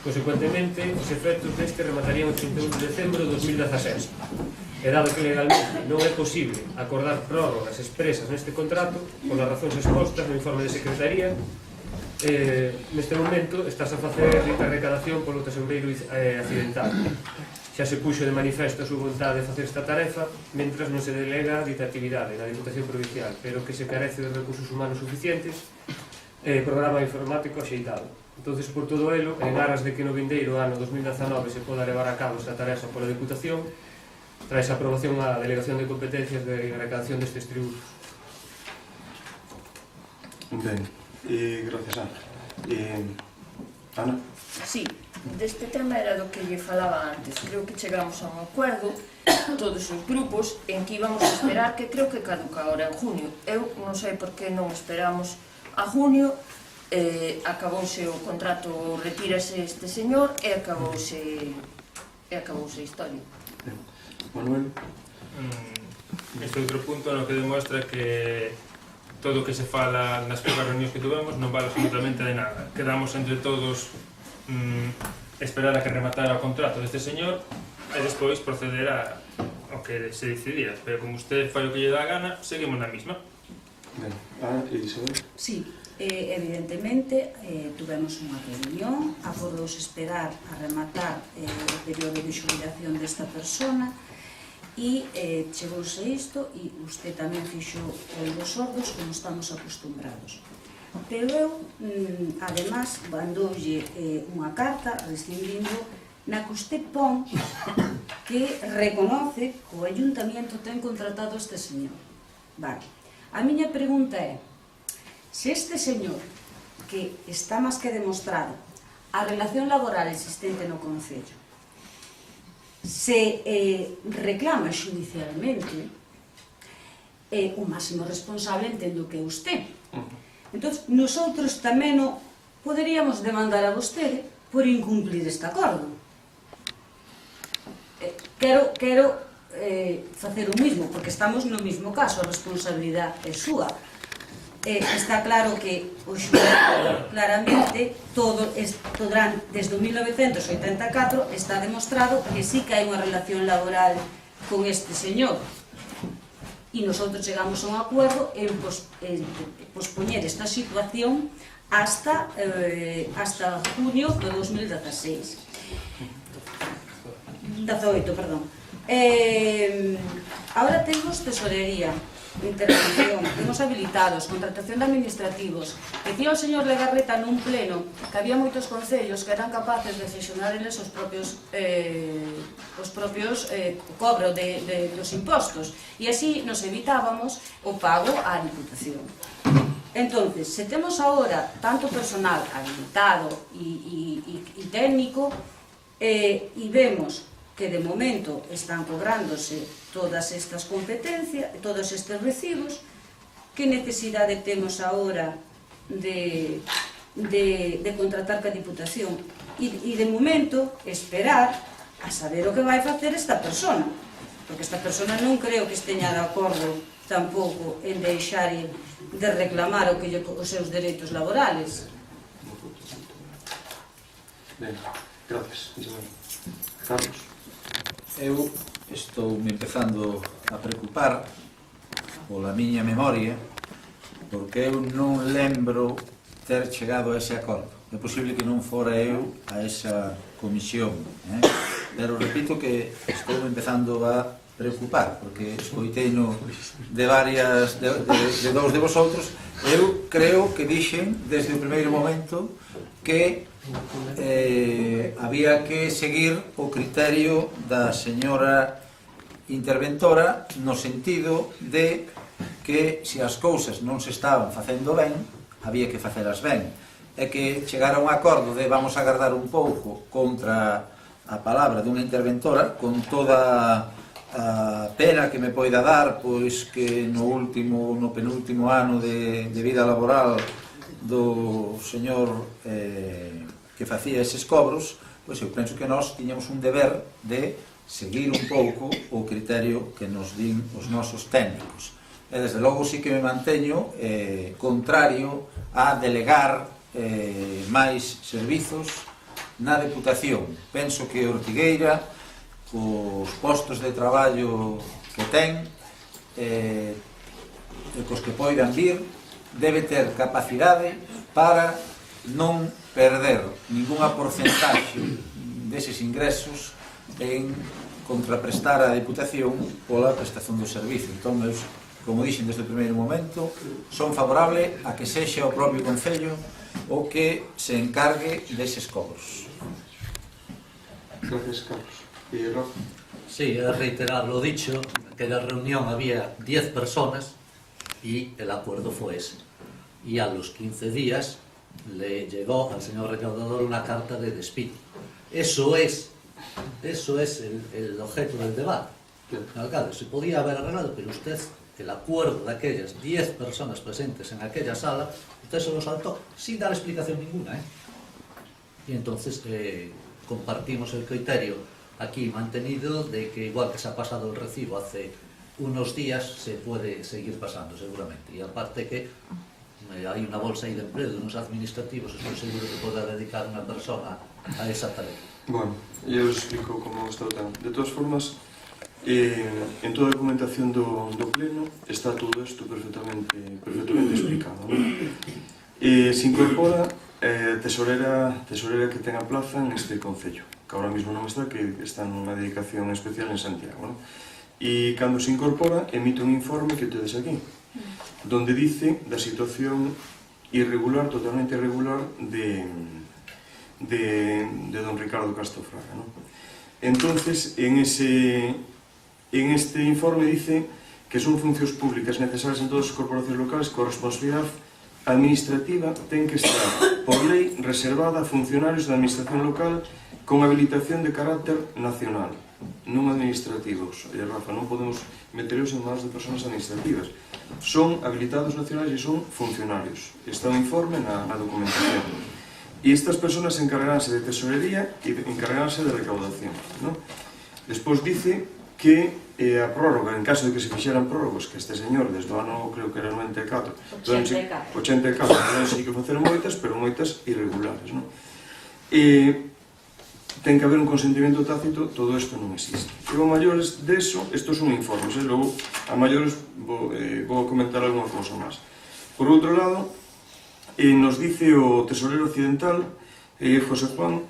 Consecuentemente, os efectos deste rematarían o 31 de decembro de 2017. E dado que legalmente non é posible acordar prórrogas expresas neste contrato, polas razóns expostas no informe de Secretaría, neste momento estás a facer a recadación polo tesoureiro accidental. Xa se puxo de manifesto a súa vontade de facer esta tarefa, mentras non se delega dita actividade na Diputación Provincial, pero que se carece de recursos humanos suficientes, programa informático axeitado. Entonces, por todo elo, en aras de que no vindeiro ano 2019 se poda levar a cabo esta tarefa pola Diputación, trae a aprobación a Delegación de Competencias de recadación destes tributos. Ben, gracias, Ana. Ana? Sí, deste tema era do que lle falaba antes. Creo que chegamos a un acuerdo, todos os grupos, en que íbamos a esperar, que creo que caduca ahora en junio. Eu non sei por que non esperamos a junio, acabouse o contrato, retírase este señor e acabouse a historia. Manuel? Este outro punto no que demostra que todo o que se fala nas poucas reunións que tuvemos non vale absolutamente de nada. Quedamos entre todos esperar a que rematara o contrato deste señor e despois proceder ao que se decidira. Pero como usted fai o que lle dá a gana, seguimos na misma. Ben, Ana e Isabel? Sí, evidentemente tuvemos unha reunión, acordouse esperar a rematar o período de xubilación desta persona e chegouse isto e usted tamén fixo oídos sordos como estamos acostumbrados. Pero eu, además, mandoulle unha carta rescindindo na que usted pon que reconoce que o Ayuntamiento ten contratado este señor. Vale. A miña pregunta é: se este señor, que está máis que demostrado a relación laboral existente no Concello, se reclama judicialmente, o máximo responsable entendo que é usted. Entón, nosotros tamén o poderíamos demandar a vostede por incumplir este acordo. Quero facer o mismo, porque estamos no mismo caso, a responsabilidade é súa. Está claro que o xuíz claramente desde 1984 está demostrado que sí que hai unha relación laboral con este señor e nosotros chegamos a un acuerdo en pospoñer esta situación hasta junio de 2018, perdón. Ahora temos tesorería, intervención, temos habilitados, contratación de administrativos. Decía o señor Legarreta nun pleno que había moitos concellos que eran capaces de xestionar eles os propios cobro dos impostos e así nos evitábamos o pago á Diputación. Entonces, se temos agora tanto personal habilitado e técnico e vemos que de momento están cobrándose todas estas competencias, todos estes recibos, que necesidade temos agora de contratar ca Diputación e de momento esperar a saber o que vai facer esta persona, porque esta persona non creo que esteña de acordo tampouco en deixar de reclamar os seus dereitos laborales. Ben, gracias. Carlos? Eu estou me empezando a preocupar pola miña memoria, porque eu non lembro ter chegado a ese acordo. É posible que non fora eu a esa comisión, pero repito que estou empezando a preocupar, porque escoiteino de dous de vosotros. Eu creo que dixen desde o primeiro momento que había que seguir o criterio da señora interventora no sentido de que se as cousas non se estaban facendo ben, había que facelas ben, e que chegar a un acordo de vamos a agardar un pouco contra a palabra dunha interventora, con toda a pena que me poida dar, pois que no penúltimo ano de vida laboral do señor que facía eses cobros, pois eu penso que nós tiñamos un deber de seguir un pouco o criterio que nos din os nosos técnicos. E desde logo sí que me manteño contrario a delegar máis servizos na Deputación. Penso que Ortigueira, cos postos de traballo que ten e cos que poidan vir, debe ter capacidade para non perder ninguna porcentaxe deses ingresos en contraprestar a Deputación pola prestación do servicio. Entón, como dixen desde o primeiro momento, son favorable a que sexa o propio Concello o que se encargue deses cobros. Gracias, Carlos. ¿Y Rafa? Sí, a reiterar lo dicho, que en la reunión había 10 personas y el acuerdo fue ese. Y a los 15 días le llegó al señor recaudador una carta de despido. Eso es el objeto del debate. Alcalde, se podía haber arreglado, pero usted, el acuerdo de aquellas 10 personas presentes en aquella sala, usted se lo saltó sin dar explicación ninguna. Y entonces compartimos el criterio aquí mantenido de que igual que se ha pasado el recibo hace unos días, se puede seguir pasando seguramente. Y aparte que hay una bolsa ahí de empleo de unos administrativos, estoy seguro que podrá dedicar una persona a esa tarea. Bueno, yo os explico como está o tema. De todas formas, en toda a documentación do pleno está todo isto perfectamente explicado, ¿no? Se incorpora tesorera que ten a plaza neste concello, que ahora mismo non está, que está nunha dedicación especial en Santiago, ¿no? E cando se incorpora, emite un informe que tedes aquí, donde dice da situación irregular, totalmente irregular de don Ricardo Castro Fraga, ¿no? Entonces, en este informe dice que son funcións públicas necesarias en todas as corporacións locales coa responsabilidade administrativa ten que estar, por lei, reservada a funcionarios da administración local con habilitación de carácter nacional, non administrativos. Rafa, non podemos meteros en manos de personas administrativas. Son habilitados nacionais e son funcionarios. Está o informe na documentación. E estas personas encargaránse de tesorería e encargaránse de recaudación, ¿no? Despois dice que a prórroga, en caso de que se fixeran prórrogos, que este señor, desde o ano, creo que era 94, 84, non sei que facer moitas, pero moitas irregulares, non? Ten que haber un consentimento tácito, todo isto non existe. E a maiores deso, estos son informes, logo a maiores vou comentar alguna cousa máis. Por outro lado, nos dice o tesorero occidental, José Juan,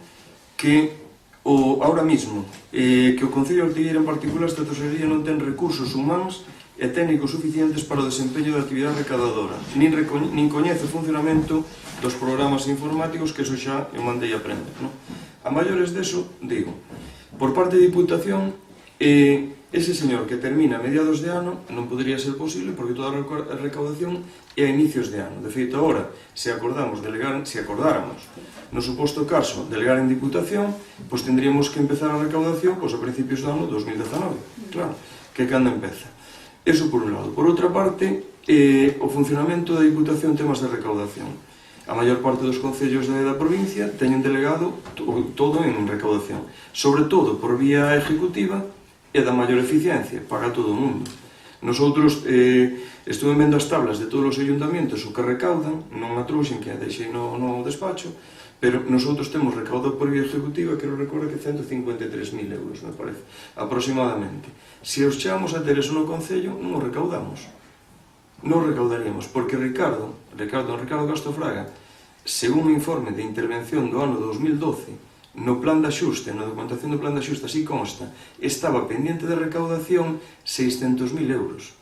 que ahora mismo, que o Concello de Ortigueira en particular, esta tesorería non ten recursos humanos e técnicos suficientes para o desempeño da actividade recaudadora, nin coñece o funcionamento dos programas informáticos, que eso xa eu mandei a aprender, non? A maiores deso, digo, por parte da Diputación, ese señor que termina a mediados de ano non podría ser posible porque toda a recaudación é a inicios de ano. De feito, agora, se acordáramos no suposto caso delegar en Diputación, pois tendríamos que empezar a recaudación pois a principios do ano 2019, claro, que cando empeza. Eso por un lado. Por outra parte, o funcionamento da Diputación temas de recaudación. A maior parte dos concellos da provincia teñen delegado todo en recaudación, sobre todo por vía ejecutiva e da maior eficiencia, paga todo o mundo. Nosotros estuve vendo as tablas de todos os ayuntamientos o que recaudan, non a trouxen, que a deixei no despacho, pero nosotros temos recaudado por vía ejecutiva, quero recordar que 153.000 euros, me parece, aproximadamente. Se os chegamos a ter eso no Concello, non os recaudamos. Non recaudaríamos, porque Ricardo Castro Fraga, según o informe de intervención do ano 2012, no plan de axuste, na documentación do plan de axuste, así consta, estaba pendiente de recaudación 600.000 euros.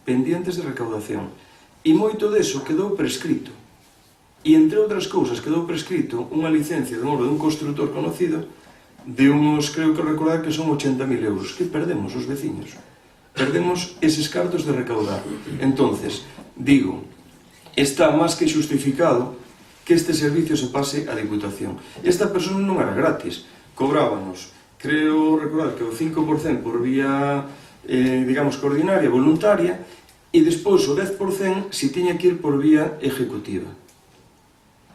Pendientes de recaudación. E moito deso quedou prescrito. E, entre outras cousas, quedou prescrito unha licencia de honor dun constructor conocido de uns, creo que recordar que son 80.000 euros, que perdemos os veciños. Perdemos eses cartos de recaudar. Entonces, digo, está máis que xustificado que este servicio se pase a Diputación. Esta persona non era gratis, cobrábanos, creo recordar que o 5% por vía, digamos, ordinaria, voluntaria, e despois o 10% si tiña que ir por vía ejecutiva,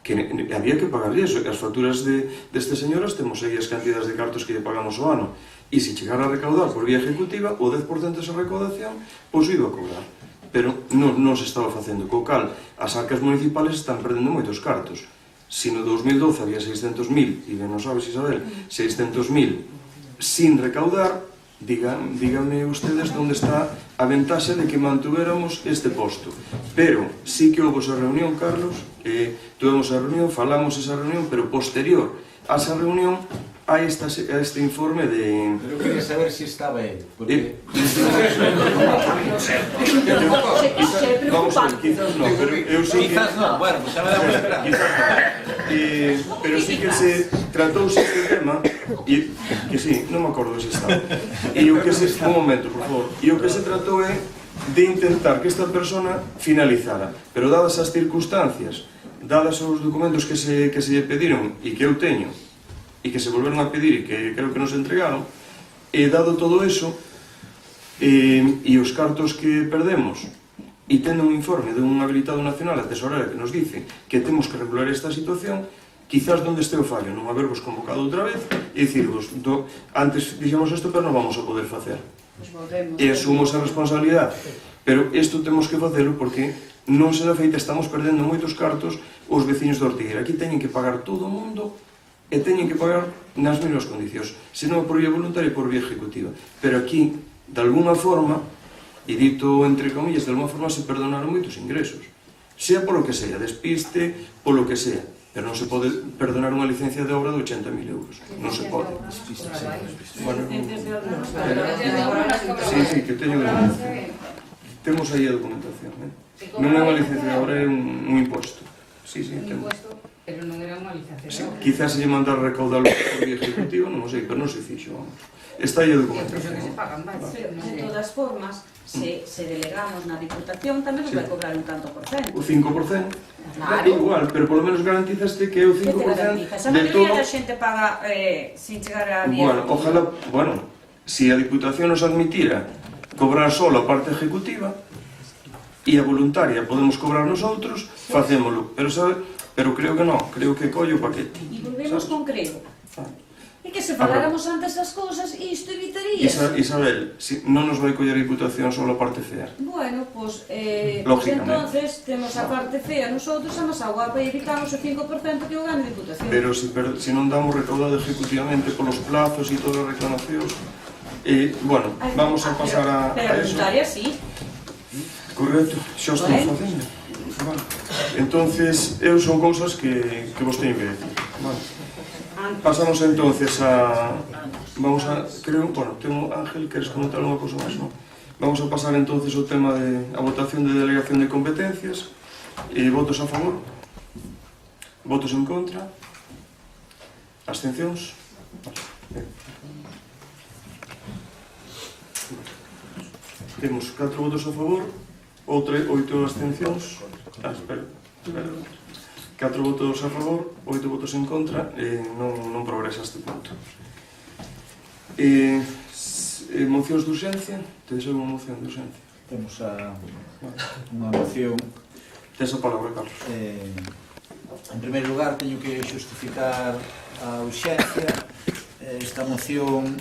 que había que pagarlle eso, as facturas destes señoras temos aí as cantidades de cartos que lle pagamos o ano, e se chegar a recaudar por vía ejecutiva, o 10% desa recaudación, pois iba a cobrar. Pero non se estaba facendo, co cal as arcas municipales están perdendo moitos cartos. Se no 2012 había 600.000, e ben non sabes, Isabel, 600.000 sin recaudar, díganme ustedes onde está a ventaxa de que mantuvéramos este posto. Pero sí que houve esa reunión, Carlos, tuvemos a reunión, falamos esa reunión, pero posterior a esa reunión a este informe de... Pero quería saber se estaba él, porque... Vamos a ver, quizás no, pero eu sei que... Quizás no, bueno, pues xa me damos esperar. Pero sí que se tratouse este tema, e que sí, non me acordo se estaba. E o que se... Un momento, por favor. E o que se tratou é de intentar que esta persona finalizara. Pero dadas as circunstancias, dadas os documentos que se lle pediron e que eu teño, e que se volveron a pedir e que creo que nos entregaron, e dado todo eso, e os cartos que perdemos, e tendo un informe de un habilitado nacional, a tesorera, que nos dice que temos que regular esta situación, quizás donde este o fallo, non habervos convocado outra vez, e dicirvos, antes dixemos isto, pero non vamos a poder facer. E asumos a responsabilidade. Pero isto temos que facelo porque non se dá feita, estamos perdendo moitos cartos os veciños de Ortigueira. Aquí teñen que pagar todo o mundo, e teñen que pagar nas mesmas condicións, se non por vía voluntaria e por vía ejecutiva. Pero aquí, de alguna forma, e dito entre comillas, de alguna forma se perdonaron moitos ingresos. Sea polo que sea, despiste, polo que sea. Pero non se pode perdonar unha licencia de obra de 80.000 euros. Non se pode. Bueno, sí, que teño denuncia. Temos aí a documentación. Non é unha licencia de obra, é un imposto. Sí, temos. Pero non era unha licencia. Sí, quizás se lle mandar recaudalo por vía ejecutiva, non sei, pero non se fixo, vamos. Está aí a documentación. De todas formas, se delegamos na Diputación, tamén nos vai cobrar un tanto por cento. O 5%? Claro. Igual, pero polo menos garantizaste que é o 5% de todo... A xente paga sin chegar a 10. Bueno, ojalá, se a Diputación nos admitira cobrar solo a parte ejecutiva e a voluntaria podemos cobrar nosotros, facémolo. Pero creo que non, creo que collo o paquete. E volvemos con creo. E que se faláramos antes das cousas, isto evitaría. Isabel, non nos vai coller a Diputación só a parte fea. Bueno, pois entonces temos a parte fea nosotros a nosa guapa e evitamos o 5% que o gane a Diputación. Pero se non damos recaudado efectivamente polos plazos e todas as reclamacións, bueno, vamos a pasar a eso. Pero a voluntaria, sí. Correcto, xa estou facendo. Entonces, son cousas que vos teño que decir. Pasamos entonces a... Vamos a... Creo... Bueno, temo, Ángel, queres comentar unha cousa máis, non? Vamos a pasar entonces ao tema de a votación de delegación de competencias. Votos a favor? Votos en contra? Abstencións? Temos 4 votos a favor, 8 abstencións. Espera. 4 votos a favor, 8 votos en contra, non progresa este punto. Mocións de urxencia? Tedes unha moción de urxencia? Temos unha moción... Tes a palabra, Carlos. En primeiro lugar, teño que xustificar a urxencia. Esta moción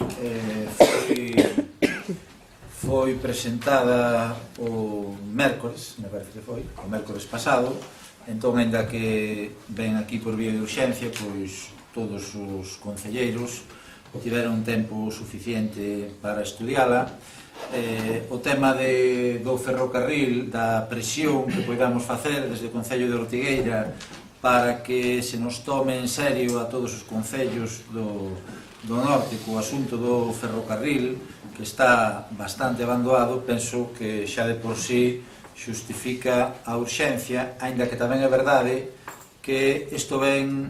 foi presentada o mércores, me parece que foi, o mércores pasado. Entón, ainda que ven aquí por vía de urxencia, pois todos os concelleiros tiveron tempo suficiente para estudiala. O tema do ferrocarril, da presión que podamos facer desde o Concello de Ortigueira para que se nos tome en serio a todos os concellos do norte co asunto do ferrocarril, que está bastante abandonado, penso que xa de por sí xustifica a urxencia, aínda que tamén é verdade que isto ven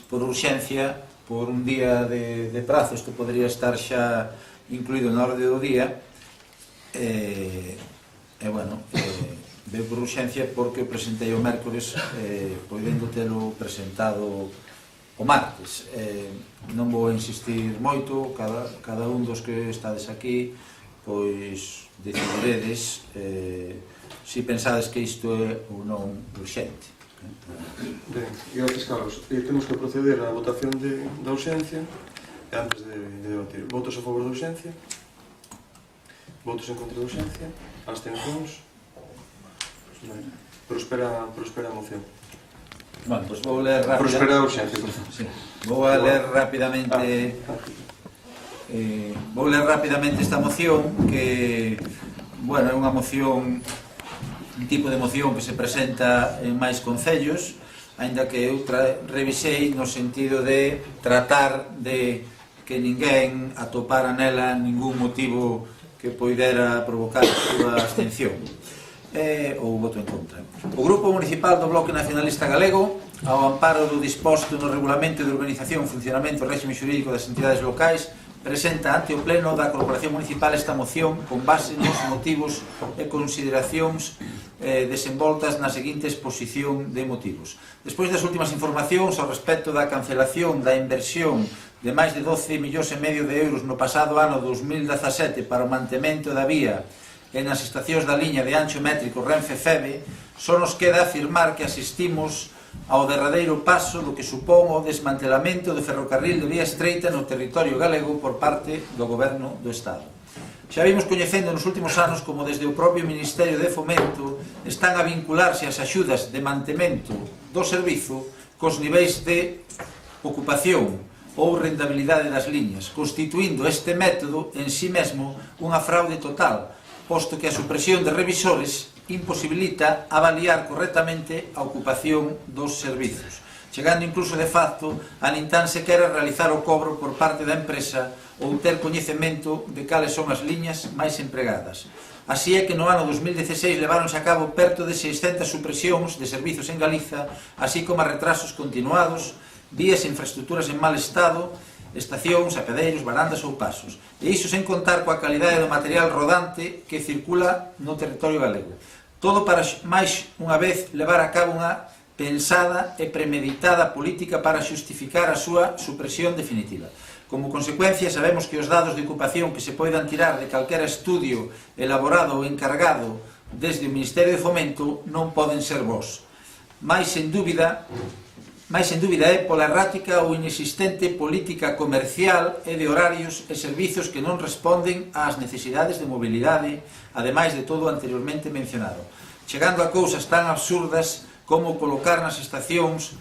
por urxencia, por un día de prazo, isto podría estar xa incluído na orde do día, bueno, veo por urxencia porque o presentei o mércores, podendo telo presentado o martes. Non vou insistir moito, cada un dos que estades aquí, pois decidiredes se pensades que isto é ou non urxente. Ben, gracias, Carlos. Temos que proceder á votación da ausencia e antes de debatir. Votos a favor da ausencia, votos en contra da ausencia, abstencións. Prospera a moción. Bueno, pues vou ler Prospera a ausencia, por favor. Sí. Vou a ler rapidamente esta moción que, bueno, é unha moción, un tipo de moción que se presenta en máis concellos, aínda que eu revisei no sentido de tratar de que ninguén atopara nela ningún motivo que poidera provocar a súa abstención ou voto en contra. O Grupo Municipal do Bloque Nacionalista Galego, ao amparo do disposto no Regulamento de Organización, Funcionamento e Réxime Xurídico das Entidades Locais, presenta ante o Pleno da Corporación Municipal esta moción con base nos motivos e consideracións desenvoltas na seguinte exposición de motivos. Despois das últimas informacións ao respecto da cancelación da inversión de máis de 12,5 millóns de euros no pasado ano 2017 para o mantemento da vía e nas estacións da liña de ancho métrico Renfe-Feve, só nos queda afirmar que asistimos ao derradeiro paso do que supón o desmantelamento do ferrocarril de vía estreita no territorio galego por parte do Goberno do Estado. Xa vimos coñecendo nos últimos anos como desde o propio Ministerio de Fomento están a vincularse as axudas de mantemento do servizo cos niveis de ocupación ou rentabilidade das liñas, constituindo este método en sí mesmo unha fraude total, posto que a supresión de revisores imposibilita avaliar correctamente a ocupación dos servizos, chegando incluso de facto a nin tan sequera realizar o cobro por parte da empresa ou ter coñecemento de cales son as liñas máis empregadas. Así é que no ano 2016 leváronse a cabo perto de 600 supresións de servizos en Galiza, así como a retrasos continuados, vías e infraestructuras en mal estado, estacións, apeadeiros, barandas ou pasos. E iso sen contar coa calidade do material rodante que circula no territorio galego. Todo para máis unha vez levar a cabo unha pensada e premeditada política para xustificar a súa supresión definitiva. Como consecuencia, sabemos que os dados de ocupación que se poidan tirar de calquera estudio elaborado ou encargado desde o Ministerio de Fomento non poden ser bons. Mais sen dúbida é pola errática ou inexistente política comercial e de horarios e servizos que non responden ás necesidades de mobilidade, ademais de todo o anteriormente mencionado, chegando a cousas tan absurdas como colocar nas estacións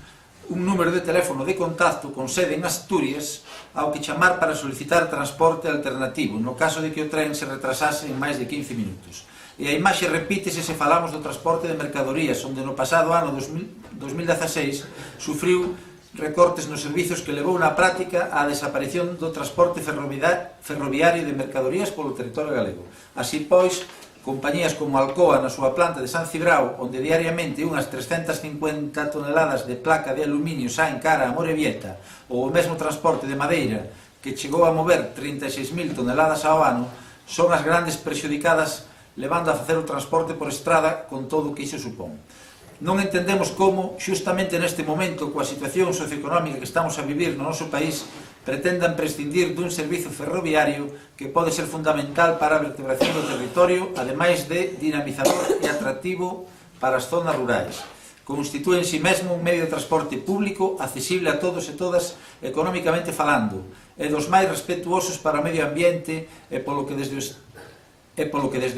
un número de teléfono de contacto con sede en Asturias ao que chamar para solicitar transporte alternativo, no caso de que o tren se retrasase en máis de 15 minutos. E a imaxe repítese se falamos do transporte de mercadorías, onde no pasado ano 2016 sufriu recortes nos servizos que levou na práctica á desaparición do transporte ferroviario de mercadorías polo territorio galego. Así pois, compañías como Alcoa na súa planta de San Cibrao, onde diariamente unhas 350 toneladas de placa de aluminio saen cara a Morevieta, ou o mesmo transporte de madeira que chegou a mover 36.000 toneladas ao ano, son as grandes prexudicadas levando a facer o transporte por estrada con todo o que iso supón. Non entendemos como, xustamente neste momento, coa situación socioeconómica que estamos a vivir no noso país, pretendan prescindir dun servizo ferroviario que pode ser fundamental para a vertebración do territorio, ademais de dinamizador e atractivo para as zonas rurais. Constitúe en si mesmo un medio de transporte público accesible a todos e todas económicamente falando, e dos máis respetuosos para o medio ambiente e polo que desde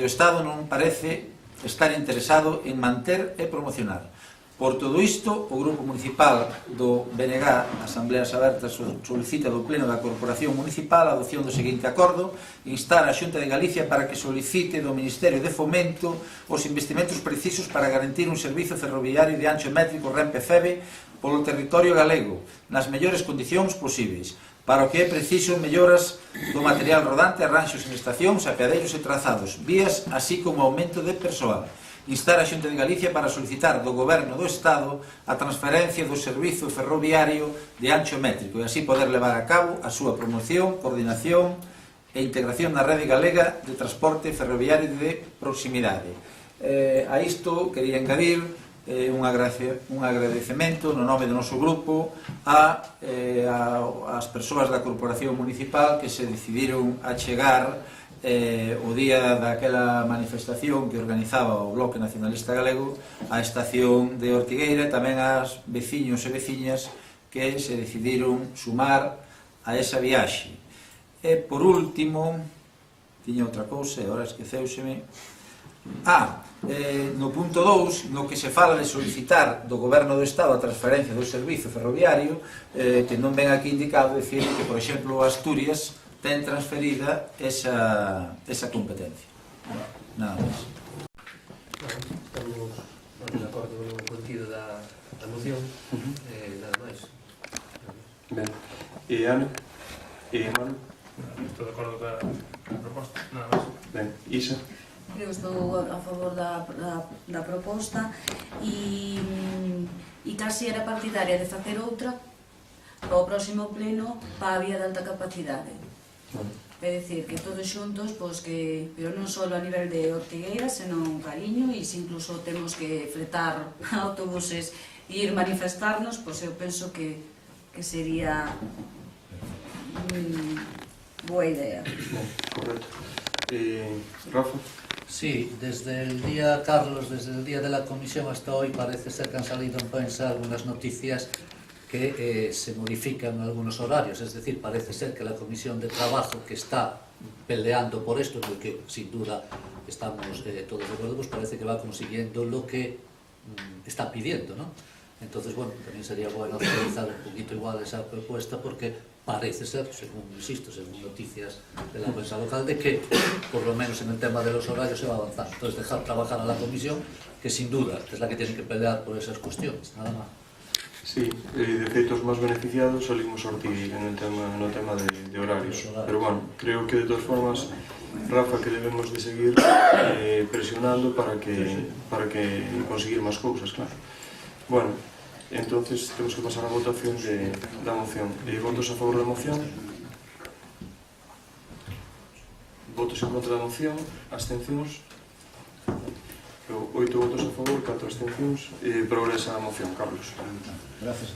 o Estado non parece estar interesado en manter e promocionar. Por todo isto, o Grupo Municipal do BNG, Asambleas Abertas, solicita do Pleno da Corporación Municipal a adopción do seguinte acordo: instar a Xunta de Galicia para que solicite do Ministerio de Fomento os investimentos precisos para garantir un servizo ferroviario de ancho métrico Renfe-Feve polo territorio galego, nas mellores condicións posibles, para o que é preciso melloras do material rodante, arranxos en estacións, apeadeiros e trazados, vías, así como aumento de persoal. Instar a Xunta de Galicia para solicitar do Goberno do Estado a transferencia do servizo ferroviario de ancho métrico e así poder levar a cabo a súa promoción, coordinación e integración na rede galega de transporte ferroviario de proximidade. A isto quería engadir un agradecemento no nome do noso grupo ás persoas da Corporación Municipal que se decidiron a chegar o día daquela manifestación que organizaba o Bloque Nacionalista Galego a estación de Ortigueira, tamén as veciños e veciñas que se decidiron sumar a esa viaxe. E por último, tiña outra cousa e agora esqueceuseme. No punto 2, no que se fala de solicitar do Goberno do Estado a transferencia do servizo ferroviario, que non ven aquí indicado, decir que, por exemplo, Asturias ten transferida esa competencia. Nada máis. Estamos de acordo con o contido da moción, nada máis. Ben, e Ana? E Manu? Estou de acordo ca proposta, nada máis. Ben, Isa? Eu estou a favor da proposta e casi era partidaria de facer outra para o próximo pleno para a vía de alta capacidade. É dicir, que todos xuntos, pero non só a nivel de Ortigueira, senón Cariño, e se incluso temos que fretar autobuses e ir manifestarnos, pois eu penso que sería boa idea. Correcto. Rafa? Sí, desde el día, Carlos, desde el día de la comisión hasta hoy parece ser que han salido en prensa algunas noticias que se modifican algunos horarios, es decir, parece ser que la comisión de trabajo que está peleando por esto, en el que sin duda estamos todos de acuerdo, pues parece que va consiguiendo lo que está pidiendo, ¿no? Entonces, bueno, también sería bueno actualizar un poquito igual esa propuesta porque parece ser, según, insisto, según noticias de la prensa local, de que por lo menos en el tema de los horarios se va a avanzar. Entonces, dejar trabajar a la comisión, que sin duda es la que tiene que pelear por esas cuestiones, nada más. Sí, de feito os máis beneficiados salimos Ortigueira no tema de horarios, pero bueno, creo que de todas formas, Rafa, que debemos de seguir presionando para que conseguir máis cousas, claro. Bueno, entonces temos que pasar a votación da moción. Votos a favor da moción? Votos en contra da moción? Abstencións? 8 votos a favor, 4 abstencións. Progresa a moción, Carlos. Gracias.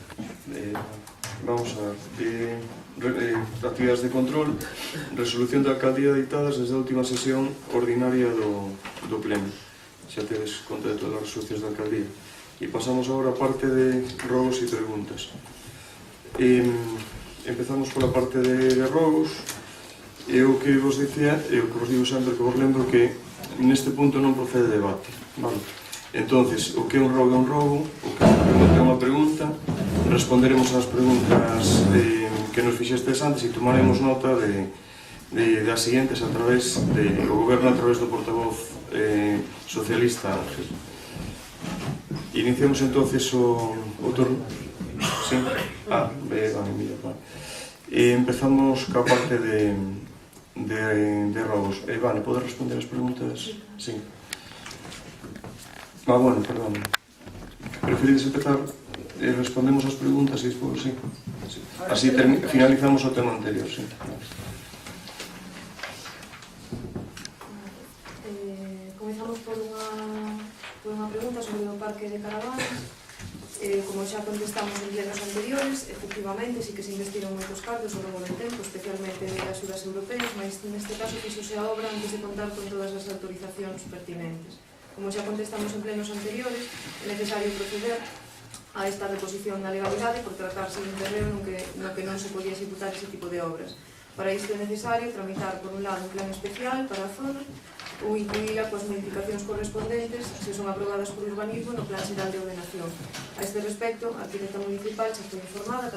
Vamos a ver. Actividades de control. Resolución da alcaldía dictadas desde a última sesión ordinaria do pleno. Xa tedes conta de todas as resolucións da alcaldía. E pasamos agora a parte de rogos e preguntas. Empezamos pola parte de rogos. E o que vos dicía, e o que vos digo sempre, que vos lembro que neste punto non procede debate, vale? Entonces, o que é un rogo, o que é unha pregunta, responderemos ás preguntas que nos fixestes antes e tomaremos nota das siguientes a través do goberno, a través do portavoz socialista Ángel. Iniciamos entonces o turno. Sí? Empezamos ca parte de robos. Vale, podes responder as preguntas? Sí. Bueno, perdón. Preferides empezar? Respondemos as preguntas e despois, sí. Así finalizamos o tema anterior, sí. Comezamos por unha pregunta sobre o parque de caravanas. Como xa contestamos en plenos anteriores, efectivamente, sí que se investiron moitos cartos ao longo do tempo, especialmente de axudas europeas, mas neste caso fixose a obra antes de contar con todas as autorizacións pertinentes. Como xa contestamos en plenos anteriores, é necesario proceder a esta reposición da legalidade por tratarse de un terreno no que non se podía executar ese tipo de obras. Para isto é necesario tramitar, por un lado, un plan especial para a zona ou incluíla coas modificacións correspondentes se son aprobadas por urbanismo no Plan Xeral de Ordenación. A este respecto, a arquitecta municipal xa foi informada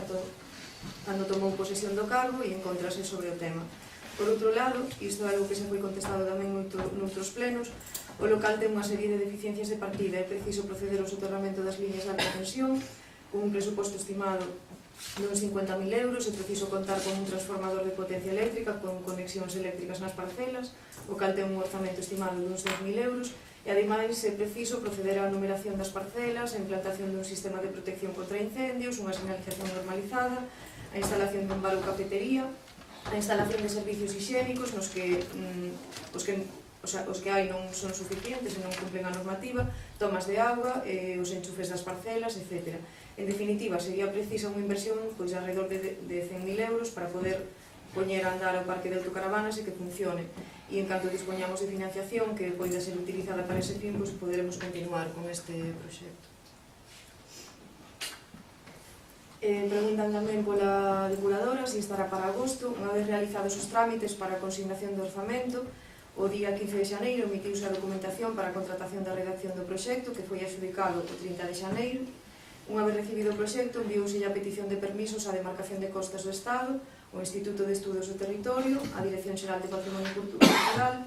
cando tomou posesión do cargo e encontrase sobre o tema. Por outro lado, isto é algo que se foi contestado tamén noutros plenos, o local ten unha serie de deficiencias de partida. É preciso proceder ao soterramento das liñas de alta tensión con un presuposto estimado de uns 50.000 euros. É preciso contar con un transformador de potencia eléctrica con conexións eléctricas nas parcelas, o cal ten un orzamento estimado de uns 10.000 euros, e ademais é preciso proceder á numeración das parcelas, a implantación dun sistema de protección contra incendios, unha señalización normalizada, a instalación dun bar ou cafetería, a instalación de servicios higiénicos nos que os que hai non son suficientes e non cumplen a normativa, tomas de auga, os enchufes das parcelas, etc. En definitiva, sería precisa unha inversión pois alrededor de 100.000 euros para poder poñer a andar o parque de autocaravanas e que funcione. e en canto dispoñamos de financiación que poida ser utilizada para ese fin, pois poderemos continuar con este proxecto. Preguntan tamén pola depuradora se estará para agosto. Unha vez realizados os trámites para a consignación do orzamento, o día 15 de xaneiro emitiuse a documentación para a contratación da redacción do proxecto, que foi adxudicado o 30 de xaneiro. Unha vez recibido o proxecto, enviouse a petición de permisos á Demarcación de Costas do Estado, o Instituto de Estudos do Territorio, a Dirección Xeral de Patrimonio Cultural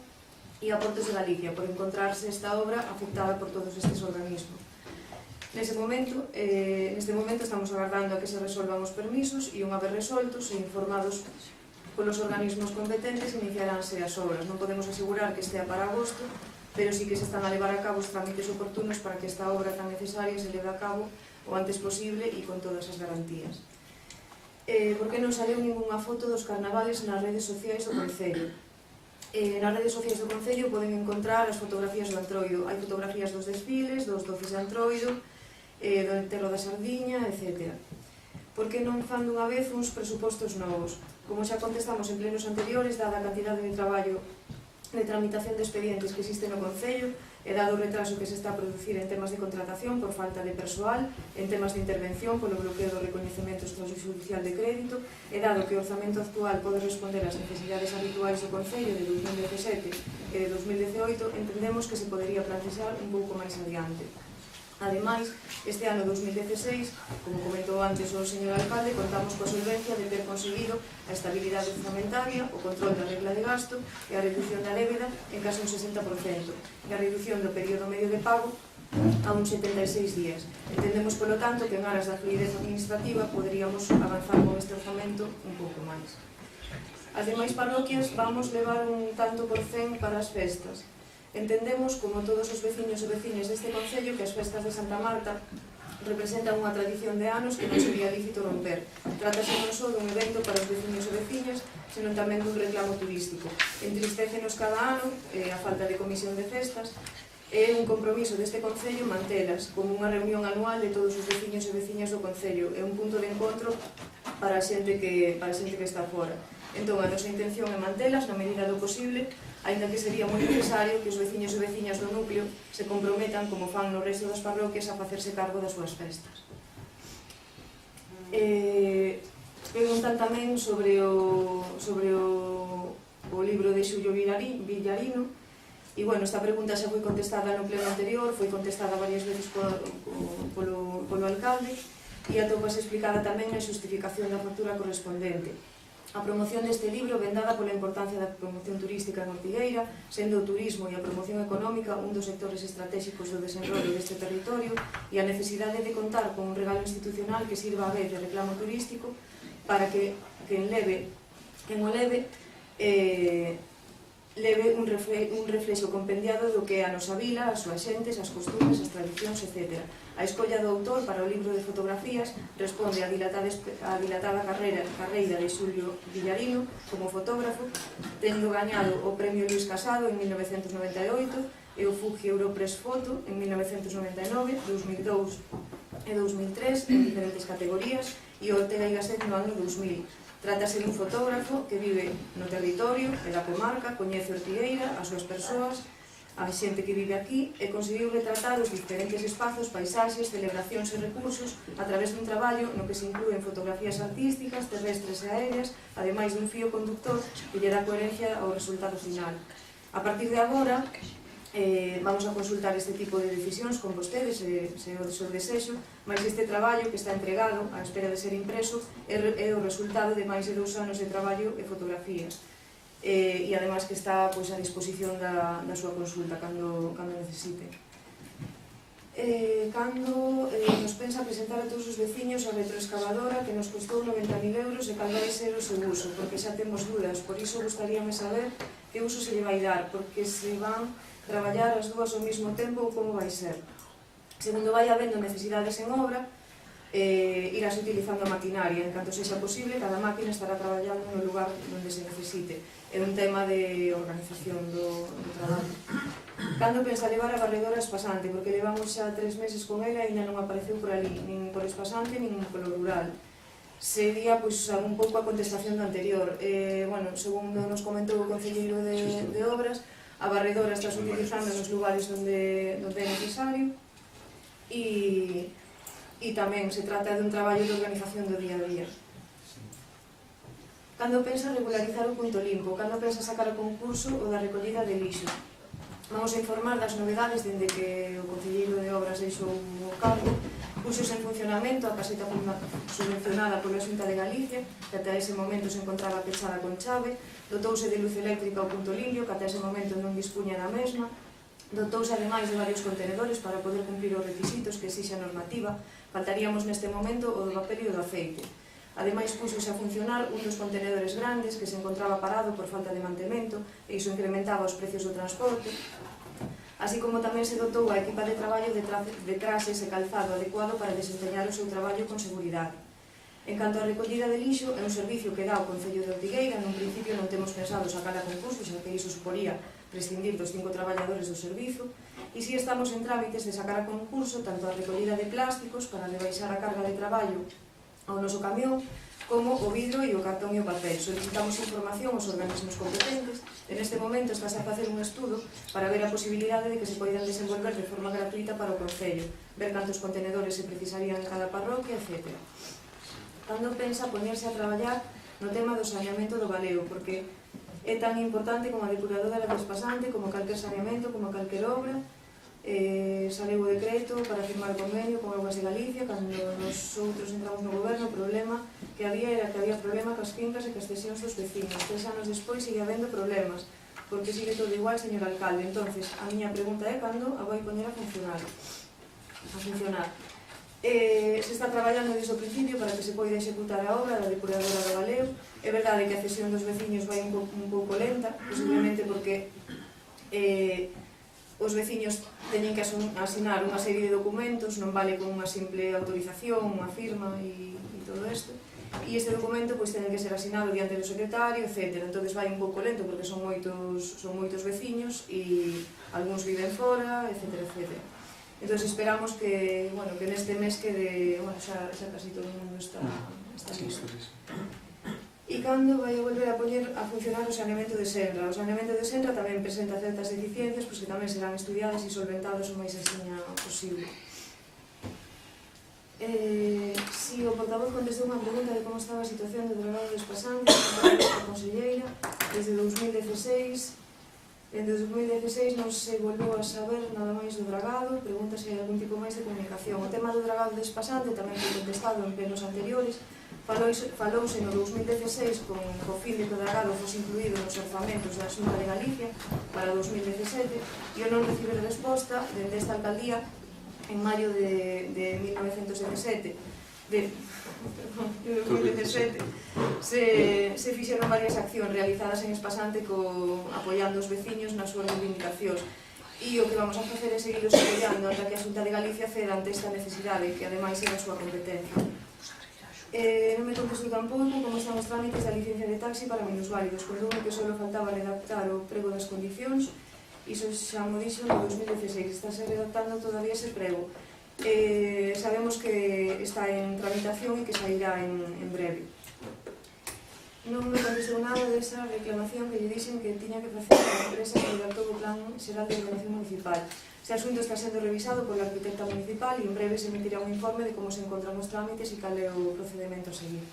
e a Portos de Galicia, por encontrarse esta obra afectada por todos estes organismos. Neste momento estamos agardando a que se resolvan os permisos e unha vez resoltos e informados polos organismos competentes iniciaránse as obras. Non podemos asegurar que estea para agosto, pero sí que se están a levar a cabo os trámites oportunos para que esta obra tan necesaria se leve a cabo o antes posible e con todas as garantías. Por que non saleu ningunha foto dos carnavales nas redes sociais do Concello? Nas redes sociais do Concello poden encontrar as fotografías do Antroido. Hai fotografías dos desfiles, dos doces de Antroido, do enterro da Sardiña, etc. Por que non fan dunha vez uns presupostos novos? Como xa contestamos en plenos anteriores, dada a cantidade de traballo de tramitación de expedientes que existe no Concello, e dado o retraso que se está a producir en temas de contratación por falta de persoal, en temas de intervención polo bloqueo do recoñecemento extrajudicial de crédito, e dado que o orzamento actual pode responder ás necesidades habituais do Concello de 2017 e de 2018, entendemos que se podería plantear un pouco máis adiante. Ademais, este ano 2016, como comentou antes o señor alcalde, contamos coa solvencia de ter conseguido a estabilidade orzamentaria, o control da regla de gasto e a reducción da débeda en case un 60% e a reducción do período medio de pago a uns 76 días. Entendemos, polo tanto, que en aras da fluidez administrativa poderíamos avanzar con este orzamento un pouco máis. As demais parroquias vamos levar un tanto por cen para as festas. Entendemos, como todos os veciños e veciñas deste Concello, que as festas de Santa Marta representan unha tradición de anos que non sería lícito romper. Trátase non só dun evento para os veciños e veciñas, senón tamén dun reclamo turístico. Entristécenos cada ano a falta de comisión de festas, é un compromiso deste Concello mantelas como unha reunión anual de todos os veciños e veciñas do Concello. É un punto de encontro para a xente que está fora. Entón, a nosa intención é mantelas na medida do posible, aínda que sería moi necesario que os veciños e veciñas do núcleo se comprometan, como fan no resto das parroquias, a facerse cargo das súas festas. Preguntan tamén sobre o libro de Xulio Villarino, e, bueno, esta pregunta xa foi contestada no pleno anterior, foi contestada varias veces polo alcalde, e atopase explicada tamén na xustificación da factura correspondente. A promoción deste libro ven dada pola importancia da promoción turística en Ortigueira, sendo o turismo e a promoción económica un dos sectores estratégicos do desenrollo deste territorio e a necesidade de contar con un regalo institucional que sirva a vez de reclamo turístico para que leve un reflexo compendiado do que é a nosa vila, as súas xentes, as costumes, as tradicións, etc. A escolla do autor para o libro de fotografías responde á dilatada carreira de Xulio Villarino como fotógrafo, tendo gañado o Premio Luis Casado en 1998 e o Fuji Europress Foto en 1999, 2002 e 2003 en diferentes categorías e o Ortega y Gasset no ano 2000. Trátase dun fotógrafo que vive no territorio e da comarca, coñece Ortigueira, as súas persoas, a xente que vive aquí e conseguiu retratar os diferentes espazos, paisaxes, celebracións e recursos a través dun traballo no que se inclúen fotografías artísticas, terrestres e aéreas, ademais dun fío conductor que lle dá coherencia ao resultado final. A partir de agora, vamos a consultar este tipo de decisións con vostedes, se o desexo, mas este traballo que está entregado á espera de ser impreso é o resultado de máis de 2 anos de traballo e fotografías. E además que está a disposición da súa consulta cando necesite. Cando nos pensa presentar a todos os veciños a retroexcavadora que nos costou 90.000 euros e cal vai ser o seu uso, porque xa temos dudas, por iso gostaríame saber que uso se lle vai dar, porque se van traballar as dúas ao mesmo tempo ou como vai ser. Segundo vai habendo necesidades en obra, irás utilizando a maquinaria. En canto sexa posible, cada máquina estará traballando no lugar onde se necesite. É un tema de organización do traballo. Cando pensa levar a barredora Espasante? Porque levamos xa 3 meses con ela e ainda non apareceu por ali, nin por Espasante, nin polo rural. sería un pouco a contestación do anterior. Segundo nos comentou o concelleiro de Obras, a barredora está utilizando nos lugares onde é necesario e tamén se trata de un traballo de organización do día a día. Cando pensa regularizar o punto limpo? Cando pensa sacar o concurso o da recollida de lixo? Vamos a informar das novedades dende que o concelleiro de Obras deixou o cargo. Puxose en funcionamento a caseta subvencionada pola Xunta de Galicia, que ata ese momento se encontraba pechada con chave, dotouse de luz eléctrica ao punto limpio, que ata ese momento non dispuña da mesma, dotouse ademais de varios contenedores para poder cumprir os requisitos que exixe a normativa, faltaríamos neste momento o do papel e o do aceite. Ademais, puxose a funcionar un dos contenedores grandes que se encontraba parado por falta de mantemento e iso incrementaba os precios do transporte, así como tamén se dotou a equipa de traballo de traxes e calzado adecuado para desempeñar o seu traballo con seguridade. En canto á recollida de lixo, é un servicio que dá o Concello de Ortigueira. Nun principio non temos pensado sacar a concurso, xa que iso suporía prescindir dos 5 traballadores do servizo, e si estamos en trámites de sacar a concurso tanto a recollida de plásticos para rebaixar a carga de traballo ao noso camión, como o vidro e o cartón e o papel. Solicitamos información aos organismos competentes. En este momento estás a facer un estudo para ver a posibilidade de que se poidan desenvolver de forma gratuita para o Concello, ver cantos contenedores se precisarían en cada parroquia, etc. Cando pensa poñerse a traballar no tema do saneamento do Baleo, porque é tan importante como a depuradora da Despasante, como calquer saneamento, como calquer obra. Saleu o decreto para firmar o convenio con Augas de Galicia. Cando nos outros entramos no goberno, o problema que había era que había problema cas fincas e cas cesións dos vecinos. 3 anos despois sigue habendo problemas, porque sigue todo igual, señor alcalde. Entonces, a miña pregunta é cando a vai poñer a funcionar. Se está traballando desde o principio para que se poida executar a obra da depuradora do Baleo. É verdade que a cesión dos veciños vai un pouco lenta, posiblemente porque os veciños teñen que asinar unha serie de documentos, non vale con unha simple autorización, unha firma e todo isto. E este documento ten que ser asinado diante do secretario, etc. Entón vai un pouco lento porque son moitos veciños e algúns viven fora, etc. Entón esperamos que neste mes quede, xa casi todo o mundo está listo. E cando vai a volver a poñer a funcionar o saneamento de Senra? O saneamento de Senra tamén presenta certas deficiencias, pois que tamén serán estudiadas e solventadas o máis axiña posible. Si o portavoz contestou unha pregunta de como estaba a situación do dragado de Despasante, a conselleira, desde 2016, Desde 2016 non se volveu a saber nada máis do dragado, pregunta se hai algún tipo máis de comunicación. O tema do dragado de Despasante tamén foi contestado en plenos anteriores. Falouse no 2016 con o fin de que o dragado fose incluído nos orzamentos da Xunta de Galicia para 2017 e o non recibe resposta dende esta alcaldía en maio de 1917 se fixeron varias accións realizadas en Espasante apoiando os veciños nas súas reivindicacións, e o que vamos a facer é seguir apoiando ata que a Xunta de Galicia ceda ante esta necesidade, que ademais é a súa competencia. Non me contestou tampouco como están os trámites da licencia de taxi para minusválidos. Contuve que só faltaba redactar o prego das condicións, iso xa mo dixo no 2016, estáse redactando todavía ese prego. Sabemos que está en tramitación e que sairá en breve. Non me contestou nada desa reclamación que lle dixen que tiña que facer a empresa que redactou o Plan Xeral de Ordenación Municipal. Ese asunto está sendo revisado pola arquitecta municipal e en breve se emitirá un informe de como se encontran os trámites e cal é o procedimento a seguir.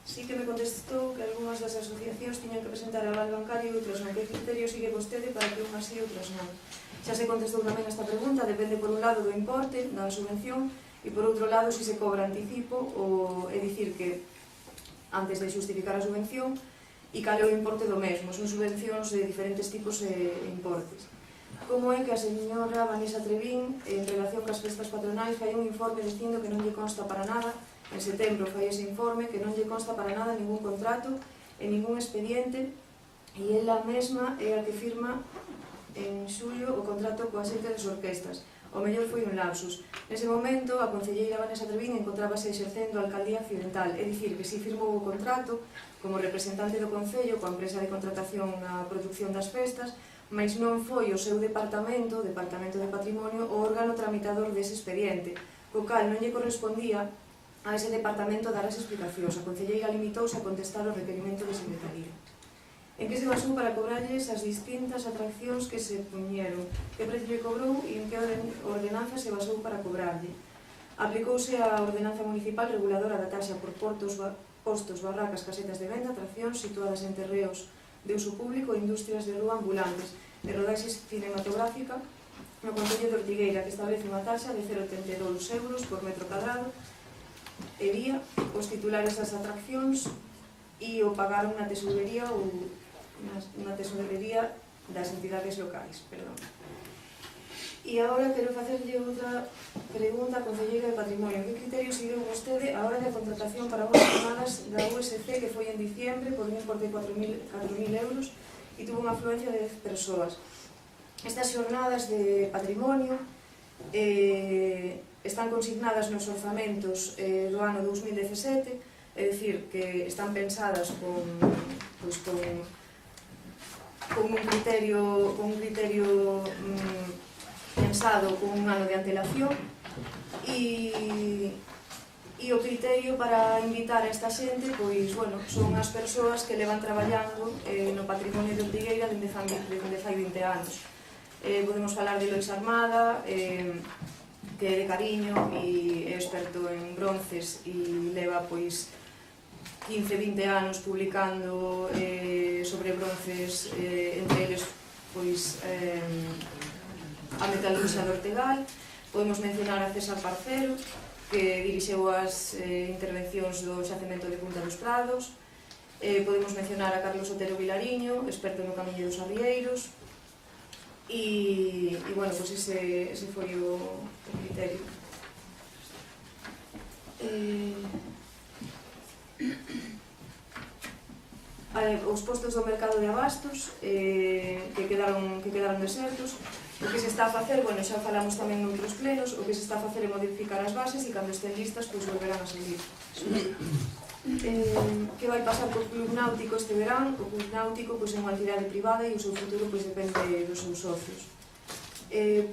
Sí que me contestou que algunhas das asociacións tiñan que presentar aval bancario e outras non. Que criterio sigue vostede para que unhas sí e outras non? Xa se contestou tamén esta pregunta, depende por un lado do importe da subvención e por outro lado se se cobra anticipo, é dicir que antes de xustificar a subvención e cal é o importe do mesmo. Son subvencións de diferentes tipos e importes. Como é que a señora Vanessa Trevín, en relación cas festas patronais, fai un informe dicindo que non lle consta para nada? En setembro fai ese informe que non lle consta para nada ningún contrato e ningún expediente, e ela mesma é a que firma en xullo o contrato coa xente das orquestas. O mellor foi un lapsus. Nese momento, a concelleira Vanessa Trevín encontrábase exercendo a alcaldía accidental, é dicir, que si firmou o contrato como representante do Concello coa empresa de contratación na produción das festas, mais non foi o seu departamento, o Departamento de Patrimonio, o órgano tramitador dese expediente, co cal non lle correspondía a ese departamento dar as explicacións. A concelleira limitouse a contestar o requerimento de secretaría. En que se basou para cobrarlles as distintas atraccións que se puñeron, que precio lle cobrou e en que ordenanza se basou para cobrarlle. Aplicouse a ordenanza municipal reguladora da taxa por postos, barracas, casetas de venda, atraccións situadas en terreos de uso público e industrias de rúa ambulantes, de rodaxe cinematográfica no Concello de Ortigueira, que establece unha taxa de 0,82 euros por metro cadrado e vía os titulares das atraccións e o pagaron na tesorería ou na tesorería das entidades locais. E agora quero facerlle outra pregunta á Concelleira de Patrimonio. Que criterio seguiu vostede a hora de contratación para unhas jornadas da USC que foi en diciembre por un importe de 4.000 euros e tuvo unha afluencia de 10 persoas? Estas jornadas de patrimonio están consignadas nos orzamentos do ano 2017, é dicir, que están pensadas con un criterio pensado con un ano de antelación e o criterio para invitar a esta xente son as persoas que levan traballando no patrimonio de Ortigueira dende fai 20 anos. Podemos falar de Lois Armada, que é de Cariño e é experto en bronces e leva 15-20 anos publicando sobre bronces, entre eles a metalurgia de Ortegal. Podemos mencionar a César Parcero, que dirixeu as intervencións do xacemento de Punta dos Prados. Podemos mencionar a Carlos Otero Vilariño, experto no Camiño dos Arrieiros. E ese foi o criterio. Os postos do mercado de abastos que quedaron desertos. O que se está a facer, xa falamos tamén noutros plenos, o que se está a facer é modificar as bases e cando estén listas, volverán a seguir. Que vai pasar co Club Náutico este verán? O Club Náutico é unha entidade privada e o seu futuro depende dos seus socios.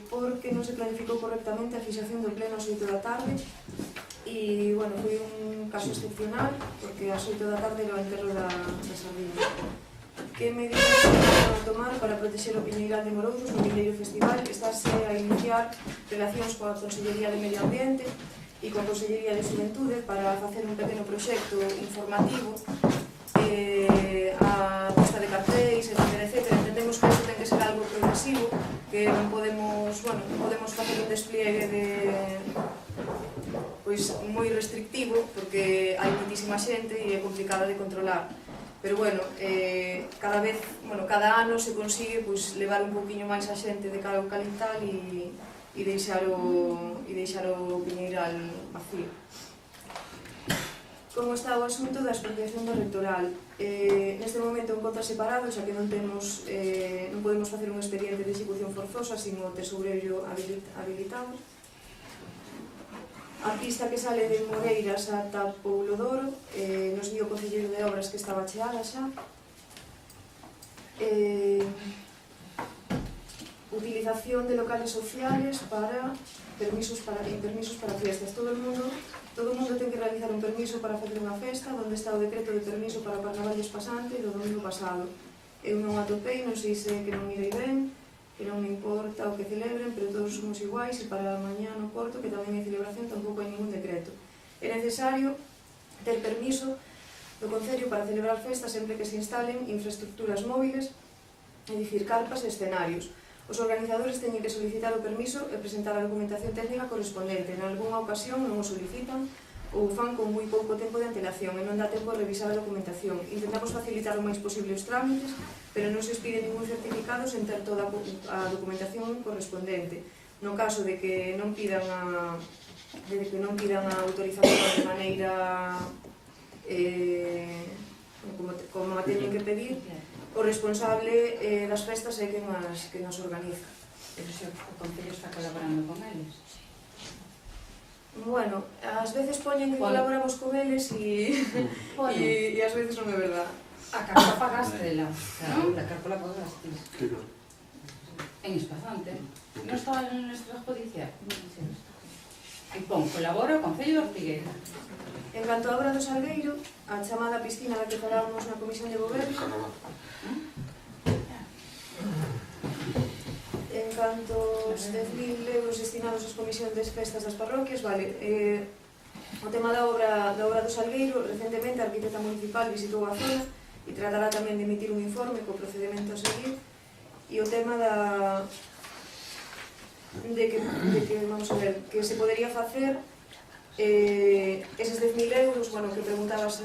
Porque non se planificou correctamente a fixación do pleno ás 8 da tarde e, foi un caso excepcional porque ás 8 da tarde era o enterro da sardina. Que medidas se van a tomar para protexer o Piñeiral de Morouzos no Vindeiro Festival? Estáse a iniciar relacións coa Consellería de Medio Ambiente e coa Consellería de Xuventude para facer un pequeno proxecto informativo a posta de cartéis, etc. Entendemos que isto ten que ser algo progresivo, que non podemos facer un despliegue moi restrictivo porque hai moitísima xente e é complicada de controlar. Pero cada ano se consigue levar un poquinho máis a xente de cara ao calental e deixar o Piñeiral vacío. Como está o asunto da expropiación do rectoral? Neste momento encontra separado, xa que non podemos facer un expediente de execución forzosa sin o tesoureiro habilitado. A pista que sale de Moreiras ata Poulo Doro, nos dio o Concelleiro de Obras que estaba cheada xa. Utilización de locales sociales para permisos para fiestas. Todo o mundo ten que realizar un permiso para facer unha festa, onde está o decreto de permiso para o Carnaval Despasante do domingo pasado. Eu non atopei, non sei se que non irei ben, que non me importa o que celebren, pero todos somos iguais e para mañá no Porto, que tamén hai celebración, tampouco hai ningún decreto. É necesario ter permiso do Concello para celebrar festas sempre que se instalen infraestructuras móviles, é dicir, carpas e escenarios. Os organizadores teñen que solicitar o permiso e presentar a documentación técnica correspondente. En algunha ocasión non o solicitan ou fan con moi pouco tempo de antelación e non dá tempo a revisar a documentación. Intentamos facilitar o máis posible os trámites, pero non se expide ningún certificado sen ter toda a documentación correspondente. No caso de que non pidan a autorización de maneira como a teñen que pedir, o responsable das festas é quen as organiza. Pero se o Concello está colaborando con eles? Bueno, ás veces poñen que colaboramos con eles e ás veces non é verdad. A carpa pagaste, non? A carpa la pagaste. En Espazante. Non estaba en nuestra judicial. E pon, colabora o Concello de Ortigueira. En canto á obra do Salgueiro, a chamada piscina da que falábamos na Comisión de Goberno, en canto aos 10.000 euros destinados ás comisións de festas das parroquias, vale, o tema da obra do Salgueiro, recentemente a arquitecta municipal visitou a zona e tratará tamén de emitir un informe co procedimento a seguir, e o tema de que vamos a ver, que se podería facer eses 10.000 euros, bueno, que preguntabas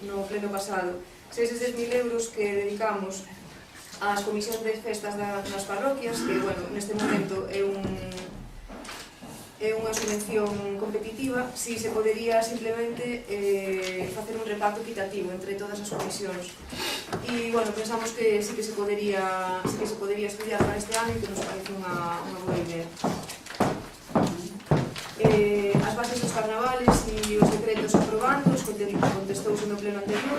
no pleno pasado, se eses 10.000 euros que dedicamos ás comisións de festas das parroquias, que, bueno, neste momento é unha subvención competitiva, si se podería simplemente facer un reparto equitativo entre todas as comisións. E, bueno, pensamos que sí que se podería estudiar para este ano e que nos parece unha boa idea. As bases dos carnavales e os decretos aprobandos, contestouse no pleno anterior.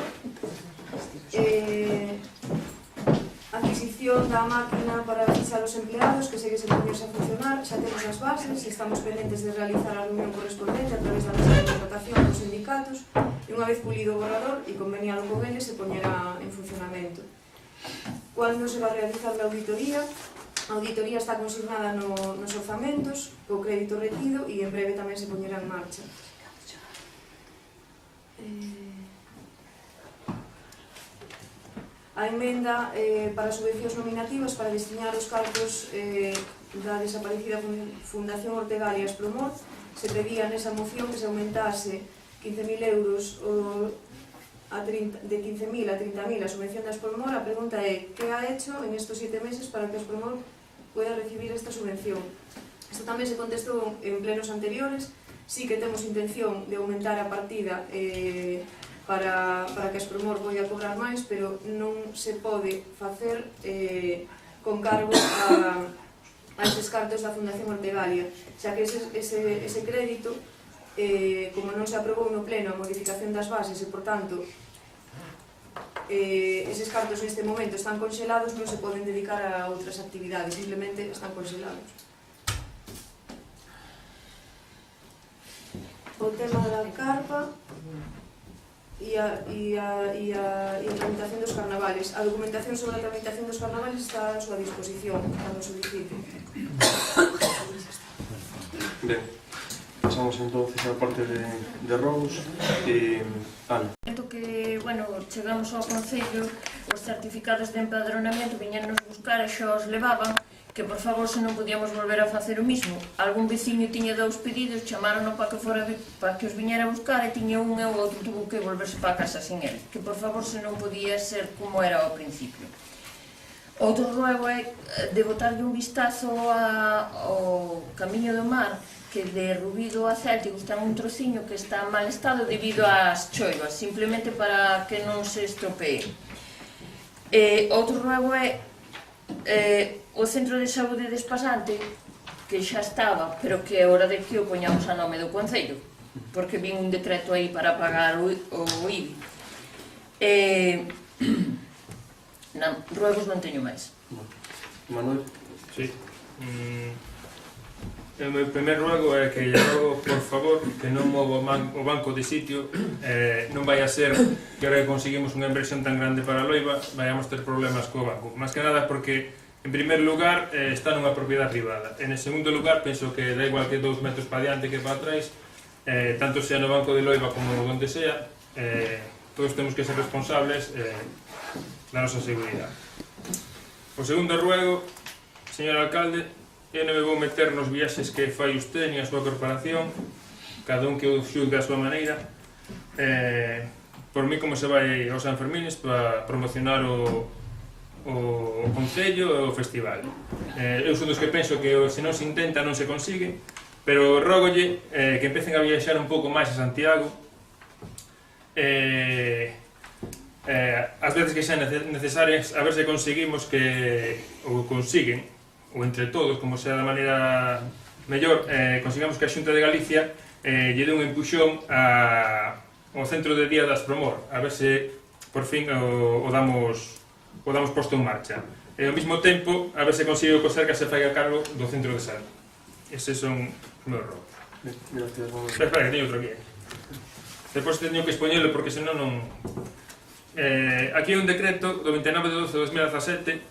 Adquisición da máquina para fichar os empleados, que segue sen poñerse a funcionar, xa temos as bases, estamos pendentes de realizar a reunión correspondente a través da mesa de contratación dos sindicatos e unha vez pulido o borrador e conveniado con eles se poñerá en funcionamento. Cando se vai realizar a auditoría? A auditoría está consignada nos orzamentos, co crédito retido e en breve tamén se poñerá en marcha. A emenda para subvencións nominativas para destinar os cartos da desaparecida Fundación Ortegalias Promor, se pedía nesa moción que se aumentase 15.000 euros de 15.000 a 30.000 a subvención das Promor. A pregunta é, que ha hecho en estos 7 meses para que as Promor pueda recibir esta subvención? Isto tamén se contestou en plenos anteriores. Sí que temos intención de aumentar a partida para que as Promor poida cobrar máis, pero non se pode facer con cargo a eses cartos da Fundación Ortegalia, xa que ese crédito, como non se aprobou no pleno a modificación das bases e, por tanto, eses cartos neste momento están conxelados, non se poden dedicar a outras actividades, simplemente están conxelados. O tema da carpa e a tramitación dos carnavales. A documentación sobre a tramitación dos carnavales está a súa disposición cando solicite. Ben, pasamos entonces á parte de robos e Ana. Que, bueno, chegamos ao Concello, os certificados de empadronamento viñanos buscar e xa os levaban, que por favor se non podíamos volver a facer o mismo. Algún veciño tiña 2 pedidos, chamaron para que os viñera a buscar e tiña un e o outro tuvo que volverse para casa sin el, que por favor se non podía ser como era ao principio. Outro ruego é de botarlle un vistazo ao Camiño do Mar, que de Rubido a Céltico está un trociño que está en mal estado debido ás choivas, simplemente para que non se estropee. Outro ruego é o centro de saúde de Espasante, que xa estaba, pero que é hora de que o poñamos a nome do Concello, porque vin un decreto aí para pagar o IBI. Ruegos non teño máis. Manuel? Sí. O meu primer ruego é que lle rogo, por favor, que non movo o banco de sitio. Non vai a ser que ahora que conseguimos unha inversión tan grande para Loiba vayamos ter problemas co banco. Más que nada porque, en primer lugar, está nunha propiedade privada. En segundo lugar, penso que da igual que 2 metros para diante que para atrás, tanto sea no banco de Loiba como donde sea, todos temos que ser responsables da nosa seguridade. O segundo ruego, señor alcalde, eu non me vou meter nos viaxes que fai usted ni a súa corporación, cada un que o xulgue a súa maneira. Por mí, como se vai aos Sanfermines para promocionar o Concello e o festival. Eu son dos que penso que se non se intenta non se consigue, pero rógolle que empecen a viaxar un pouco máis a Santiago, as veces que sean necesarias, a ver se conseguimos que o consiguen, ou entre todos, como sea da maneira mellor, consigamos que a Xunta de Galicia lle dé un empuxón ao centro de día das Promor, a ver se por fin o damos o damos posto en marcha. E ao mesmo tempo, a ver se consigo que o Sergas se faiga cargo do centro de salud. Eses son os meus rogos. Gracias, vamos. Espera, que teño outro aquí. Depois teño que expoñelo porque senón non... aquí hai un decreto do 29 de 12 de 2017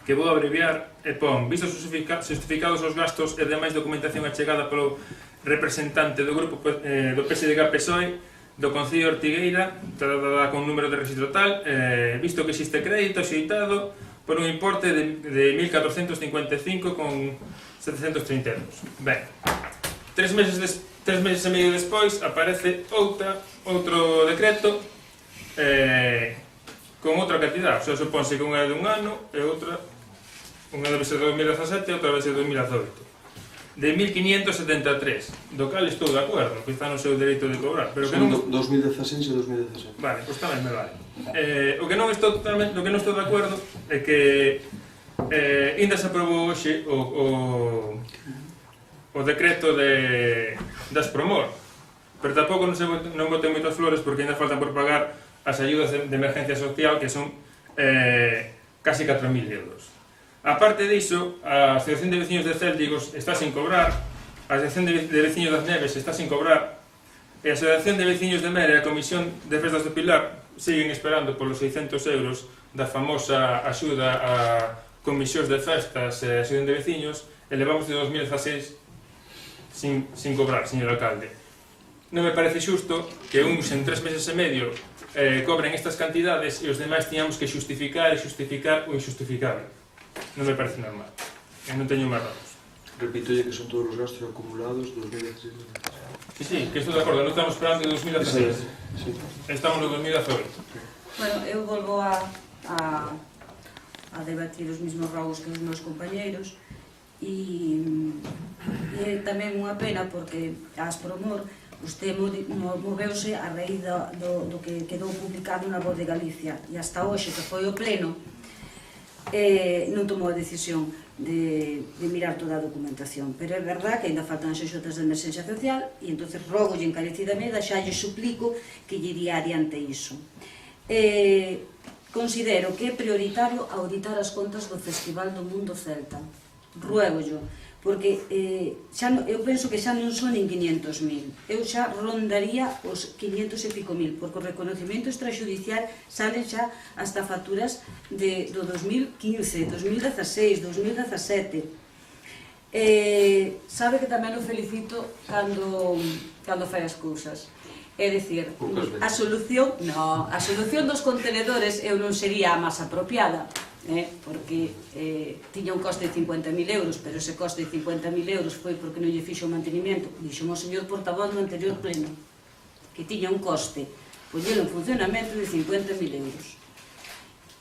que vou abreviar e pon vistos justificados os gastos e demais documentación achegada pelo representante do grupo do PSDG-PSOE do Concello de Ortigueira con número de registro tal, visto que existe crédito xeitado por un importe de 1.455,730 euros. Ben, 3 meses e medio despois aparece outro decreto con outra cantidad, o sea, supónse que unha é de un ano e outra, unha debe ser de 2017 e outra debe ser de 2018, de 1.573, do cal estou de acordo, que está no seu dereito de cobrar, pero que non... 2016 e 2017. Vale, pois tamén me vale. O que non estou de acordo é que ainda se aprobou hoxe o decreto das Promor, pero tampouco non botei moitas flores porque ainda faltan por pagar as ayudas de emergencia social, que son casi 4.000 euros. Aparte diso, a Asociación de Veciños de Céltigos está sin cobrar, a Asociación de Veciños das Neves está sin cobrar, e a Asociación de Veciños de Mere e a Comisión de Festas do Pilar siguen esperando polos 600 euros da famosa axuda a comisións de festas e a Asociación de Veciños, e levamos de 2016 sin cobrar, señor alcalde. Non me parece xusto que uns en 3 meses e medio cobren estas cantidades e os demais tiñamos que xustificar o injustificable. Non me parece normal. Non teño máis razóns. Repitolle que son todos os gastos acumulados 2016. Sí, que estou de acordo, non estamos esperando de 2016. Estamos no 2018. Bueno, eu volvo a debatir os mesmos rogos que os meus compañeiros e tamén unha pena porque as Promor usted moveuse a raíz do que quedou publicado na Voz de Galicia e hasta hoxe que foi o pleno non tomou a decisión de mirar toda a documentación, pero é verdad que ainda faltan as axudas de emerxencia social e entonces rogolle encarecidamente, xa lle suplico que lle iría adiante iso. Considero que é prioritario auditar as contas do Festival do Mundo Celta, ruégollo, porque eu penso que xa non son nin 500.000, eu xa rondaría os 500 e pico mil, porque o reconocimiento extrajudicial salen xa hasta facturas do 2015, 2016, 2017. Sabe que tamén o felicito cando fai as cousas. É dicir, a solución dos contenedores eu non sería a máis apropiada, porque tiña un coste de 50.000 euros, pero ese coste de 50.000 euros foi porque non lle fixo o mantenimiento. Dixo o señor portavoz no anterior pleno que tiña un coste poñelo en funcionamento de 50.000 euros.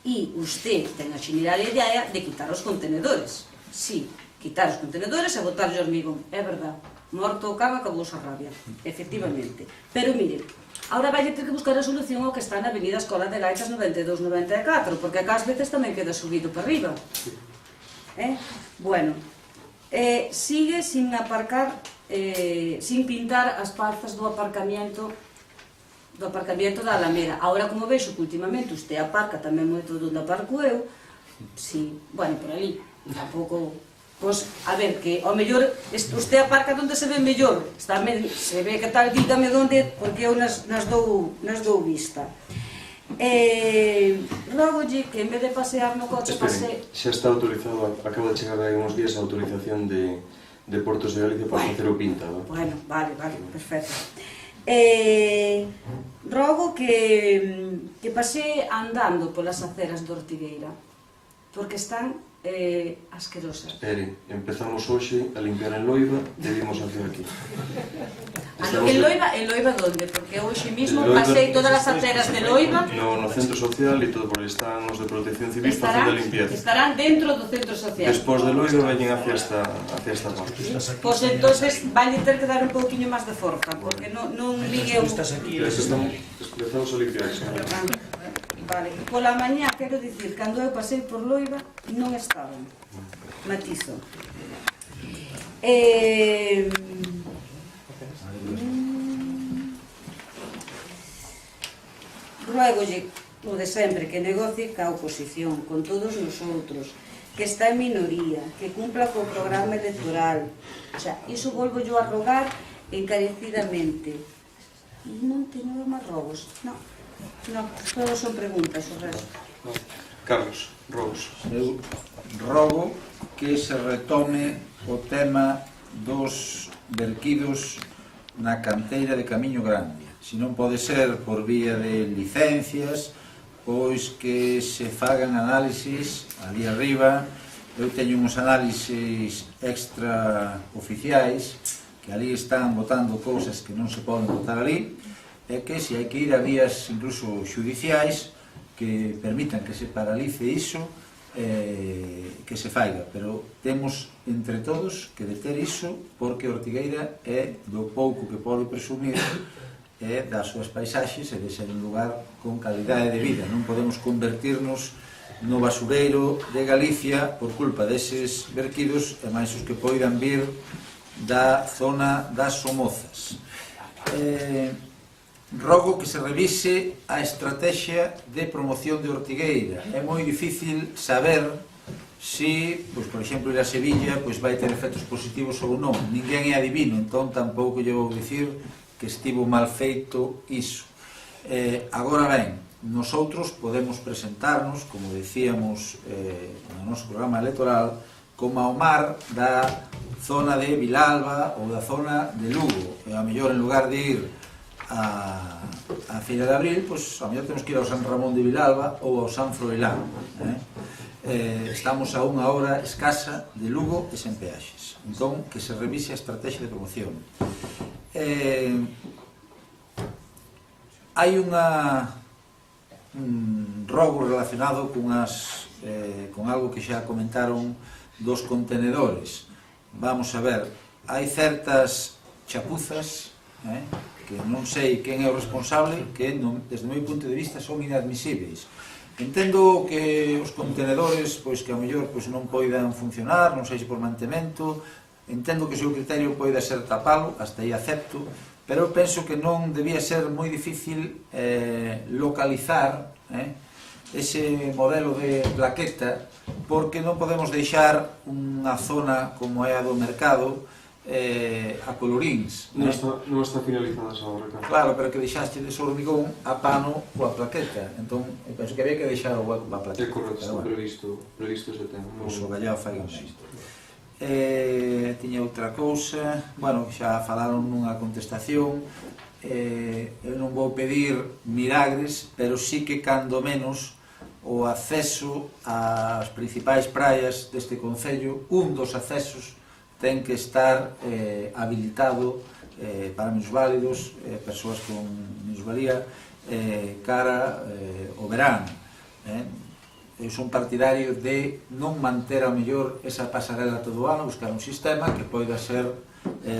E usted ten a xenial idea de quitar os contenedores. Sí, quitar os contenedores e botarlle hormigón, é verdad. Morto o can, acabou a rabia, efectivamente. Pero mire, ahora vai ter que buscar a solución ao que está na Avenida Escola de Gaitas 92-94, porque acá ás veces tamén queda subido para arriba. Bueno, sigue sin aparcar, sin pintar as parzas do aparcamiento da Alameda. Ahora, como vexo que últimamente usted aparca tamén moito onde aparco eu, si, bueno, por ali, tampouco... Pois, a ver, que ao mellor usted aparca onde se ve mellor, se ve que tal, dígame onde, porque eu nas dou vista. Rogolle que en vez de pasear no coche pase... Xa está autorizado, acaba de chegar aí uns días a autorización de Portos de Galicia para facer o pintado. Bueno, vale, perfecto. Rogo que pase andando polas aceras de Ortigueira, porque están asquerosas. Espere, empezamos hoxe a limpiar en Loiba e vimos hacia aquí. En Loiba donde? Porque hoxe mismo pasei todas as aceras de Loiba. No centro social e todo, porque están os de Protección Civil facendo limpieza. Estarán dentro do centro social. Despois de Loiba veñen hacia esta parte. Pois entonces vai ter que dar un pouquinho máis de forza, porque non ligue o... Empezamos a limpiar. Vale, pola mañá, quero dicir, cando eu pasei por Loiba, non estaban. Matizo. Ruégolle o de sempre, que negocie ca oposición, con todos nosotros, que está en minoría, que cumpla co programa electoral. O sea, iso volvo yo a rogar encarecidamente. E non teño máis robos. Non, todos son preguntas, o resto. Carlos, robos. Eu rogo que se retome o tema dos verquidos na canteira de Camiño Grande. Se non pode ser por vía de licencias, pois que se fagan análisis ali arriba. Eu teño uns análisis extraoficiais que ali están botando cousas que non se poden botar ali, e que se hai que ir a vías incluso judiciais que permitan que se paralice iso, que se faiga, pero temos entre todos que deter iso, porque Ortigueira é do pouco que pode presumir das súas paisaxes e de ser un lugar con calidade de vida. Non podemos convertirnos no basureiro de Galicia por culpa deses verquidos e máis os que poidan vir da zona das Somozas. Rogo que se revise a estrategia de promoción de Ortigueira. É moi difícil saber si, por exemplo, ir a Sevilla vai ter efectos positivos ou non. Ninguén é adivino, entón tampouco lle vou dicir que estivo mal feito iso. Agora ben, nosotros podemos presentarnos, como decíamos no noso programa electoral, como ao mar da zona de Vilalba ou da zona de Lugo. E a mellor, en lugar de ir a Feira de Abril, a mellor temos que ir ao San Ramón de Vilalba ou ao San Froilán. Estamos a unha hora escasa de Lugo e sen peaxes. Entón, que se revise a estrategia de promoción. Hai un rogo relacionado con algo que xa comentaron dos contenedores. Vamos a ver, hai certas chapuzas que non sei quen é o responsable, que desde o meu punto de vista son inadmisíveis. Entendo que os contenedores que ao mellor non poidan funcionar, non sei se por mantemento, entendo que o seu criterio poida ser tapalo, hasta aí acepto, pero eu penso que non debía ser moi difícil localizar ese modelo de plaqueta, porque non podemos deixar unha zona como é a do mercado a coloríns. Non está finalizada esa obra, Carlos. Claro, pero que deixaste de hormigón a pano coa plaqueta, entón eu penso que había que deixar o hueco para a plaqueta. É correcto, está previsto ese tema. O Gallao fai un isto. Tiña outra cousa, xa falaron nunha contestación, eu non vou pedir milagres, pero sí que cando menos o acceso ás principais praias deste concello, un dos accesos ten que estar habilitado para minusválidos, persoas con minusvalía, cara ao verán. Eu son partidario de non manter ao mellor esa pasarela todo o ano, buscar un sistema que poida ser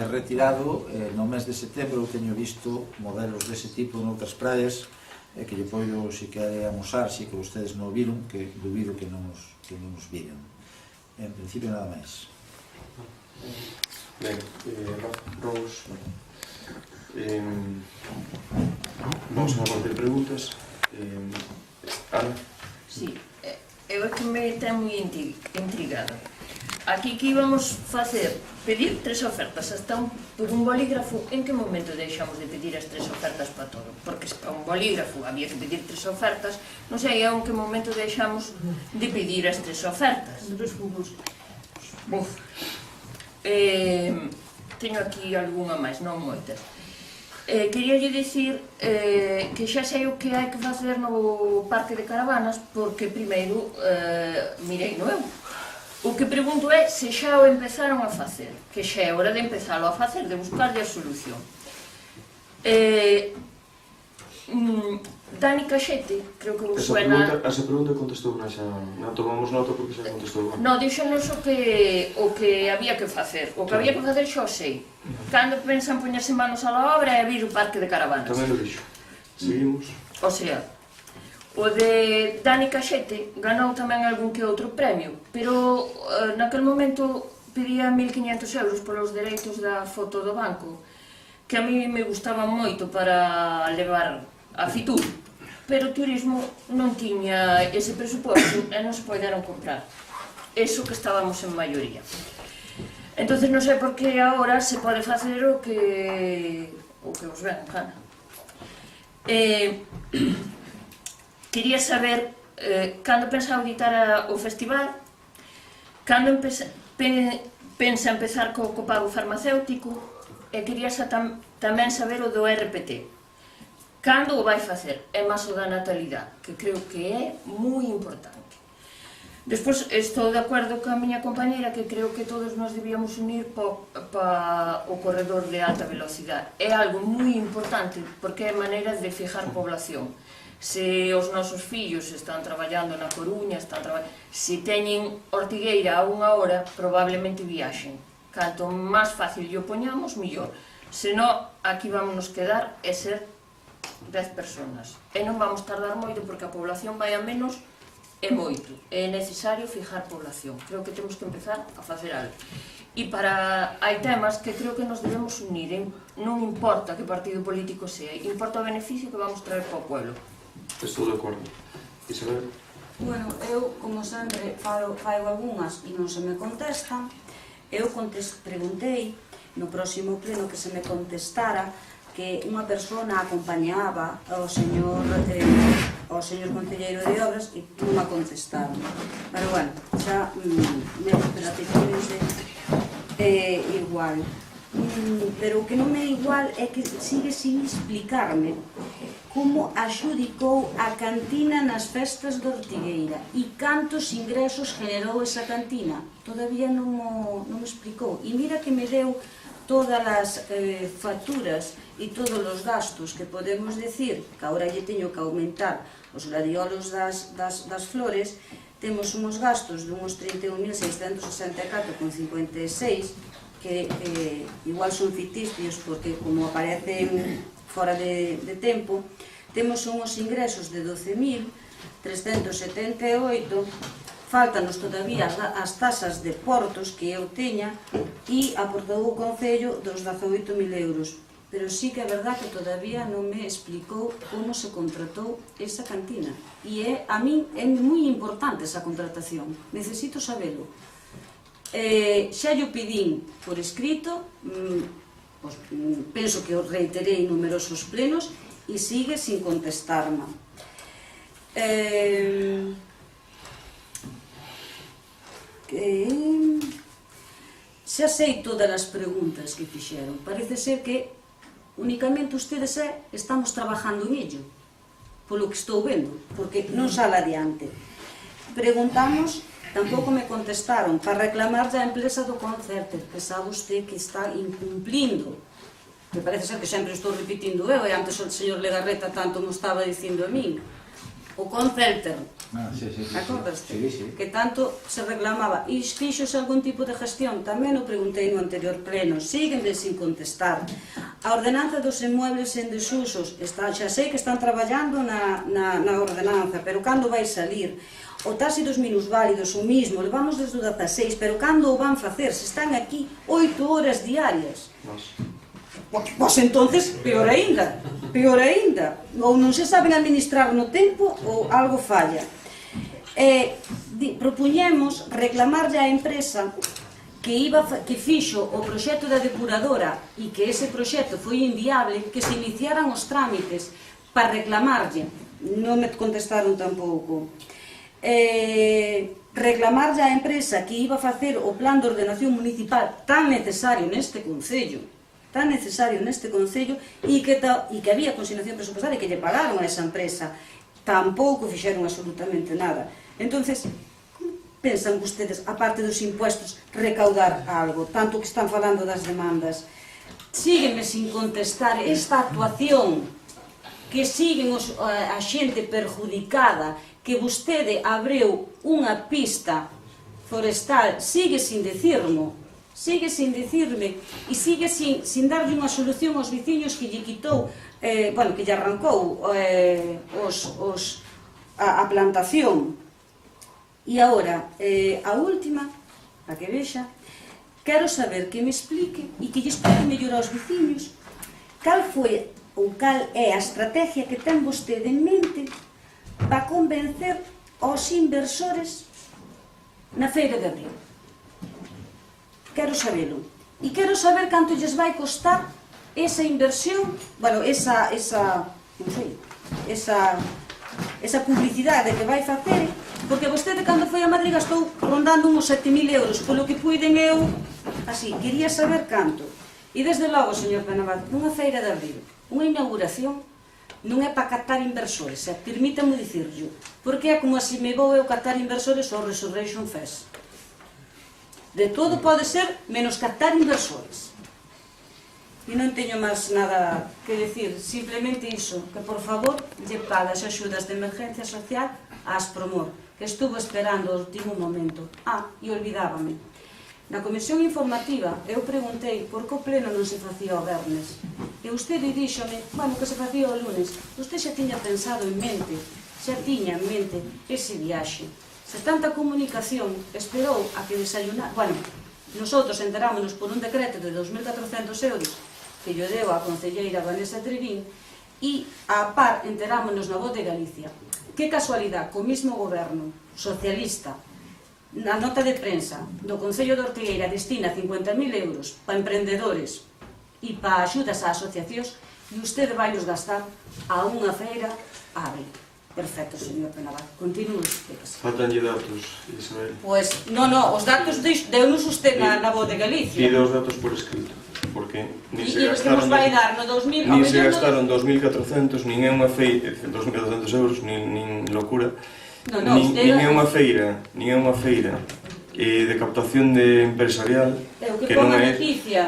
retirado no mes de setembro. Eu teño visto modelos dese tipo noutras praias que lle poido, se quere, amosar, se que vostedes non viron, que dubido que non os viran. En principio, nada máis. Ben, Rous, vamos a fazer preguntas. Ana? Sí, eu é que me ten moi intrigada. Aquí que íbamos facer, pedir 3 ofertas hasta por un bolígrafo. En que momento deixamos de pedir as 3 ofertas para todo? Porque para un bolígrafo había que pedir 3 ofertas, non sei en que momento deixamos de pedir as 3 ofertas. Teño aquí algunha máis, non moitas. Queríalle dicir que xa sei o que hai que facer no parque de caravanas, porque primeiro mirei no eu. O que pregunto é se xa o empezaron a facer, que xa é hora de empezalo a facer, de buscarlle a solución. Dani Caxete, creo que vos suena... Esa pregunta contestou unha xa, tomamos nota porque xa contestou unha. No, díxonos o que había que facer, o que había que facer xa o sei. Cando pensan poñerse manos a la obra e vir o parque de caravanas. Tamén o dixo. Seguimos. O sea, o de Dani Caxete ganou tamén algún que outro premio, pero naquel momento pedía 1.500 euros polos dereitos da foto do banco, que a mí me gustaba moito para levar a Fitur. pero o turismo non tiña ese presuposto e non se poderon comprar. Eso que estábamos en maioría. Entonces non sei por que agora se pode facer o que os ven, gana. Quería saber cando pensa auditar o festival, cando pensa empezar co copago farmacéutico, e quería tamén saber o do RPT. Cando o vai facer? É máis o da natalidade, que creo que é moi importante. Despois, estou de acordo ca miña compañera que creo que todos nos debíamos unir pa o corredor de alta velocidade. É algo moi importante porque é maneira de fijar población. Se os nosos fillos están traballando na Coruña, se teñen Ortigueira a 1 hora, probablemente viaxen. Canto máis fácil lle poñamos, mellor. Senón, aquí vámonos quedar e ser 10 personas. E non vamos tardar moito porque a población vai a menos e moito. É necesario fijar población. Creo que temos que empezar a facer algo. E hai temas que creo que nos debemos unir. Non importa que partido político sea, importa o beneficio que vamos traer para o pueblo. Estou de acordo. Isabel? Bueno, eu, como sempre, faigo algunhas e non se me contestan. Eu preguntei no próximo pleno que se me contestara que unha persona acompañaba ao señor concelleiro de obras e non me contestaron. Pero, bueno, xa me repetínense igual. Pero o que non me é igual é que sigue sin explicarme como axudicou a cantina nas festas de Ortigueira e cantos ingresos generou esa cantina. Todavía non me explicou. E mira que me deu todas as facturas e todos os gastos que podemos decir que agora lle teño que aumentar os gladiolos das flores. Temos uns gastos de uns 31.664,56 que igual son ficticios porque como aparecen fora de tempo. Temos uns ingresos de 12.378, faltanos todavía as tasas de portos que eu teña e aportou o Concello dos 18.000 euros. Pero sí que é verdad que todavía non me explicou como se contratou esa cantina. E a min é moi importante esa contratación, necesito sabelo. Xa yo pedín por escrito, penso que o reiterei en numerosos plenos e sigue sin contestarme. Xa sei todas as preguntas que fixeron. Parece ser que únicamente ustedes estamos trabajando en ello, polo que estou vendo, porque non sale adiante. Preguntamos, tampouco me contestaron, para reclamar a empresa do Concerter, que sabe usted que está incumplindo, que parece ser que sempre estou repetindo eu, e antes o señor Legarreta tanto me estaba dicindo a min. O Concerter, acordaste? Que tanto se reclamaba. E fixose algún tipo de gestión, tamén o preguntei no anterior pleno, síguenme sin contestar. A ordenanza dos inmuebles en desusos, xa sei que están traballando na ordenanza, pero cando vai salir? O taxi dos minusválidos, o mismo, levamos desde o 16, pero cando o van facer? Se están aquí 8 horas diarias. Pois entonces, peor ainda, ou non se saben administrar no tempo ou algo falla. Propuñemos reclamarlle á empresa que fixo o proxecto da depuradora e que ese proxecto foi inviable, que se iniciaran os trámites para reclamarlle. Non me contestaron tampouco. Reclamarlle á empresa que iba a facer o plan de ordenación municipal tan necesario neste concello, e que había consignación presupuestaria e que lle pagaron a esa empresa. Tampouco fixeron absolutamente nada. Entonces, pensan ustedes, aparte dos impuestos, recaudar algo? Tanto que están falando das demandas. Síguenme sin contestar esta actuación, que siguen a xente perjudicada, que vostede abreu unha pista forestal, sigue sin decirme e sigue sin darlle unha solución aos veciños que lle quitou, que lle arrancou a plantación. E agora, a última, para que vexa, quero saber que me explique e que lle explique mellor aos veciños cal foi ou cal é a estrategia que ten vostede en mente para convencer aos inversores na Feira de Abril. Quero sabelo. E quero saber canto lles vai costar esa inversión, bueno, esa publicidade que vai facer, porque vostede cando foi a Madrid gastou rondando uns 7.000 euros, polo que puiden eu, así, quería saber canto. E desde logo, señor Penabal, nunha feira de abril, unha inauguración, non é para captar inversores, permítame dicirlo, porque é como se me vou eu captar inversores ao Resurrection Fest. De todo pode ser menos captar inversores. E non teño máis nada que decir, simplemente iso, que por favor lle paga as axudas de emergencia social a Aspromor, que estuvo esperando o último momento. E olvidábame. Na comisión informativa eu preguntei por que o pleno non se facía o vernes. E usted díxome, bueno, que se facía o lunes. Usted xa tiña pensado en mente, ese viaxe. Se tanta comunicación esperou a que desayunar... Bueno, nosotros enterámonos por un decreto de 2.400 euros que lle deu a concelleira Vanessa Trevín e a par enterámonos na Voz de Galicia. Que casualidade, co mismo goberno socialista, na nota de prensa do Concello de Ortigueira destina 50.000 euros para emprendedores e para axudas a asociacións e usted vai los gastar a unha feira a abril. Perfecto, señor Penabal. Continúe usted. Faltanlle datos, Isabel. Pois, non, os datos deu-nos usted na Voz de Galicia. Pide os datos por escrito, porque nin se gastaron 2.400, nin é unha feira, 2.400 euros, nin locura, nin é unha feira de captación de empresarial, que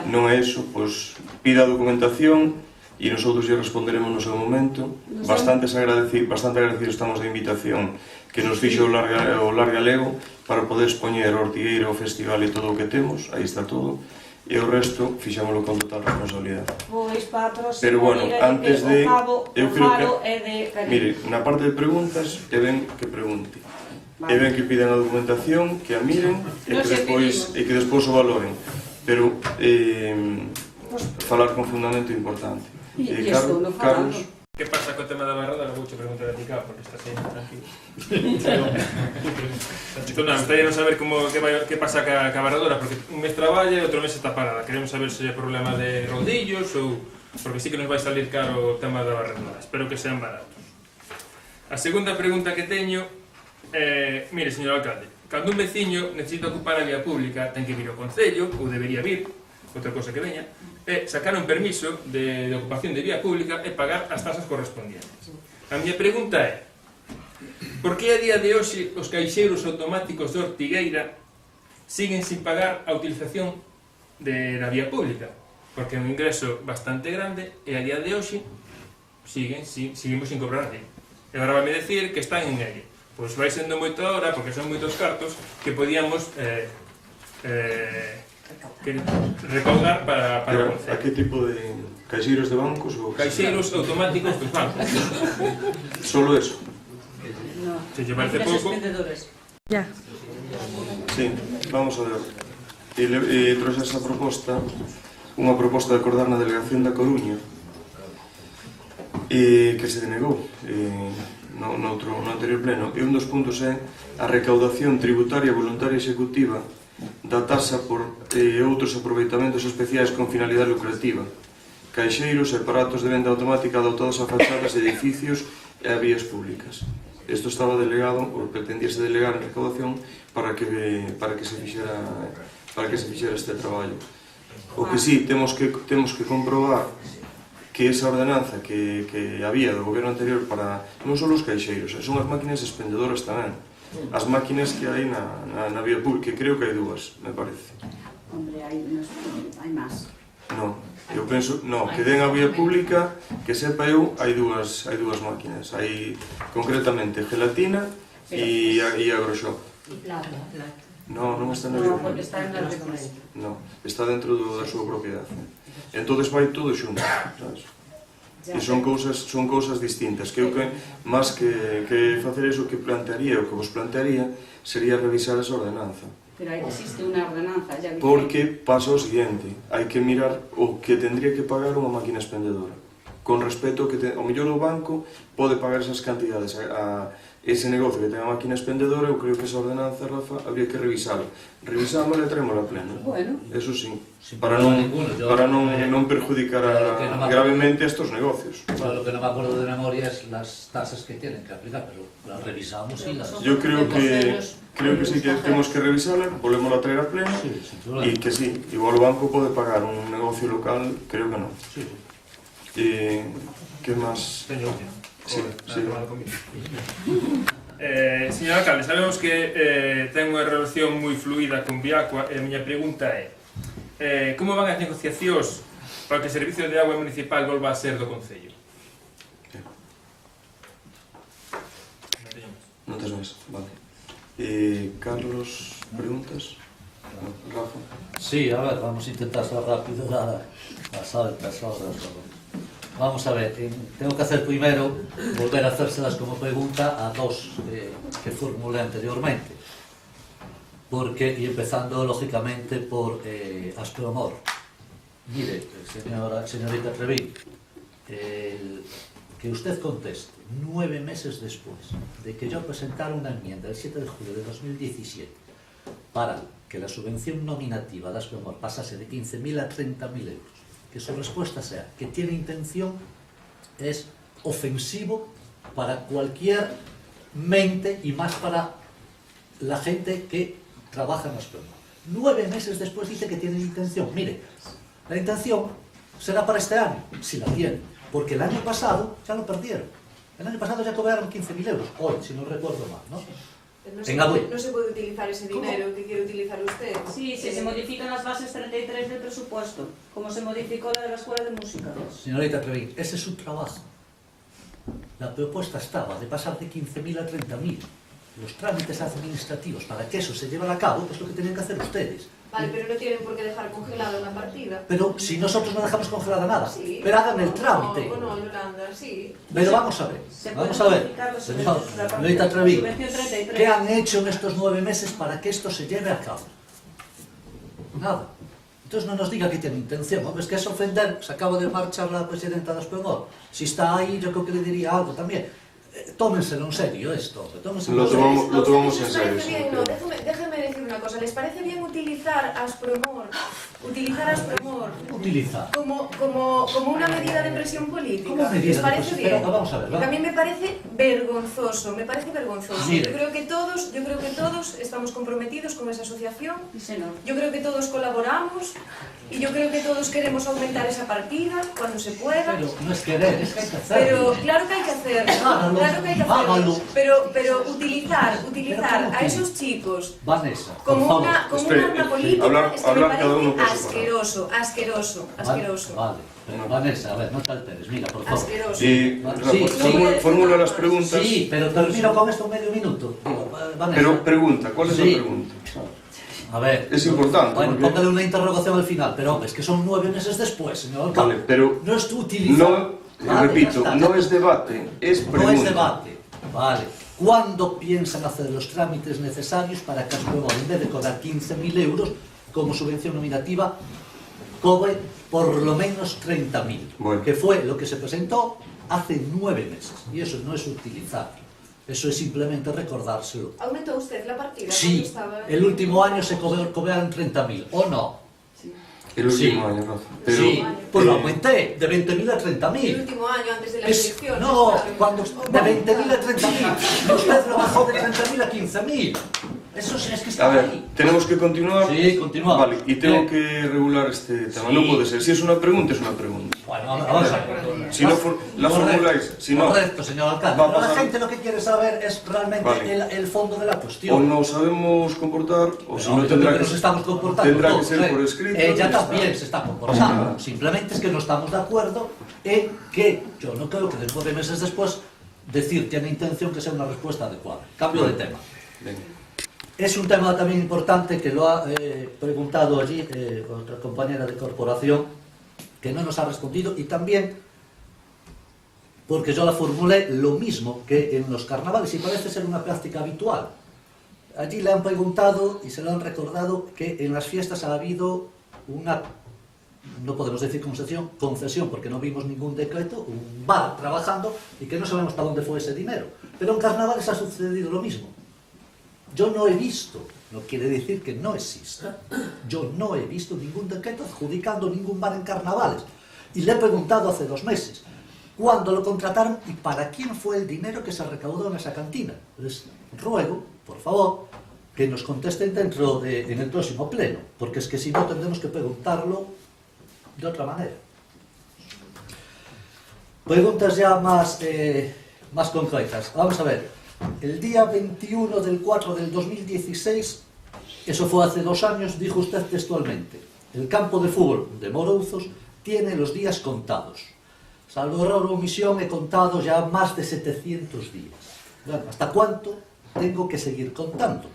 non é iso, pois pida a documentación e nosotros lle responderemos no seu momento. Bastante agradecidos estamos da invitación que nos fixo o Lar Galego para poder expoñer o Ortigueira, o festival e todo o que temos, aí está todo, e o resto fixámoslo con total responsabilidade. Pois para a próxima, pero bueno, antes de... eu creo que... Mire, na parte de preguntas, é ben que pregunte. É ben que pidan a documentación, que a miren e que despois o valoren. Pero falar con fundamento é importante. Carlos... Que pasa co tema da barrada? Non vouche preguntar a ti, porque estás aí tranquilo. Non, gustaría non saber que pasa ca barradora, porque un mes traballa e outro mes está parada. Queremos saber se é problema de rodillos ou... Porque sí que nos vai salir caro o tema da barradora. Espero que sean baratos. A segunda pregunta que teño é... Mire, señor alcalde, cando un veciño necesita ocupar a vía pública, ten que vir ao concello, ou debería vir, outra cosa que veña, é sacar un permiso de ocupación de vía pública e pagar as tasas correspondientes. A miña pregunta é: por que a día de hoxe os caixeiros automáticos de Ortigueira siguen sin pagar a utilización da vía pública? Porque é un ingreso bastante grande e a día de hoxe seguimos sin cobrar de. E agora vai me decir que están en ello. Pois vai sendo moito hora, porque son moitos cartos que podíamos recaudar para o concello. A que tipo de caixeiros de bancos? Caixeiros automáticos dos bancos. Solo eso? No, se lle parece pouco. Ya. Sí, vamos a ver. Trouxe esa proposta, unha proposta de acordar na delegación da Coruña, que se denegou no anterior pleno. E un dos puntos é a recaudación tributaria voluntaria executiva da tasa por outros aproveitamentos especiais con finalidade lucrativa, caixeiros e aparatos de venda automática adaptados a fachadas de edificios e a vías públicas. Isto estaba delegado, ou pretendíase delegar en recaudación para que se fixera este traballo. O que sí, temos que comprobar que esa ordenanza que había do goberno anterior para non só os caixeiros, son as máquinas expendedoras tamén. As máquinas que hai na vía pública, que creo que hai dúas, me parece. Hombre, hai máis. Non, eu penso, que den a vía pública, que sepa eu, hai dúas máquinas. Hai concretamente gelatina e agroshop. E plata. Non está na vía pública. Non, porque está en la recursos. Non, está dentro da súa propiedade. Entón vai todo xunto, sabes? E son cousas distintas, que eu máis que facer iso que plantearía, o que vos plantearía sería revisar esa ordenanza. Pero aí existe unha ordenanza, ya Porque pasa o siguiente, hai que mirar o que tendría que pagar unha máquina expendedora, con respecto que ao mellor o banco pode pagar esas cantidades a ese negocio que ten a máquina expendedora. Eu creo que esa ordenanza, Rafa, habría que revisarla. Revisámola e traémola plena. Bueno. Eso sí, para non perjudicar gravemente a estos negocios. Lo que no me acuerdo de memoria es las tasas que tienen que aplicar, pero las revisamos y las... Yo creo que sí que tenemos que revisarla, volvemos a traer a plena, y que sí, igual o banco pode pagar un negocio local, creo que non. Que máis? Teño último. Sí, sí. Señor alcalde, sabemos que ten unha relación moi fluida con Viacua, e a miña pregunta é como van as negociacións para que o servicio de agua municipal volva a ser do Concello? Non tes máis, vale. Carlos, preguntas? Rafa? Sí, a ver, vamos a intentar ser rápido las altas horas. Vamos a ver, tengo que hacer primero, volver a hacérselas como pregunta a dos que formulé anteriormente. Porque, y empezando lógicamente por Aspromor. Mire, señorita Trevín, que usted conteste 9 meses después de que yo presentara una enmienda el 7 de julio de 2017 para que la subvención nominativa de Aspromor pasase de 15.000 a 30.000 euros, que su respuesta sea que tiene intención, es ofensivo para cualquier mente y más para la gente que trabaja en Aspromor. 9 meses después dice que tiene intención. Mire, la intención será para este año, si la tiene, porque el año pasado ya lo perdieron. El año pasado ya cobraron 15.000 euros, hoy, si no recuerdo mal, ¿no? No se puede utilizar ese dinero que quiere utilizar usted. Sí, se modifican las bases 33 del presupuesto, como se modificó la de la Escuela de Música. Señorita Trevín, ese es su trabajo. La propuesta estaba de pasar de 15.000 a 30.000. Los trámites administrativos para que eso se lleve a cabo es lo que tienen que hacer ustedes. Vale, pero no tienen por qué dejar congelada una partida. Pero si nosotros no dejamos congelada nada, sí, pero hagan el trámite. No, Yolanda, sí. Pero vamos a ver, señorita Trevín, ¿qué han hecho en estos 9 meses para que esto se lleve a cabo? Nada. Entonces no nos diga que tiene intención, hombre, es que es ofender. Se acaba de marchar la presidenta de Aspromor. Si está ahí, yo creo que le diría algo también. Tómenselo en serio esto. Lo tomamos en serio. Bien, no, déjeme decir una cosa. ¿Les parece bien utilizar Aspromor como una medida de presión política? ¿Les parece bien? Vamos a ver, a mí me parece vergonzoso, Mire. Yo creo que todos estamos comprometidos con esa asociación. Yo creo que todos colaboramos y yo creo que todos queremos aumentar esa partida cuando se pueda. Pero no es querer, es que hay que hacerlo. Pero claro que hay que hacerlo. Pero utilizar a esos chicos Vanessa, como un arma política es que me parece asqueroso. Vale, pero Vanessa, a ver, no te alteres, mira, por favor. Asqueroso. Formula las preguntas. Sí, pero termino con esto medio minuto. Digo, Vanessa. Pero pregunta, ¿cuál es la pregunta? A ver, es importante. Bueno, porque... póngale una interrogación al final, pero hombre, es que son 9 meses después, señor alcalde. Vale, pero no es utilizar. Repito, no es debate, es pregunta. No es debate, vale. ¿Cuándo piensan hacer los trámites necesarios para que Aspromor, en vez de cobrar 15.000 euros como subvención nominativa, cobre por lo menos 30.000? Bueno. Que fue lo que se presentó hace 9 meses. Y eso no es utilizar. Eso es simplemente recordárselo. ¿Aumentó usted la partida? Sí, el último año se cobraron 30.000, ¿o no? Sí. El último año, Rafa. Pero, sí, pues lo aumenté, de 20.000 a 30.000. El último año antes de las elecciones. No, cuando, de 20.000 a 30.000. Usted lo bajó de 30.000 a 15.000. Eso sí es que está ahí. A ver, tenemos que continuar. Sí, continuamos. Vale, y tengo que regular este tema. Sí. No puede ser. Si es una pregunta, es una pregunta. Bueno, vamos a ver. Si no la formuláis, si no... Correcto, señor alcalde. Pero la gente lo que quiere saber es realmente el fondo de la cuestión. O nos sabemos comportar, o si no tendrá que... nos estamos comportando tendrá que ser por escrito. Ella también se está comportando. Simplemente es que no estamos de acuerdo en que yo no creo que de 9 meses después decir tiene intención que sea una respuesta adecuada. Cambio de tema. Venga. Es un tema también importante que lo ha preguntado allí otra compañera de corporación que no nos ha respondido, y también porque yo la formulé lo mismo que en los carnavales y parece ser una práctica habitual. Allí le han preguntado y se lo han recordado que en las fiestas ha habido una no podemos decir concesión porque no vimos ningún decreto, un bar trabajando y que no sabemos para dónde fue ese dinero. Pero en carnavales ha sucedido lo mismo. Yo no he visto, no quiere decir que no exista, yo no he visto ningún decreto adjudicando ningún bar en carnavales. Y le he preguntado hace 2 meses, ¿cuándo lo contrataron y para quién fue el dinero que se recaudó en esa cantina? Les ruego, por favor, que nos contesten en el próximo pleno, porque es que si no tendremos que preguntarlo de otra manera. Preguntas ya más concretas. Vamos a ver. El día 21 del 4 del 2016, eso fue hace 2 años, dijo usted textualmente: el campo de fútbol de Morouzos tiene los días contados. Salvo error o omisión, he contado ya más de 700 días. Bueno, ¿hasta cuánto tengo que seguir contando?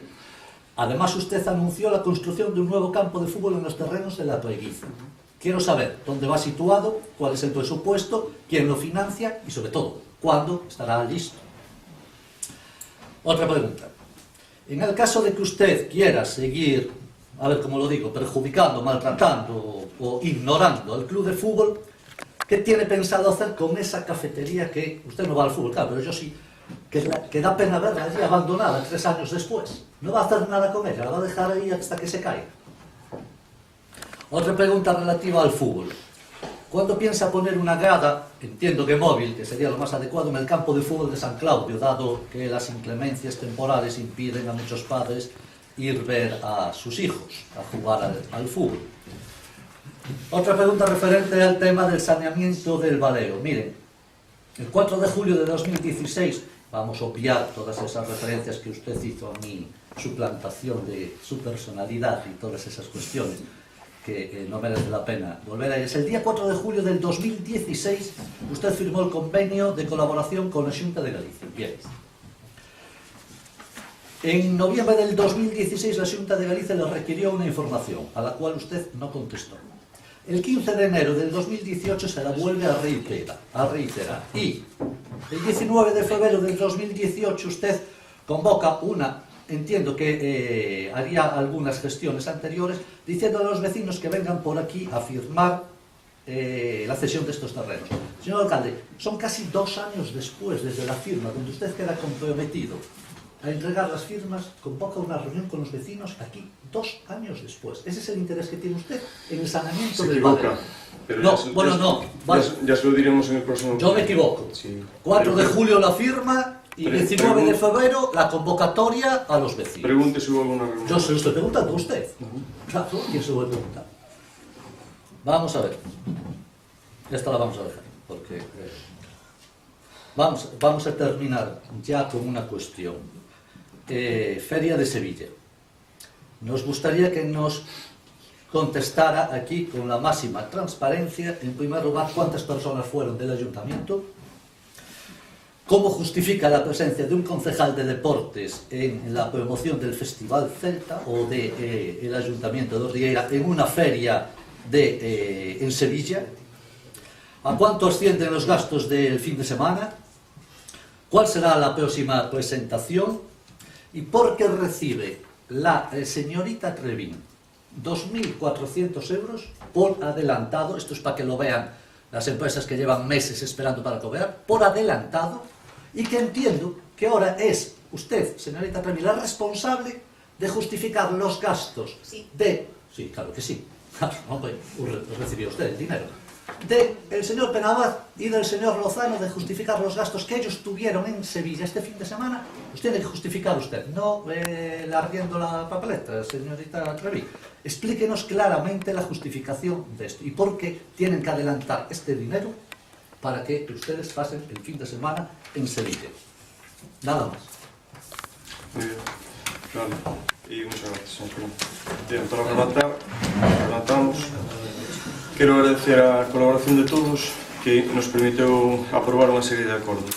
Además, usted anunció la construcción de un nuevo campo de fútbol en los terrenos de la Toeguiza. Quiero saber dónde va situado, cuál es el presupuesto, quién lo financia y, sobre todo, cuándo estará listo. Otra pregunta. En el caso de que usted quiera seguir, a ver cómo lo digo, perjudicando, maltratando o ignorando al club de fútbol, ¿qué tiene pensado hacer con esa cafetería que usted no va al fútbol? Claro, pero yo sí, que da pena verla allí abandonada 3 años después. No va a hacer nada con ella, la va a dejar ahí hasta que se caiga. Otra pregunta relativa al fútbol. ¿Cuándo piensa poner una grada, entiendo que móvil, que sería lo más adecuado, en el campo de fútbol de San Claudio, dado que las inclemencias temporales impiden a muchos padres ir ver a sus hijos a jugar al fútbol? Otra pregunta referente al tema del saneamiento del Valeo. Miren, el 4 de julio de 2016, vamos a obviar todas esas referencias que usted hizo a mi suplantación de su personalidad y todas esas cuestiones, que no merece la pena volver a ellas. El día 4 de julio del 2016 usted firmó el convenio de colaboración con la Xunta de Galicia. Bien. En noviembre del 2016 la Xunta de Galicia le requirió una información a la cual usted no contestó. El 15 de enero del 2018 se la vuelve a reiterar. Y el 19 de febrero del 2018 usted convoca entiendo que haría algunas gestiones anteriores, diciendo a los vecinos que vengan por aquí a firmar la cesión de estos terrenos. Señor alcalde, son casi 2 años después, desde la firma, donde usted queda comprometido a entregar las firmas, convoca una reunión con los vecinos aquí 2 años después. Ese es el interés que tiene usted en el saneamiento del Valeo. Ya se lo diremos en el próximo... Yo me equivoco. Sí. 4 de julio la firma y 19 de febrero la convocatoria a los vecinos. Pregunte si hubo alguna reunión. Yo se lo estoy preguntando a usted. Claro, ¿quién se lo voy a preguntar? Vamos a ver. Esta la vamos a dejar, porque... Vamos a terminar ya con una cuestión. Feria de Sevilla. Nos gustaría que nos contestara aquí con la máxima transparencia, en primer lugar, cuántas personas fueron del ayuntamiento, cómo justifica la presencia de un concejal de deportes en la promoción del Festival Celta o del Ayuntamiento de Ortigueira en una feria en Sevilla, a cuánto ascienden los gastos del fin de semana, cuál será la próxima presentación y por qué recibe la señorita Trevín 2.400 euros por adelantado. Esto es para que lo vean las empresas que llevan meses esperando para cobrar, por adelantado, y que entiendo que ahora es usted, señorita Trevín, la responsable de justificar los gastos de... Sí, claro que sí. Claro, hombre, recibió usted el dinero. Del señor Penabad y del señor Lozano, de justificar los gastos que ellos tuvieron en Sevilla este fin de semana. Los tiene que justificar usted, no larguiendo la papeleta, señorita Trevín. Explíquenos claramente la justificación de esto y por qué tienen que adelantar este dinero para que ustedes pasen el fin de semana en Sevilla. Nada más. Muy bien. Claro. Y muchas gracias, señor. Bien, para rematamos. Quero agradecer a colaboración de todos que nos permitiu aprobar unha serie de acordos.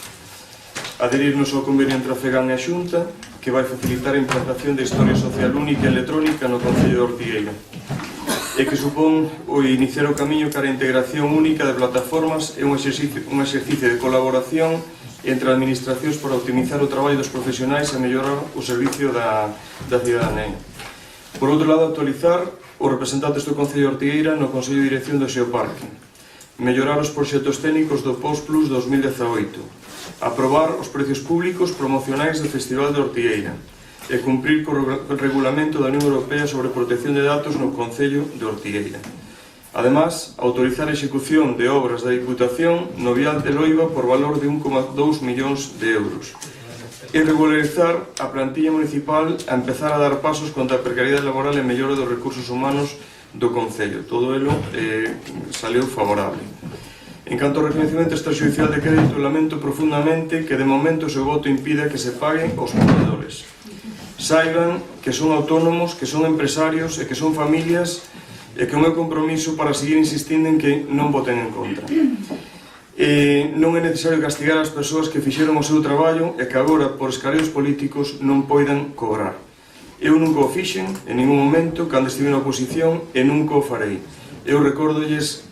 Adherirnos ao convenio entre a FEGAM e a Xunta, que vai facilitar a implantación de historia social única e electrónica no Concello de Ortigueira, e que supón o iniciar o camiño cara a integración única de plataformas e un exercicio de colaboración entre administracións para optimizar o traballo dos profesionais e mellorar o servicio da cidadanía. Por outro lado, actualizar os representantes do Concello de Ortigueira no Consello de Dirección do Xeoparque, mellorar os proxectos técnicos do Postplus 2018, aprobar os precios públicos promocionais do Festival de Ortigueira e cumprir co regulamento da Unión Europea sobre protección de datos no Concello de Ortigueira. Además, autorizar a execución de obras da Diputación no vial de Loiba por valor de 1,2 millóns de euros e regularizar a plantilla municipal a empezar a dar pasos contra a precariedade laboral e mellora dos recursos humanos do Concello. Todo elo saleu favorable. En canto ao reconhecimento extrajudicial de crédito, lamento profundamente que de momento o seu voto impida que se paguen aos ponedores. Saiban que son autónomos, que son empresarios e que son familias e que o meu compromiso para seguir insistindo en que non voten en contra. Non é necesario castigar as persoas que fixeron o seu traballo e que agora, por escareos políticos, non poidan cobrar. Eu nunca o fixen, en ningún momento, cando estive na oposición, e nunca o farei. Eu recórdolles,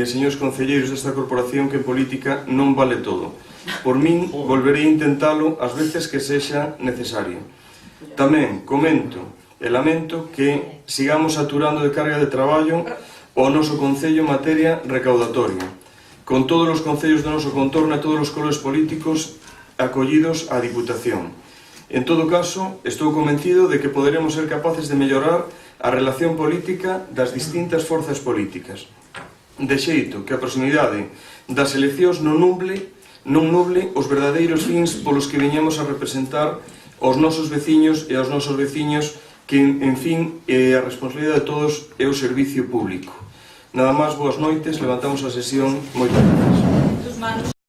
señores concelleiros desta corporación, que en política non vale todo. Por min, volverei a intentalo as veces que sexa necesario. Tamén comento e lamento que sigamos saturando de carga de traballo o noso Concello en materia recaudatoria, con todos os concellos do noso contorno e todos os colores políticos acollidos á Diputación. En todo caso, estou convencido de que poderemos ser capaces de mellorar a relación política das distintas forzas políticas, de xeito que a proximidade das eleccións non nuble os verdadeiros fins polos que viñemos a representar aos nosos veciños e aos nosos veciños, que, en fin, a responsabilidade de todos é o servicio público. Nada máis, boas noites, levantamos a sesión. Moitas gracias.